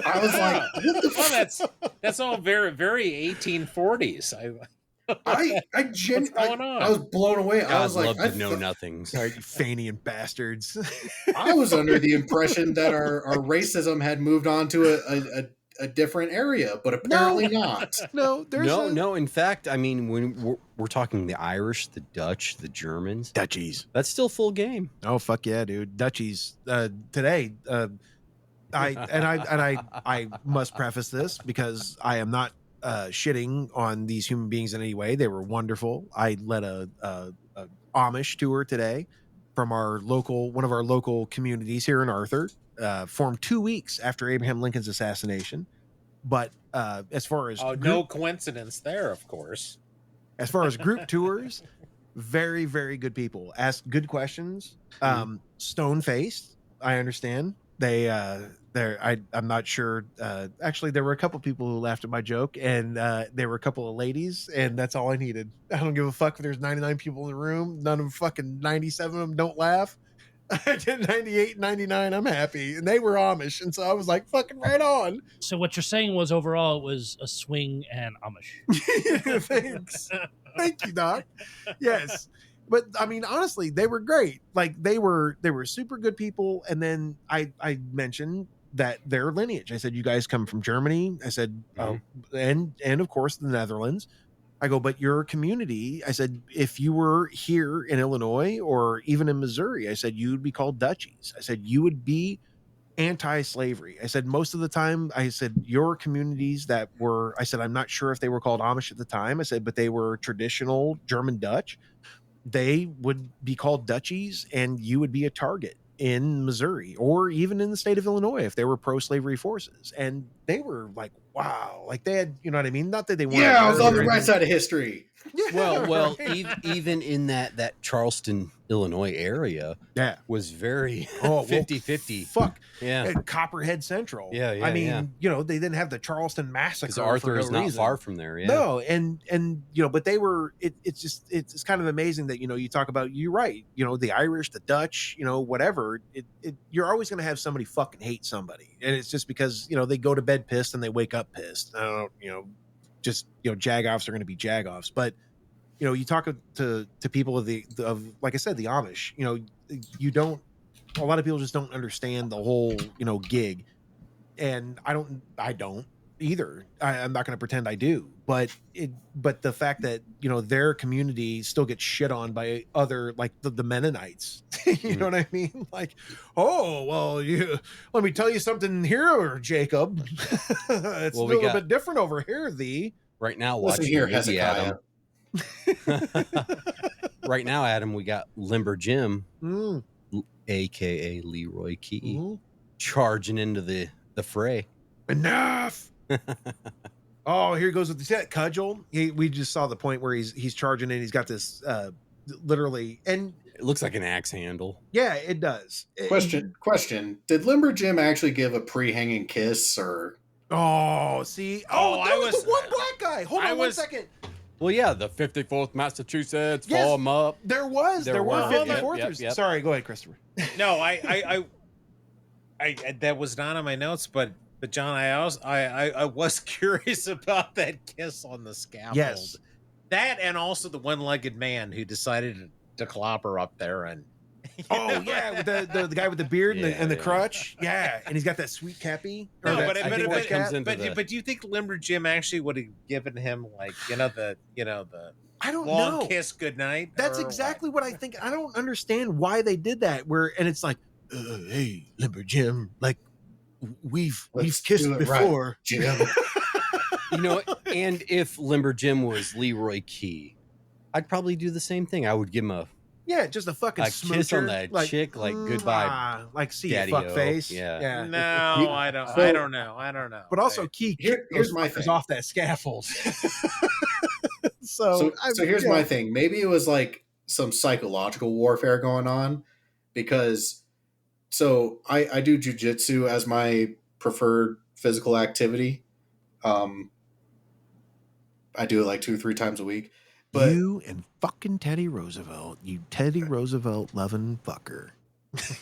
I was like, what the Well, that's all very, very 1840s. I going on? I was blown away. I God's was love like, to know nothings. Sorry, you Fanian bastards. I was under the impression that our racism had moved on to a different area, but apparently not. No, there's No. In fact, I mean, when we're talking the Irish, the Dutch, the Germans, Dutchies. that's still full game. Oh fuck yeah, dude. Dutchies. Today, I must preface this because I am not shitting on these human beings in any way. They were wonderful. I led a Amish tour today from one of our local communities here in Arthur, formed 2 weeks after Abraham Lincoln's assassination. But as far as no coincidence there, of course. as far as group tours, very, very good people. Ask good questions. Stone faced. I understand. I'm not sure. Actually, there were a couple people who laughed at my joke, and there were a couple of ladies, and that's all I needed. I don't give a fuck if there's 99 people in the room. None of them, fucking 97 of them don't laugh. I did 98, 99. I'm happy. And they were Amish. And so I was like, fucking right on. So what you're saying was overall it was a swing and Amish. Thanks. Thank you, Doc. Yes. But I mean, honestly, they were great. Like they were super good people. And then I mentioned that their lineage. I said, you guys come from Germany. I said, and of course the Netherlands. I go, but your community, I said, if you were here in Illinois or even in Missouri, I said, you would be called Dutchies. I said, you would be anti-slavery. I said, most of the time, I said, your communities that were, I said, I'm not sure if they were called Amish at the time. I said, but they were traditional German Dutch. They would be called Dutchies, and you would be a target in Missouri or even in the state of Illinois if they were pro-slavery forces. And they were like, wow, like they had, you know what I mean? Not that they weren't. Yeah, I was on the murdered. right side of history. Yeah, Well, right. even in that Charleston, Illinois area Yeah. was very Oh, 50-50. Fuck. Yeah. At Copperhead Central. Yeah, I yeah, mean, yeah. you know, they didn't have the Charleston massacre. Because Arthur for is no not reason. far from there. Yeah. No, and you know, but they were. It's kind of amazing that, you know, you talk about, you're right. You know, the Irish, the Dutch, you know, whatever. You're always going to have somebody fucking hate somebody, and it's just because, you know, they go to bed pissed and they wake up pissed. I don't, you know, just, you know, jagoffs are going to be jagoffs, but you know, you talk to people of like I said, the Amish. You know, you don't. A lot of people just don't understand the whole, you know, gig, and I don't. either. I'm not going to pretend I do, but the fact that, you know, their community still gets shit on by other, like the Mennonites. You know what I mean? Like, oh, well, let me tell you something here, Jacob. It's a little bit different over here, thee. Right now, Listen watching here, the movie, Hezekiah. Adam. Right now, Adam, we got Limber Jim, Mm. aka Leroy Key, Mhm. charging into the fray. Enough. Oh, here he goes with the cudgel. We just saw the point where he's charging in. He's got this literally, and It looks like an axe handle. yeah, it does. Question: Did Limber Jim actually give a pre-hanging kiss, or? Oh, see. Oh, there was the one black guy. Hold on 1 second. Well, yeah, the 54th Massachusetts, Yes. follow him up. There were There were. 54ers. Yep. Sorry, go ahead, Christopher. No, I that was not on my notes, but John, I was curious about that kiss on the scaffold. Yes. That, and also the one-legged man who decided to clobber up there and. Oh yeah, with the guy with the beard and the Yeah. crutch. Yeah, and he's got that sweet cappy. No, Or but that- I think that comes into the- but do you think Limber Jim actually would have given him, like, the I don't long know. kiss goodnight? That's or exactly what I think. I don't understand why they did that. And it's like, hey, Limber Jim, like we've Let's kissed do it right, before. Jim? You know, and if Limber Jim was Leroy Key, I'd probably do the same thing. I would give him a Yeah, just a fucking kiss on smoocher, that chick, like, goodbye, mwah, like see you daddy-o. fuck face. Yeah. No, You- I don't. so- I don't know. I don't know. But also, Key Here's kicked those my fuckers thing. off that scaffold. so So here's my thing. Maybe it was like some psychological warfare going on, because I do jujitsu as my preferred physical activity. I do it like 2 or 3 times a week. But you and fucking Teddy Roosevelt, you Teddy Roosevelt loving fucker.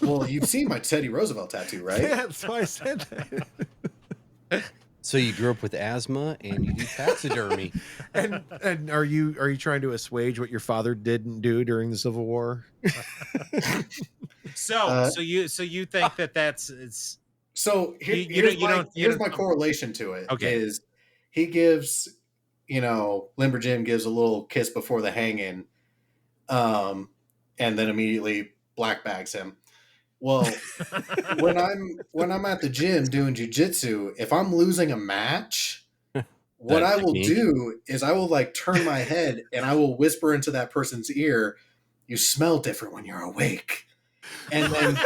well, you've seen my Teddy Roosevelt tattoo, right? Yeah, that's why I said that. So you grew up with asthma and you do taxidermy. And are you trying to assuage what your father didn't do during the Civil War? So you think that's it's So You here's don't- my correlation to it. Okay. Is he gives, Limber Jim gives a little kiss before the hanging, and then immediately black bags him. Well, when I'm at the gym doing jujitsu, if I'm losing a match, what That I will technique. do is I will like turn my head and I will whisper into that person's ear, "You smell different when you're awake," and then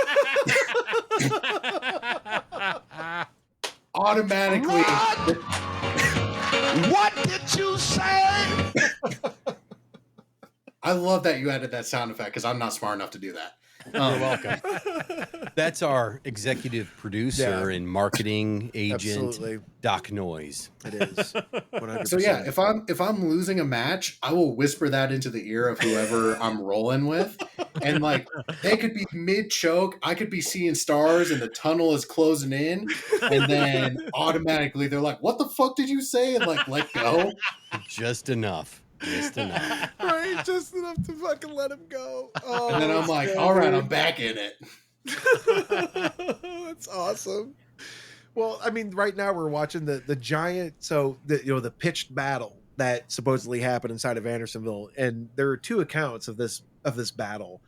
automatically. What did you say? I love that you added that sound effect because I'm not smart enough to do that. You're welcome. That's our executive producer and marketing agent, Absolutely. Doc Noise. It is. 100%. So yeah, if I'm losing a match, I will whisper that into the ear of whoever I'm rolling with, and like they could be mid choke, I could be seeing stars, and the tunnel is closing in, and then automatically they're like, "What the fuck did you say?" and like let go. Just enough. Just enough. right, just enough to fucking let him go. Oh, And then I'm like, that's "All right, great. I'm back in it." That's awesome. Well, I mean, right now we're watching the giant, the pitched battle that supposedly happened inside of Andersonville, and there are 2 accounts of this battle,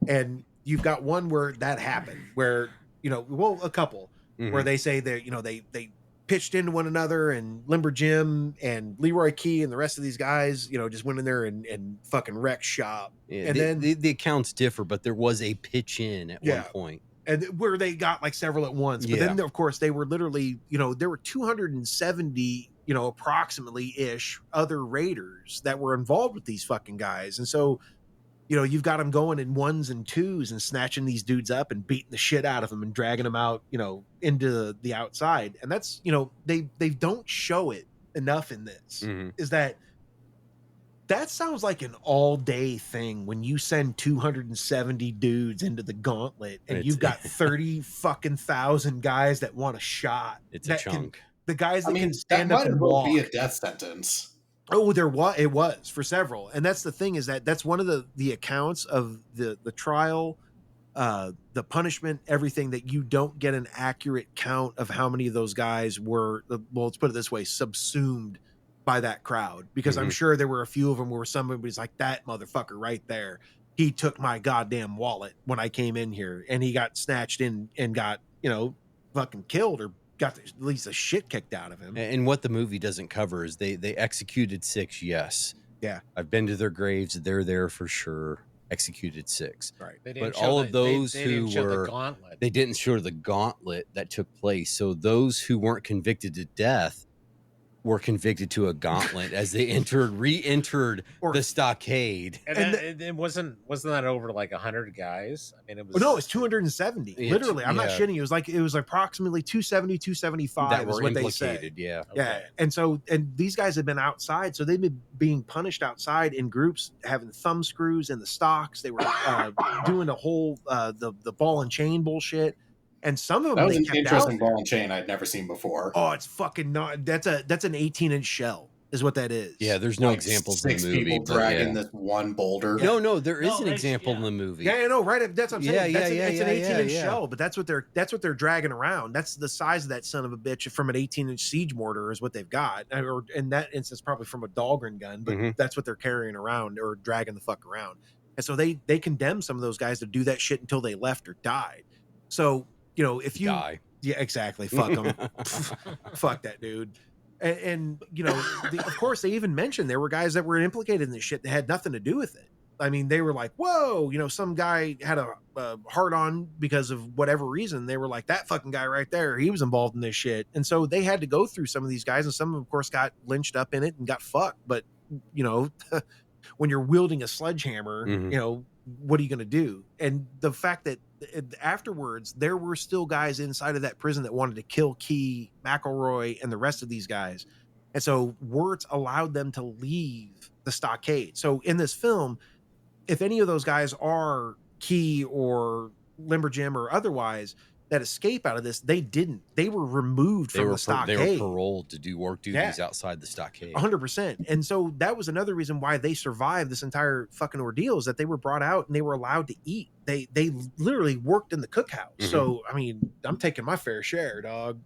and you've got one where that happened, where a couple where they say that they pitched into one another, and Limber Jim and Leroy Key and the rest of these guys, just went in there and fucking wrecked shop. Yeah, And then the accounts differ, but there was a pitch in at Yeah. one point. and where they got like several at once. But Yeah. then, of course, they were literally, there were 270, approximately ish other raiders that were involved with these fucking guys. And so, you've got them going in 1s and 2s and snatching these dudes up and beating the shit out of them and dragging them out, into the outside. And that's, they don't show it enough in this. Mhm. Is that sounds like an all day thing when you send 270 dudes into the gauntlet and It's- you've got 30 fucking thousand guys that want a shot. It's a that can- chunk. the guys that I mean, can that stand up might as and well walk. be a death sentence. Oh, it was for several. And that's the thing, is that's one of the accounts of the trial the punishment, everything, that you don't get an accurate count of how many of those guys were, well, let's put it this way, subsumed by that crowd. Because I'm sure there were a few of them where somebody's like, that motherfucker right there, he took my goddamn wallet when I came in here, and he got snatched in and got, fucking killed, or got at least the shit kicked out of him. And what the movie doesn't cover is they executed 6. Yes. Yeah. I've been to their graves. They're there for sure. Executed 6. Right. But all of those who were, the gauntlet. they didn't show the gauntlet that took place. So those who weren't convicted to death were convicted to a gauntlet as they re-entered the stockade. And it wasn't that over like 100 guys? I mean, it was. Oh, no, it's 270. Literally, I'm not shitting you. It was approximately 270, 275 that is were what they implicated. said. Yeah. Yeah. And these guys have been outside, so they've been being punished outside in groups, having thumb screws in the stocks. They were doing a whole the ball and chain bullshit. And some of them, that was they an kept interesting out ball and chain I'd never seen before. Oh, it's fucking not. That's an 18-inch shell, is what that is. Yeah, there's no examples in 6 the movie. people dragging this one boulder. No, there is an example in the movie. Yeah, I know, right? That's what I'm saying. It's an 18-inch yeah. shell, but that's what they're dragging around. That's the size of that son of a bitch from an 18-inch siege mortar is what they've got, or in that instance, probably from a Dahlgren gun. But that's what they're carrying around or dragging the fuck around. And so they condemned some of those guys to do that shit until they left or died. So if you die. Yeah, exactly. Fuck them. Fuck that dude. And of course, they even mentioned there were guys that were implicated in this shit that had nothing to do with it. I mean, they were like, whoa, some guy had a hard on because of whatever reason. They were like, that fucking guy right there, he was involved in this shit. And so they had to go through some of these guys, and some of them, of course, got lynched up in it and got fucked. But, when you're wielding a sledgehammer, what are you going to do? And the fact that afterwards there were still guys inside of that prison that wanted to kill Key, McElroy, and the rest of these guys. And so Wirtz allowed them to leave the stockade. So in this film, if any of those guys are Key or Limberjim or otherwise that escape out of this, they didn't. They were removed from the stockade. They were paroled to do work duties outside the stockade. 100%. And so that was another reason why they survived this entire fucking ordeal, is that they were brought out and they were allowed to eat. They literally worked in the cookhouse. So, I mean, I'm taking my fair share, dog.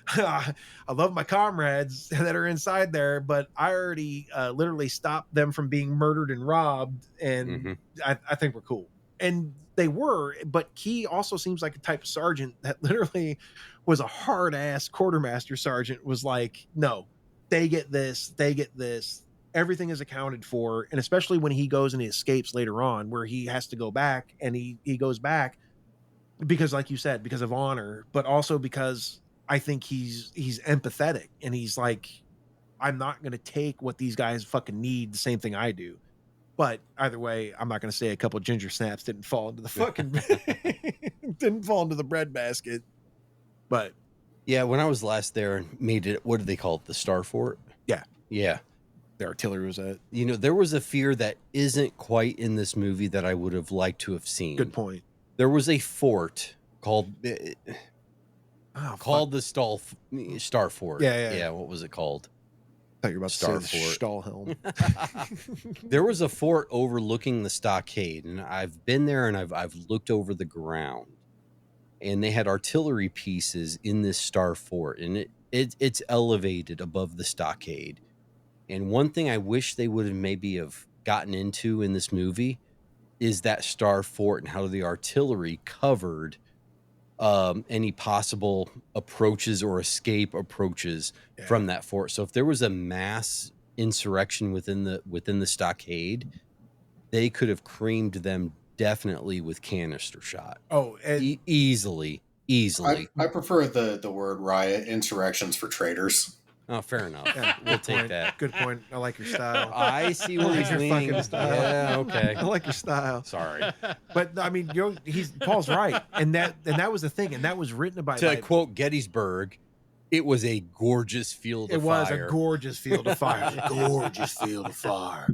I love my comrades that are inside there, but I already literally stopped them from being murdered and robbed. And I think we're cool. And they were, but Key also seems like a type of sergeant that literally was a hard ass quartermaster sergeant, was like, no, they get this, everything is accounted for. And especially when he goes and he escapes later on, where he has to go back, and he goes back because, like you said, because of honor, but also because I think he's empathetic, and he's like, I'm not going to take what these guys fucking need, the same thing I do. But either way, I'm not going to say a couple of ginger snaps didn't fall into the fucking didn't fall into the bread basket. But yeah, when I was last there and made it, what do they call it? The Star Fort? Yeah. The artillery was at. There was a fear that isn't quite in this movie that I would have liked to have seen. Good point. There was a fort called the Star Fort. Yeah. What was it called? I thought you were about Star to say Fort. Stahlhelm. There was a fort overlooking the stockade, and I've been there and I've looked over the ground, and they had artillery pieces in this Star Fort, and it's elevated above the stockade. And one thing I wish they would have maybe have gotten into in this movie is that Star Fort and how the artillery covered any possible approaches or escape approaches from that fort. So if there was a mass insurrection within the stockade, they could have creamed them definitely with canister shot. Oh, and easily. I prefer the word riot. Insurrections for traitors. Oh, fair enough. Yeah, We'll take that. Good point. I like your style. I see where he's your leaning. fucking style. Yeah, okay. I like your style. Sorry. But I mean, Paul's right, and that was the thing, and that was written by. To quote Gettysburg, it was a gorgeous field of fire. It was a gorgeous field of fire. Gorgeous field of fire.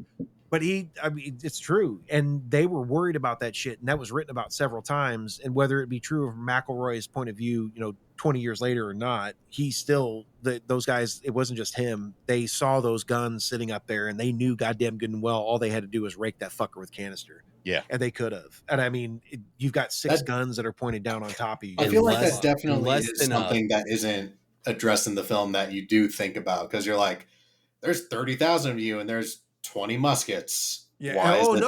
But it's true. And they were worried about that shit. And that was written about several times. And whether it be true from McElroy's point of view, 20 years later or not, he still, those guys, it wasn't just him. They saw those guns sitting up there, and they knew goddamn good and well all they had to do was rake that fucker with canister. Yeah. And they could have. And I mean, you've got six guns that are pointed down on top of you. I feel like less- that definitely less is than something that isn't addressed in the film that you do think about, because you're like, there's 30,000 of you and there's 20 muskets. Yeah. Why is Oh, it-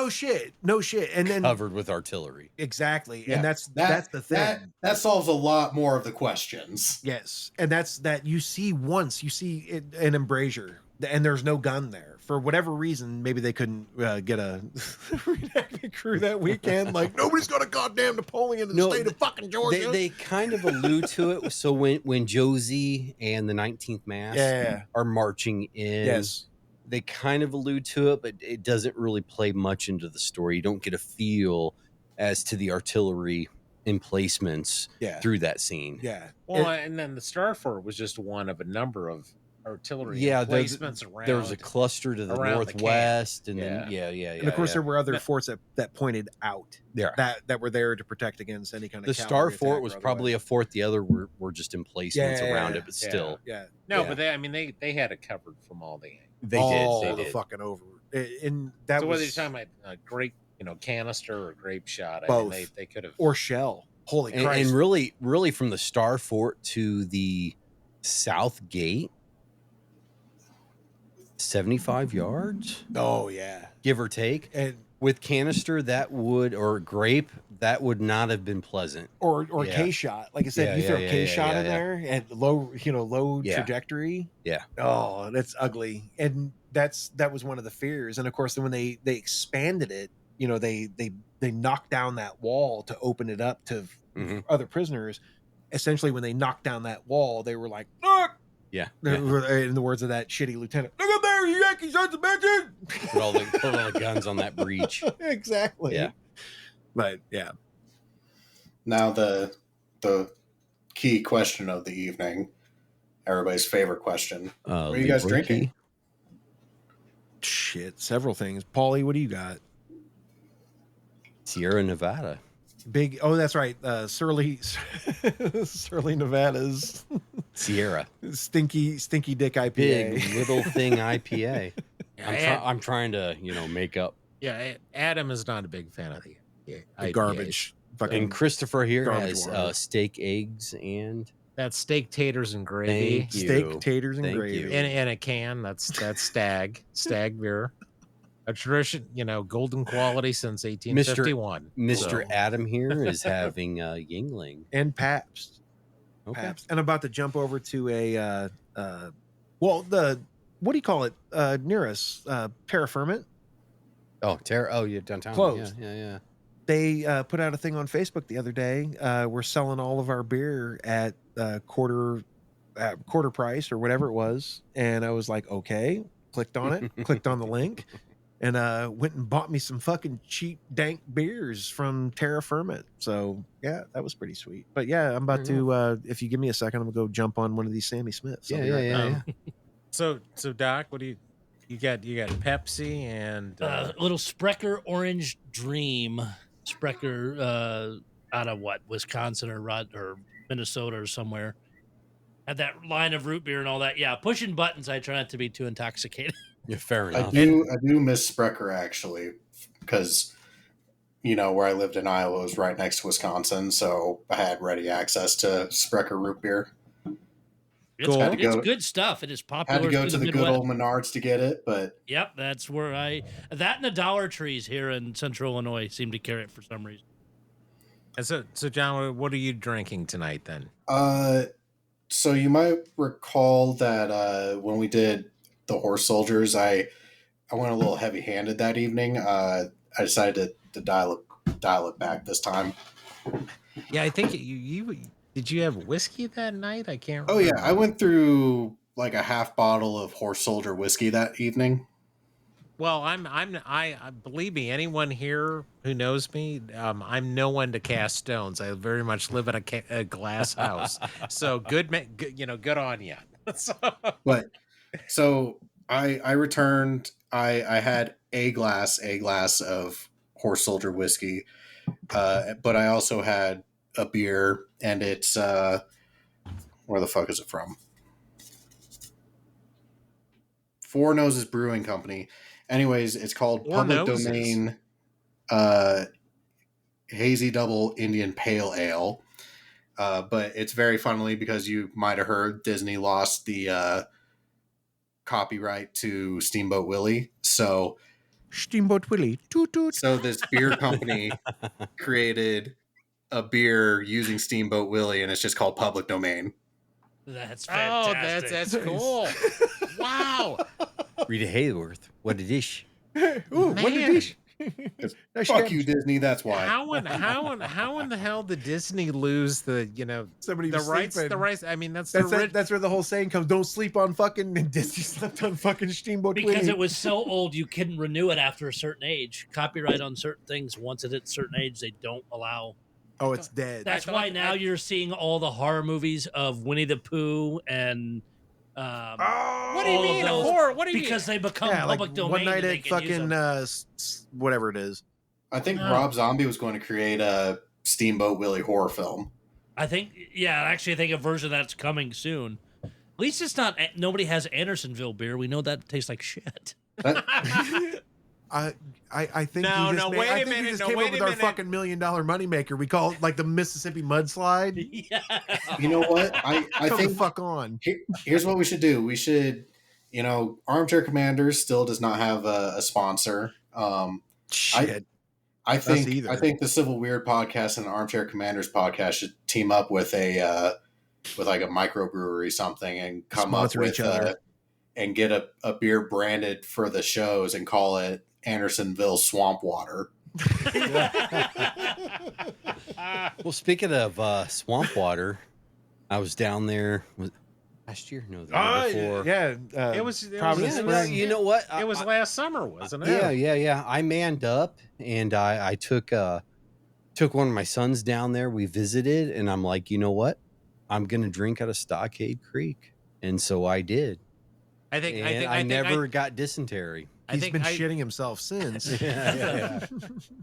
no shit. And then covered with artillery. exactly. Yeah, And that's the thing. That solves a lot more of the questions. Yes. And that's that you see an embrasure and there's no gun there for whatever reason. Maybe they couldn't get a reenactment crew that weekend. Like, nobody's got a goddamn Napoleon in the state of fucking Georgia. They kind of allude to it. So when Josie and the 19th Mass are marching in, yes, they kind of allude to it, but it doesn't really play much into the story. You don't get a feel as to the artillery emplacements through that scene. Yeah. Well, and then the Star Fort was just one of a number of artillery Yeah, placements around. There was a cluster to the around the northwest, and camp. then And of course, there were other forts that pointed out that were there to protect against any kind of the Star Fort was probably a fort. The other were just emplacements around it, but still, but they had it covered from all the angles. They did. Fucking over. And that so was whether you're talking about a grape, canister or grape shot, both. I mean, they could have or shell. Holy Christ! And really, from the Star Fort to the South Gate, 75 yards. Oh yeah, give or take. And with canister, or grape, that would not have been pleasant. Or K shot, like I said, you throw K shot in there and low trajectory. Yeah. Oh, that's ugly. And that was one of the fears. And of course, then when they expanded it, they knocked down that wall to open it up to other prisoners. Essentially, when they knocked down that wall, they were like, "Look!" Yeah. In the words of that shitty lieutenant, "Look up there, you Yankee sons of bitches!" Put all the guns on that breach. Exactly. Yeah. But yeah. Now the key question of the evening, everybody's favorite question. What are you guys drinking? Shit, several things. Paulie, what do you got? Sierra Nevada. Big. Oh, that's right. Surly Nevada's Sierra. Stinky dick IPA. Big little thing IPA. I'm trying to make up. Yeah, Adam is not a big fan of the garbage. And Christopher here has water. steak, eggs, and that's steak, taters, and gravy. Thank you. Steak, taters, and Thank gravy. you. In a can. That's stag beer. A tradition, golden quality since 1851. Mr. Adam here is having Yingling and Pabst. Okay. Pabst. And I'm about to jump over to what do you call it near us? Terra Firmament. Oh, yeah, downtown. Closed. Yeah. They put out a thing on Facebook the other day. We're selling all of our beer at quarter price or whatever it was, and I was like, okay. Clicked on it. Clicked on the link. And went and bought me some fucking cheap, dank beers from Terra Firmament. So, yeah, that was pretty sweet. But, yeah, I'm about to, if you give me a second, I'm going to go jump on one of these Sammy Smiths. Yeah. So, Doc, what do you got? You got Pepsi and... little Sprecher Orange Dream. Sprecher out of Wisconsin or Minnesota or somewhere. Had that line of root beer and all that. Yeah, pushing buttons. I try not to be too intoxicated. Yeah, fair enough. I do miss Sprecher, actually, because where I lived in Iowa was right next to Wisconsin, so I had ready access to Sprecher root beer. It's good stuff. It is popular. Had to go to the good old Menards to get it, but yep, that's where that and the Dollar Trees here in Central Illinois seem to carry it for some reason. And so John, what are you drinking tonight then? So you might recall that when we did the Horse Soldiers, I went a little heavy-handed that evening. I decided to dial it back this time. Yeah, I think you did. You have whiskey that night? I can't remember. Oh yeah, I went through like a half bottle of Horse Soldier whiskey that evening. Well, I believe me, anyone here who knows me, I'm no one to cast stones. I very much live in a glass house. So good on you. So I returned. I had a glass of Horse Soldier whiskey, but I also had a beer, and it's where the fuck is it from? Four Noses Brewing Company. Anyways, it's called Public Domain. hazy double Indian pale ale. But it's very funnily because you might have heard Disney lost the copyright to Steamboat Willie. So Steamboat Willie. Toot toot. So this beer company created a beer using Steamboat Willie, and it's just called Public Domain. That's Oh, fantastic. that's cool. Wow. Rita Hayworth, what a dish. Ooh, what did he? Nice Fuck catch. you, Disney. That's why. How in the hell did Disney lose the Somebody the was rights? sleeping. The rights. I mean, that's That's where the whole saying comes. Don't sleep on fucking. And Disney slept on fucking Steamboat Because Willie. it was so old, you couldn't renew it after a certain age. Copyright on certain things, once it hits a certain age, they don't allow. Oh, it's dead. That's why now you're seeing all the horror movies of Winnie the Pooh and. What do you all of mean those- horror? What do you Because they become yeah, like public domain. one night and they at can use fucking them. whatever it is. I think Rob Zombie was going to create a Steamboat Willie horror film. I think, actually, I think a version of that's coming soon. At least it's not. Nobody has Andersonville beer. We know that tastes like shit. I think No, you just no, made, wait I a think you minute, just no, came wait up with a our minute. fucking $1 million moneymaker. We call it like the Mississippi mudslide. Yeah. You know what? I Come think the fuck on. here's what we should do. We should, Armchair Commanders still does not have a sponsor. Shit. I think either. the Civil Weird podcast and the Armchair Commanders podcast should team up with a like a microbrewery something and come Sponsor up each with other. and get a beer branded for the shows and call it Andersonville Swamp Water. Well, speaking of swamp water, I was down there last year. No, the year before. Yeah. It was Providence Yeah, Spring. no, you know what? It was last summer, wasn't it? Yeah. I manned up and I took one of my sons down there. We visited, and I'm like, you know what? I'm gonna drink out of Stockade Creek, and so I did. I never got dysentery. He's been shitting himself since. Yeah.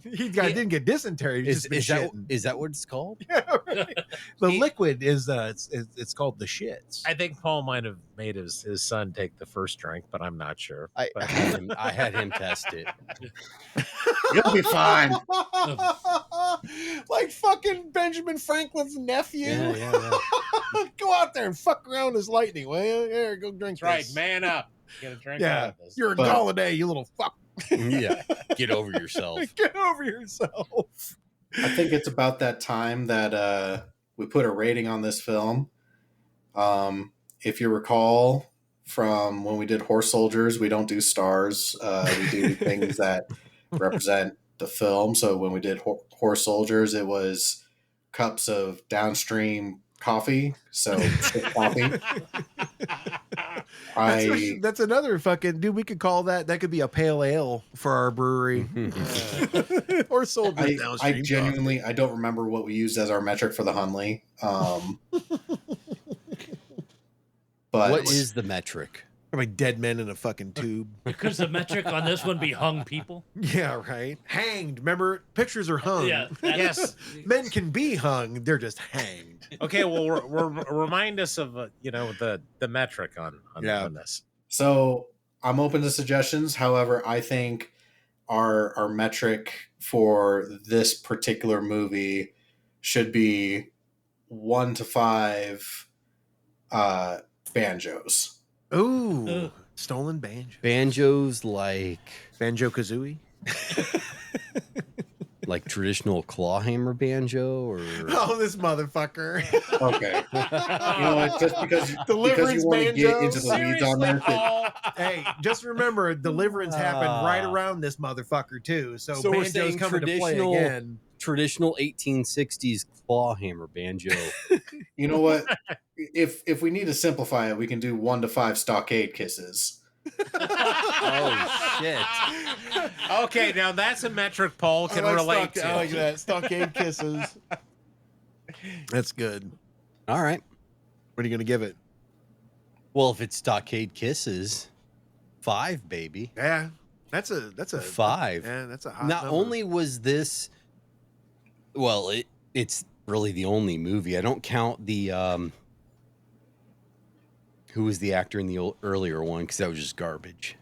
Didn't get dysentery. He's just been shitting. Is that what it's called? Yeah, right. The liquid is it's called the shits. I think Paul might have made his son take the first drink, but I'm not sure. I had him test it. You'll be fine. Like fucking Benjamin Franklin's nephew. Yeah. Go out there and fuck around as lightning, will you? Here, go drink That's right, this. man up. Get a drink out Yeah, of this. you're a But- Galladay, you little fuck. Yeah. Get over yourself. Get over yourself. I think it's about that time that we put a rating on this film. If you recall from when we did Horse Soldiers, we don't do stars. We do things that represent the film. So when we did Horse Soldiers, it was cups of downstream coffee. So shit coffee. That's another fucking dude. We could call that. That could be a pale ale for our brewery. Or sold. I genuinely I don't remember what we used as our metric for the Hunley. But What is the metric? Like dead men in a fucking tube. Because the metric on this one be hung people. Yeah, right. Hanged. Remember, pictures are hung. Yeah. Yes. Men can be hung. They're just hanged. Okay. Well, remind us of the metric on this. So I'm open to suggestions. However, I think our metric for this particular movie should be 1 to 5 banjos. Ooh, stolen banjo. Banjos like Banjo Kazooie. like traditional clawhammer banjo or Oh, this motherfucker. Okay. You know what? Just because Deliverance you want to get banjos? into the weeds on there. Hey, just remember, deliverance happened right around this motherfucker too. So So we're banjo's saying coming to play traditional- again. traditional 1860s clawhammer banjo. You know what? If we need to simplify it, we can do 1 to 5 stockade kisses. Oh shit. Okay, now that's a metric Paul can relate to. I like that. Stockade kisses. That's good. All right. What are you gonna give it? Well, if it's stockade kisses, 5, baby. Yeah, that's a 5. Yeah, that's a hot Not number. only was this, well, it's really the only movie. I don't count the who was the actor in the earlier one because that was just garbage.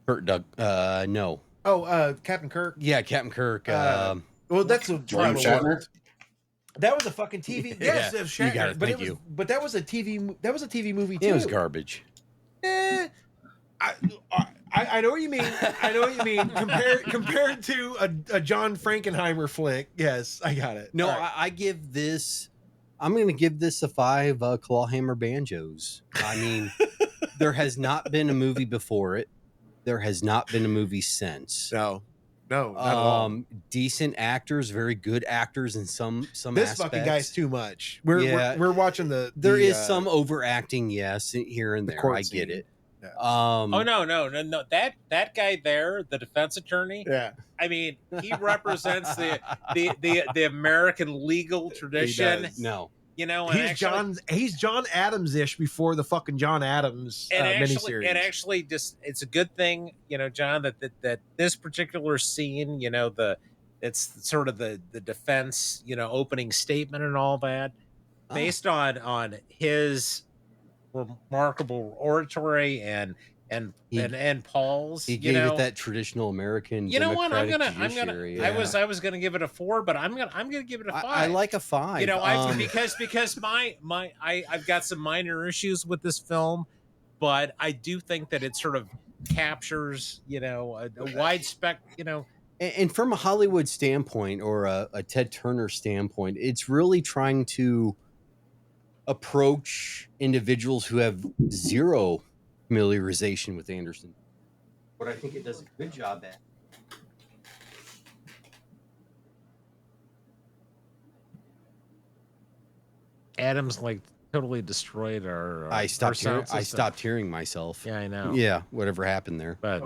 Kurt Doug. No. Oh, Captain Kirk. Yeah, Captain Kirk. Well, that's a William Shatner. That was a fucking TV. Yes, Yeah, it was you got Shatner, it, but thank it was, you. but that was a TV. That was a TV movie too. it was garbage. Eh, I know what you mean. I know what you mean. Compared to a John Frankenheimer flick. Yes, I got it. No, All right. I give this. I'm going to give this a 5 clawhammer banjos. I mean, there has not been a movie before it. There has not been a movie since. No, not at all. Decent actors, very good actors in some This aspects. fucking guy's too much. We're watching the. There is some overacting, yes, here and there. court I get scene. it. Yeah. Oh no! That guy there, the defense attorney. Yeah, I mean, he represents the American legal tradition. does. No, You know, he's John Adams-ish before the fucking John Adams miniseries. and actually, just it's a good thing, you know, John, that this particular scene, you know, it's sort of the defense, you know, opening statement and all that, based on his remarkable oratory and Paul's. he you gave know, it that traditional American. You know what? I'm gonna. judiciary, I was gonna give it a 4, but I'm gonna give it a 5. I like a 5. You know, because I've got some minor issues with this film, but I do think that it sort of captures, you know, a wide spec, you know. And from a Hollywood standpoint or a Ted Turner standpoint, it's really trying to approach individuals who have zero familiarization with Anderson. What I think it does a good job at. Adams like totally destroyed our. I our stopped sound system. I stopped hearing myself. Yeah, I know. Yeah, whatever happened there. But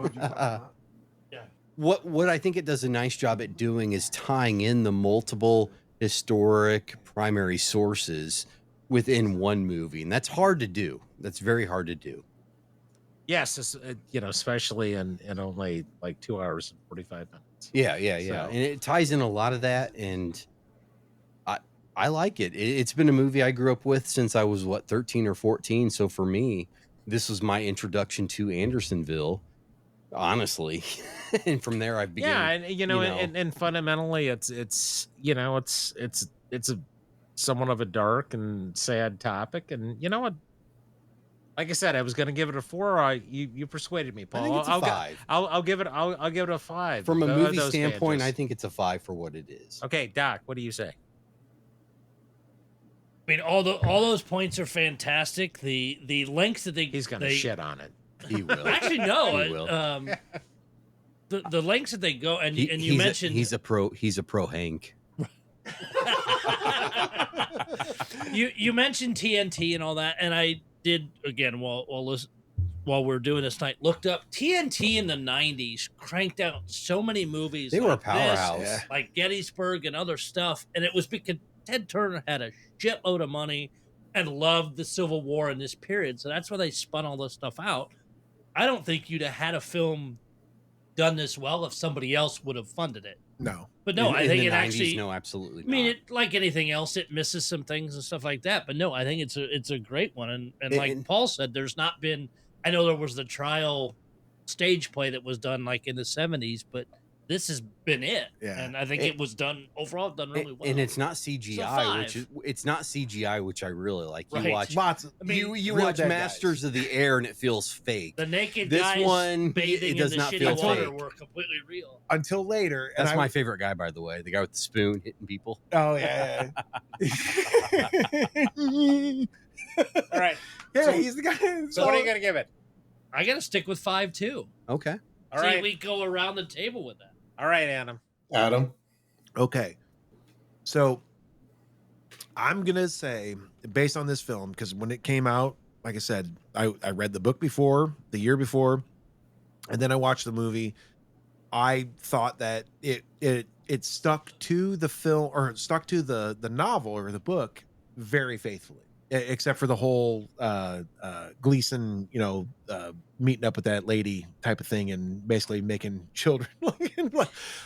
What I think it does a nice job at doing is tying in the multiple historic primary sources within one movie, and that's hard to do. That's very hard to do. yes, you know, especially in only like 2 hours and 45 minutes. Yeah, So- and it ties in a lot of that, and I like it. It's been a movie I grew up with since I was 13 or 14. So for me, this was my introduction to Andersonville, honestly, and from there I've begun. Yeah, and you know, and fundamentally, it's you know, it's a somewhat of a dark and sad topic, and you know what? Like I said, I was going to give it a 4. You persuaded me, Paul. I think it's a 5. I'll give it a 5 From a movie those standpoint, banjos. I think it's a 5 for what it is. Okay, Doc, what do you say? I mean, all those points are fantastic. The lengths that He's going to shit on it. He will. Actually, no. He will. The lengths that they go, and you he's mentioned he's a pro Hank. you mentioned TNT and all that, and I did again while we're doing this tonight. Looked up TNT in the '90s, cranked out so many movies. They were a like powerhouse. this, like Gettysburg and other stuff, and it was because Ted Turner had a shitload of money and loved the Civil War in this period, so that's why they spun all this stuff out. I don't think you'd have had a film done this well if somebody else would have funded it. No. But no, I In think the it 90s, actually. no, absolutely. I mean, not. it, like anything else, it misses some things and stuff like that. But no, I think it's a great one. And like And- Paul said, there's not been. I know there was the trial stage play that was done like in the '70s, but this has been it. Yeah. And I think it was done overall done really well. And it's not CGI, So 5. it's not CGI, which I really like. You Right. watch Lots of, I mean, you real watch dead Masters of the Air and it feels fake. the naked This guys one, bathing it does in the not shitty feel water fake. were completely real. until later. And That's I, my favorite guy, by the way. The guy with the spoon hitting people. Oh yeah. All right. Yeah, So- he's the guy. So what are you going to give it? I got to stick with 5 too. Okay. All See, right. we go around the table with that. All right, Adam. Adam. Okay. So I'm going to say, based on this film, because when it came out, like I said, I read the book before, the year before, and then I watched the movie. I thought that it stuck to the film, or stuck to the novel or the book very faithfully, except for the whole Gleason, meeting up with that lady type of thing and basically making children like,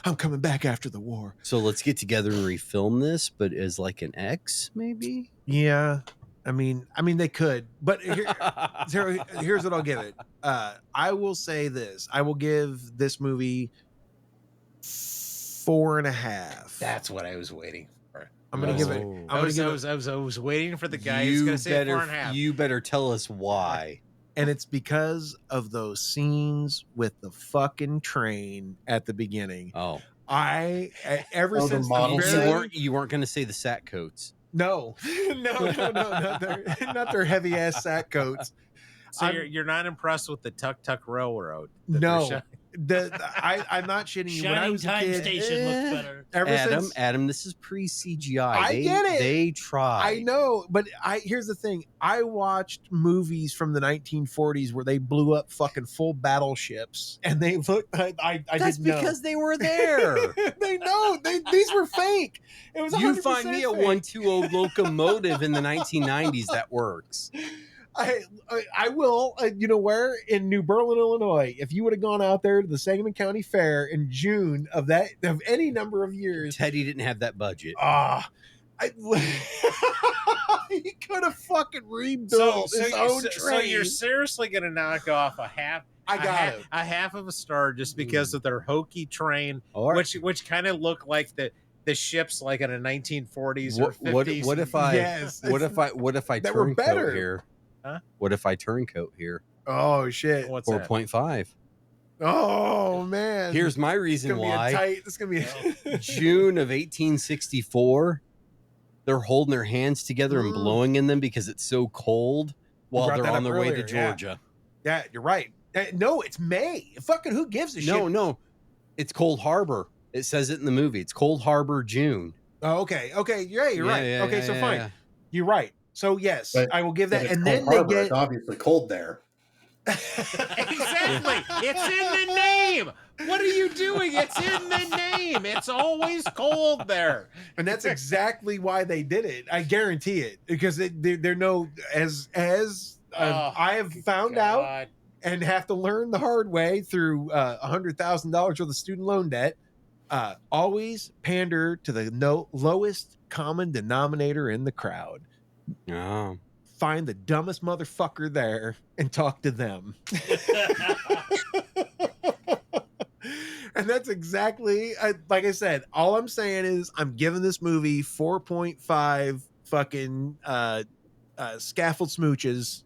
I'm coming back after the war. So let's get together and refilm this, but as like an X, maybe? Yeah. I mean, they could, but here's what I'll give it. I will say this. I will give this movie 4.5. That's what I was waiting for. I'm gonna give it. Oh. I'm gonna give it, I was waiting for the guy who's gonna say 4.5. You better tell us why. and it's because of those scenes with the fucking train at the beginning. Oh, Ever Oh, the since model the set? very, you weren't going to say the sack coats. no, not their heavy ass sack coats. So I'm- you're not impressed with the Tuk Tuk Railroad? that they're No, showing? I'm not shitting you. When I Shining was a Time kid, Station looks better. ever since Adam, this is pre CGI. I get it. They tried. I know, but here's the thing. I watched movies from the 1940s where they blew up fucking full battleships, and they looked. I That's didn't know. because they were there. They know these were fake. It was You 100% find me a fake. 120 locomotive in the 1990s that works. I will. You know where? In New Berlin, Illinois. If you would have gone out there to the Sangamon County Fair in June of any number of years, Teddy didn't have that budget. he could have fucking rebuilt his own train. So you're seriously gonna knock off a half? I got it. a half of a star just because of their hokey train, All right. which kind of look like the ships like in a 1940s or 50s. What if I? Yes. What if I That were better. turncoat here? Huh? What if I turncoat here? Oh shit! What's that? 4.5. Oh man! Here's my it's reason gonna why. be a tight. It's gonna be June of 1864, they're holding their hands together and Mm. blowing in them because it's so cold while brought they're that on up their way to earlier, yeah. Georgia. Yeah, you're right. No, it's May. Fucking who gives a shit? No, it's Cold Harbor. It says it in the movie. It's Cold Harbor, June. Oh, okay. Yeah, you're right. Yeah, Okay, yeah, so yeah, fine. yeah. You're right. So yes, But- I will give that. If it's And Cold then they Harbor, get it's obviously cold there. Exactly. It's in the name. What are you doing? It's in the name. It's always cold there. and that's exactly why they did it. I guarantee it because they're no as Oh, I have found out God. and have to learn the hard way through $100,000 worth of student loan debt. Always pander to the lowest common denominator in the crowd. Oh. Find the dumbest motherfucker there and talk to them. And that's exactly like I said. All I'm saying is I'm giving this movie 4.5 fucking scaffold smooches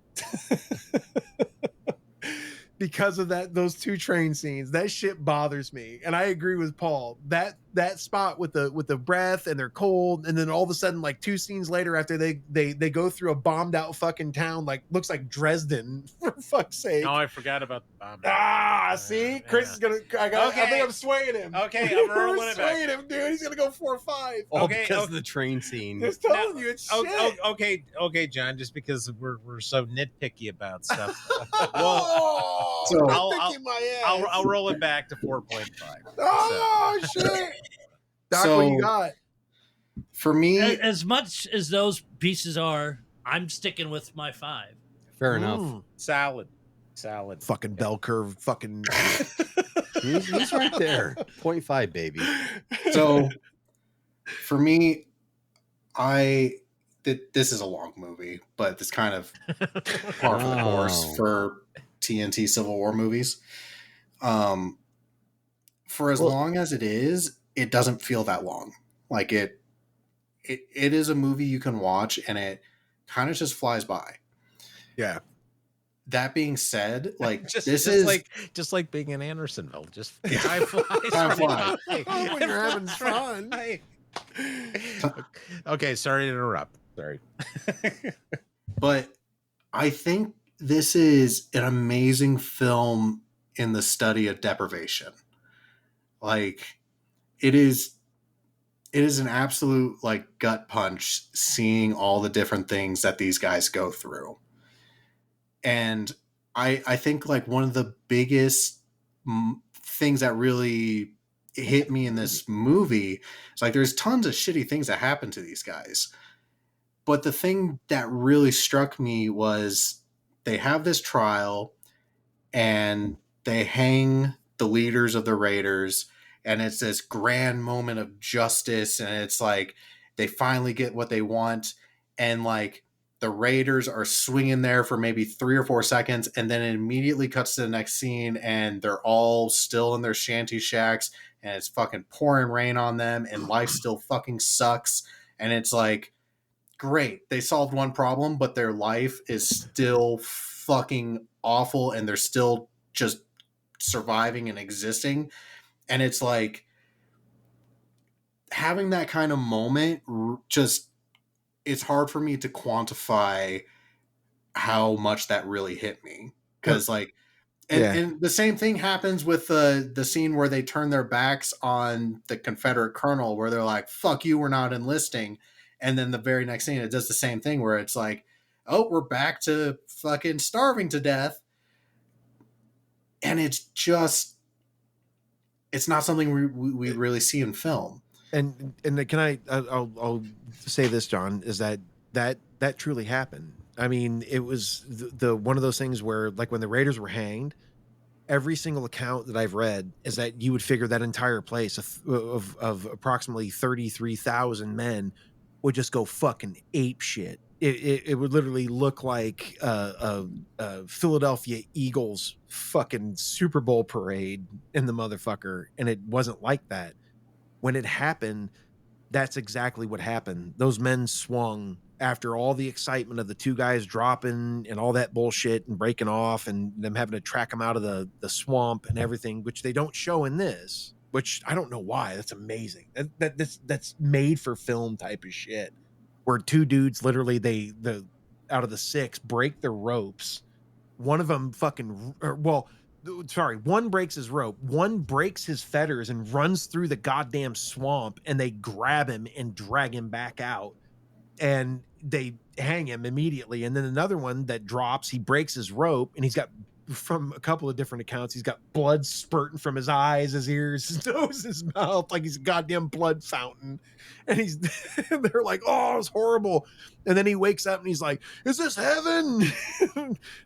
because of those two train scenes. That shit bothers me, and I agree with Paul. That spot with the breath and they're cold, and then all of a sudden, like 2 scenes later, after they go through a bombed out fucking town, like looks like Dresden, for fuck's sake. No, I forgot about the bomb. See, Chris is gonna. I think I'm swaying him. Okay, I'm rolling it back. swaying him, dude. He's gonna go 4 or 5. All Okay, because okay. of the train scene. Just telling you, it's shit. Okay, John. Just because we're so nitpicky about stuff, Oh, So- I'm I'll- kicking my ass. I'll roll it back to 4.5. Oh shit! Doc, So- what you got? For me, As much as those pieces are, I'm sticking with my 5. Fair enough. Mm. Salad. Fucking bell curve. Fucking. He's right there. 0.5, baby. so for me, this is a long movie, but it's kind of par for the course Oh. for TNT Civil War movies. For as Well- long as it is, it doesn't feel that long. Like it is a movie you can watch, and it kind of just flies by. Yeah. That being said, like Just this is just like being in Andersonville. Just Yeah. time flies. Time right flies. by. Oh, when you're having fun. Right. Okay, sorry to interrupt. Sorry. but I think this is an amazing film in the study of deprivation. Like it is an absolute like gut punch seeing all the different things that these guys go through. And I think like one of the biggest things that really hit me in this movie is like there's tons of shitty things that happen to these guys. But the thing that really struck me was they have this trial and they hang the leaders of the Raiders, and it's this grand moment of justice, and it's like they finally get what they want, and like the Raiders are swinging there for maybe 3 or 4 seconds, and then it immediately cuts to the next scene and they're all still in their shanty shacks and it's fucking pouring rain on them and life still fucking sucks. And it's like, great, they solved one problem, but their life is still fucking awful and they're still just surviving and existing. And it's like having that kind of moment, just, it's hard for me to quantify how much that really hit me. Because like, and the same thing happens with the scene where they turn their backs on the Confederate colonel, where they're like, fuck you, we're not enlisting. And then the very next scene, it does the same thing where it's like, oh, we're back to fucking starving to death. And it's just, it's not something we really see in film. And I'll say this, John, is that truly happened. I mean, it was the one of those things where, like, when the Raiders were hanged, every single account that I've read is that you would figure that entire place of approximately 33,000 men would just go fucking ape shit. It would literally look like a Philadelphia Eagles fucking Super Bowl parade in the motherfucker, and it wasn't like that. When it happened, that's exactly what happened. Those men swung after all the excitement of the two guys dropping and all that bullshit and breaking off and them having to track them out of the swamp and everything, which they don't show in this, which I don't know why. That's amazing. That's made for film type of shit, where two dudes literally, the out of the six break their ropes. One of them one breaks his rope, one breaks his fetters and runs through the goddamn swamp, and they grab him and drag him back out, and they hang him immediately. And then another one that drops, he breaks his rope, and he's got, from a couple of different accounts, he's got blood spurting from his eyes, his ears, his nose, his mouth, like he's a goddamn blood fountain. And they're like, oh, it's horrible. And then he wakes up and he's like, is this heaven?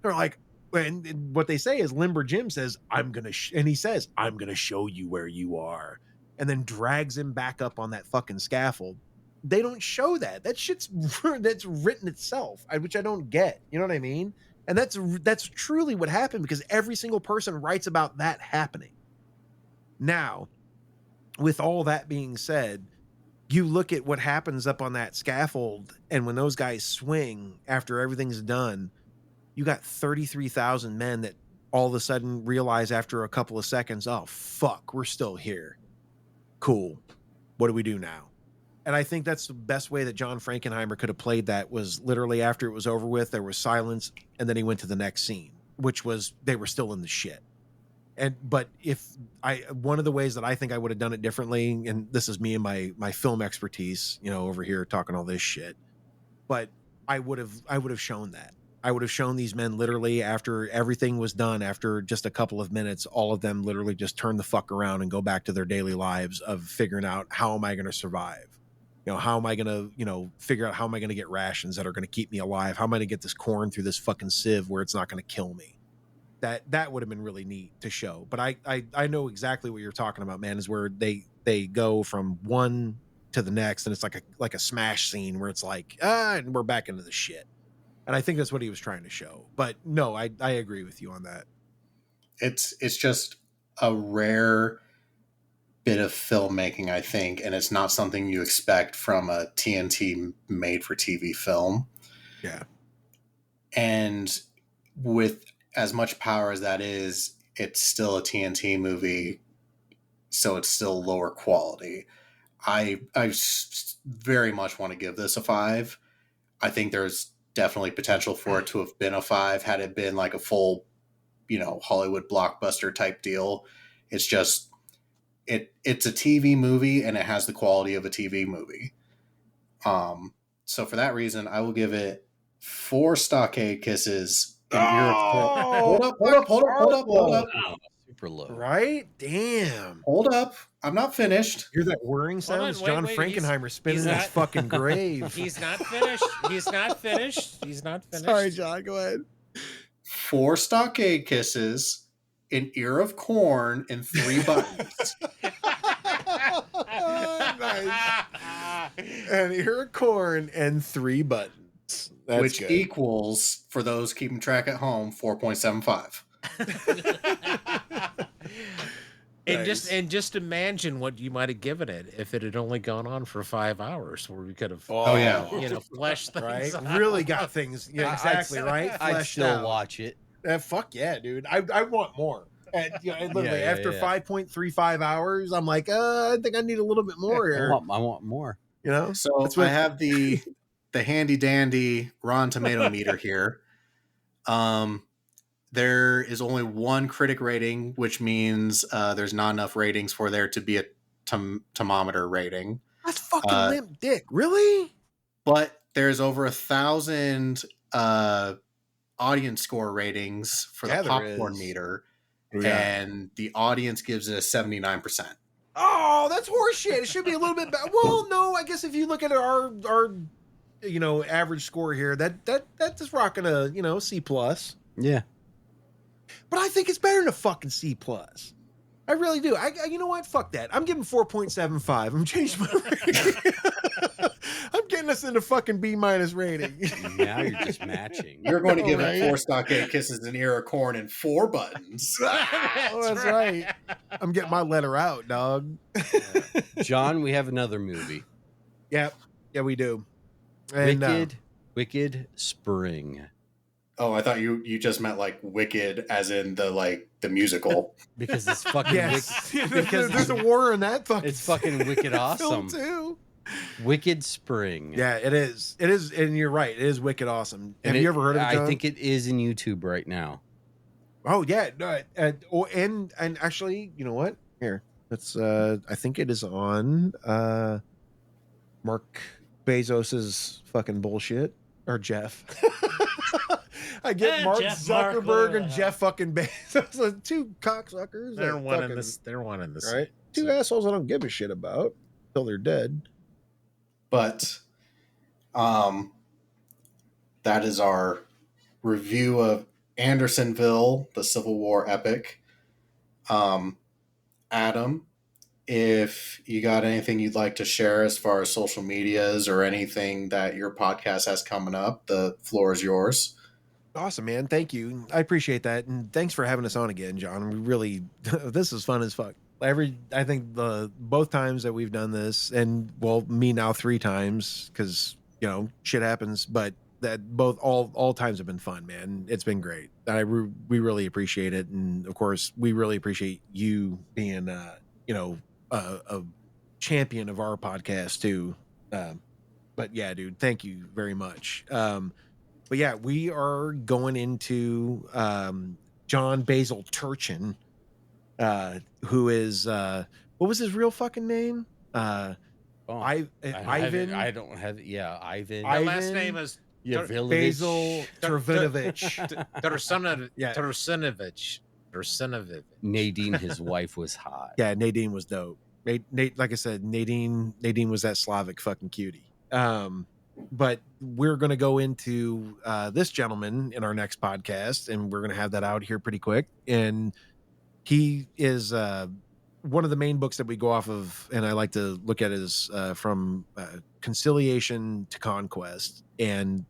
They're like, and what they say is, Limber Jim says, and he says, I'm going to show you where you are. And then drags him back up on that fucking scaffold. They don't show that. That shit's that's written itself, which I don't get. You know what I mean? And that's truly what happened, because every single person writes about that happening. Now, with all that being said, you look at what happens up on that scaffold, and when those guys swing after everything's done, you got 33,000 men that all of a sudden realize after a couple of seconds, oh, fuck, we're still here. Cool. What do we do now? And I think that's the best way that John Frankenheimer could have played that, was literally after it was over with, there was silence, and then he went to the next scene, which was they were still in the shit. But one of the ways that I think I would have done it differently, and this is me and my film expertise, over here talking all this shit, but I would have shown that. I would have shown these men literally after everything was done, after just a couple of minutes, all of them literally just turn the fuck around and go back to their daily lives of figuring out, how am I going to survive? How am I going to, figure out how am I going to get rations that are going to keep me alive? How am I going to get this corn through this fucking sieve where it's not going to kill me? That would have been really neat to show. But I know exactly what you're talking about, man, is where they go from one to the next, and it's like a smash scene where it's like, and we're back into the shit. And I think that's what he was trying to show. But no, I agree with you on that. It's just a rare bit of filmmaking, I think, and it's not something you expect from a TNT made for TV film. Yeah. And with as much power as that is, it's still a TNT movie, so it's still lower quality. I very much want to give this a 5. I think there's definitely potential for it to have been a 5 had it been like a full, Hollywood blockbuster type deal. It's just, it's a TV movie, and it has the quality of a TV movie. So for that reason, I will give it 4 stockade kisses. Hold up. Wow. Super low. Right? Damn. Hold up. I'm not finished. Hear that whirring sound? It's John Frankenheimer spinning his fucking grave. He's not finished. He's not finished. Sorry, John. Go ahead. 4 stockade kisses, an ear of corn, and 3 buttons. Nice. An ear of corn and 3 buttons. That's which good. Equals, for those keeping track at home, 4.75. And just imagine what you might have given it if it had only gone on for 5 hours, where we could have, Oh, yeah. fleshed things right? out. Really got things. Yeah, exactly. Right. I'd Fleshed still out. watch it. Fuck yeah, dude. I want more. And, and literally Yeah, after 5.35 hours, I'm like, I think I need a little bit more I here. want more. So That's what- I have the handy dandy Rotten Tomato meter here. There is only one critic rating, which means there's not enough ratings for there to be a thermometer rating. That's fucking limp dick. Really? But there's over 1,000 audience score ratings for the Yeah, there popcorn is. meter, Yeah. and the audience gives it a 79%. Oh, that's horseshit. It should be a little bit better. Well, no, I guess if you look at our average score here, that's just rocking a C plus. Yeah. But I think it's better than a fucking C plus. I really do. I you know what? Fuck that. I'm giving 4.75. I'm changing my rating. I'm getting us into fucking B minus rating. Now you're just matching. You're going to give Right. it 4 stockade kisses, an ear of corn, and 4 buttons. That's right. I'm getting my letter out, dog. John, we have another movie. Yep. Yeah, we do. And, Wicked Spring. Oh, I thought you just meant like Wicked, as in the musical. Because it's fucking yes. because there's a war in that fucking. it's fucking wicked awesome. film too. Wicked Spring. Yeah, it is. It is, and you're right. It is wicked awesome. Have And you ever heard of it, John? I think it is in YouTube right now. Oh yeah, no, and actually, you know what? Here, let's. I think it is on Mark Bezos's fucking bullshit, or Jeff. I get Mark Jeff Zuckerberg Mark, and Jeff fucking Bezos, two cocksuckers. They're that one in fucking- this. They're one in this. right? Two assholes I don't give a shit about till they're dead. But that is our review of Andersonville, the Civil War epic. Adam, if you got anything you'd like to share as far as social medias or anything that your podcast has coming up, the floor is yours. Awesome, man. Thank you. I appreciate that. And thanks for having us on again, John. We really, this is fun as fuck. I think both times that we've done this, and well, me now 3 times, because, shit happens, but that all times have been fun, man. It's been great. We really appreciate it. And of course, we really appreciate you being, a champion of our podcast too. But yeah, dude, thank you very much. But yeah, we are going into John Basil Turchin, who is what was his real fucking name? Ivan. I don't have. Yeah, Ivan. My last name is Basil Turvinovich. Tursinovich. Nadine, his wife, was hot. Yeah, Nadine was dope. Nate, like I said, Nadine was that Slavic fucking cutie. But we're going to go into this gentleman in our next podcast, and we're going to have that out here pretty quick. And he is one of the main books that we go off of, and I like to look at it as From Conciliation to Conquest. And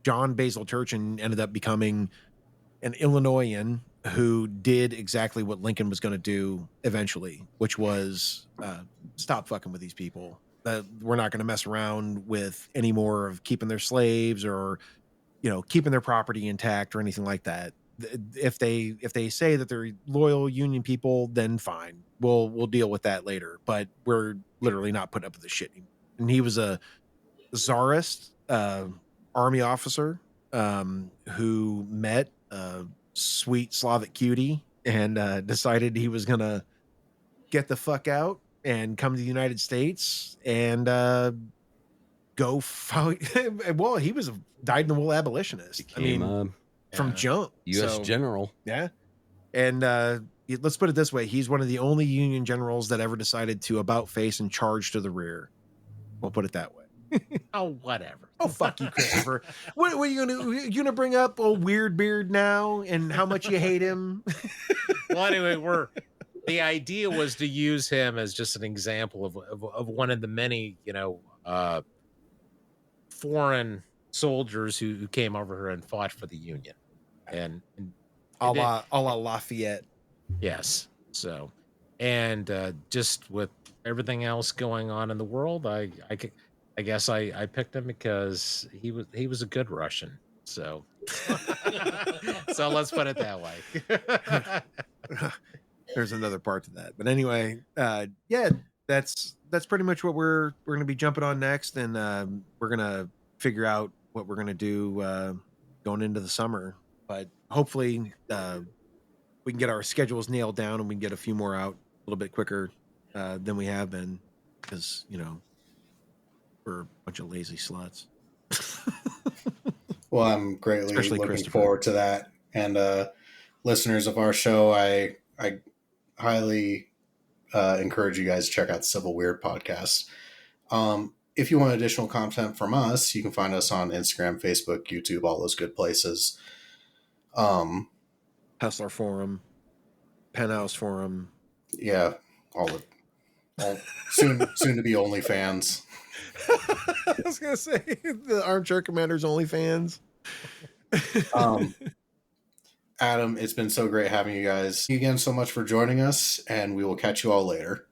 John Basil Turchin ended up becoming an Illinoisan who did exactly what Lincoln was going to do eventually, which was stop fucking with these people. We're not going to mess around with any more of keeping their slaves or, keeping their property intact or anything like that. If they say that they're loyal Union people, then fine. We'll deal with that later. But we're literally not putting up with this shit anymore. And he was a czarist army officer who met a sweet Slavic cutie and decided he was going to get the fuck out and come to the United States and go fight. Well, he was a dyed-in-the-wool abolitionist. Became, from jump. U.S. So, general. yeah. And let's put it this way. He's one of the only Union generals that ever decided to about face and charge to the rear. We'll put it that way. Oh, whatever. Oh, fuck you, Christopher. What are you gonna bring up old Weird Beard now and how much you hate him? Well, anyway, the idea was to use him as just an example of one of the many, foreign soldiers who came over here and fought for the Union. And a la Lafayette. yes. So and just with everything else going on in the world, I guess I picked him because he was a good Russian. So so let's put it that way. There's another part to that, but anyway, yeah, that's pretty much what we're going to be jumping on next, and we're going to figure out what we're going to do going into the summer. But hopefully, we can get our schedules nailed down, and we can get a few more out a little bit quicker than we have been, because we're a bunch of lazy sluts. Well, I'm greatly Especially looking Christopher. forward to that. And listeners of our show, I highly encourage you guys to check out the Civil Weird podcast. If you want additional content from us, you can find us on Instagram, Facebook, YouTube, all those good places. Hustler Forum, Penthouse Forum. Yeah, all soon to be OnlyFans. I was gonna say the Armchair Commanders OnlyFans. Adam, it's been so great having you guys. Thank you again so much for joining us, and we will catch you all later.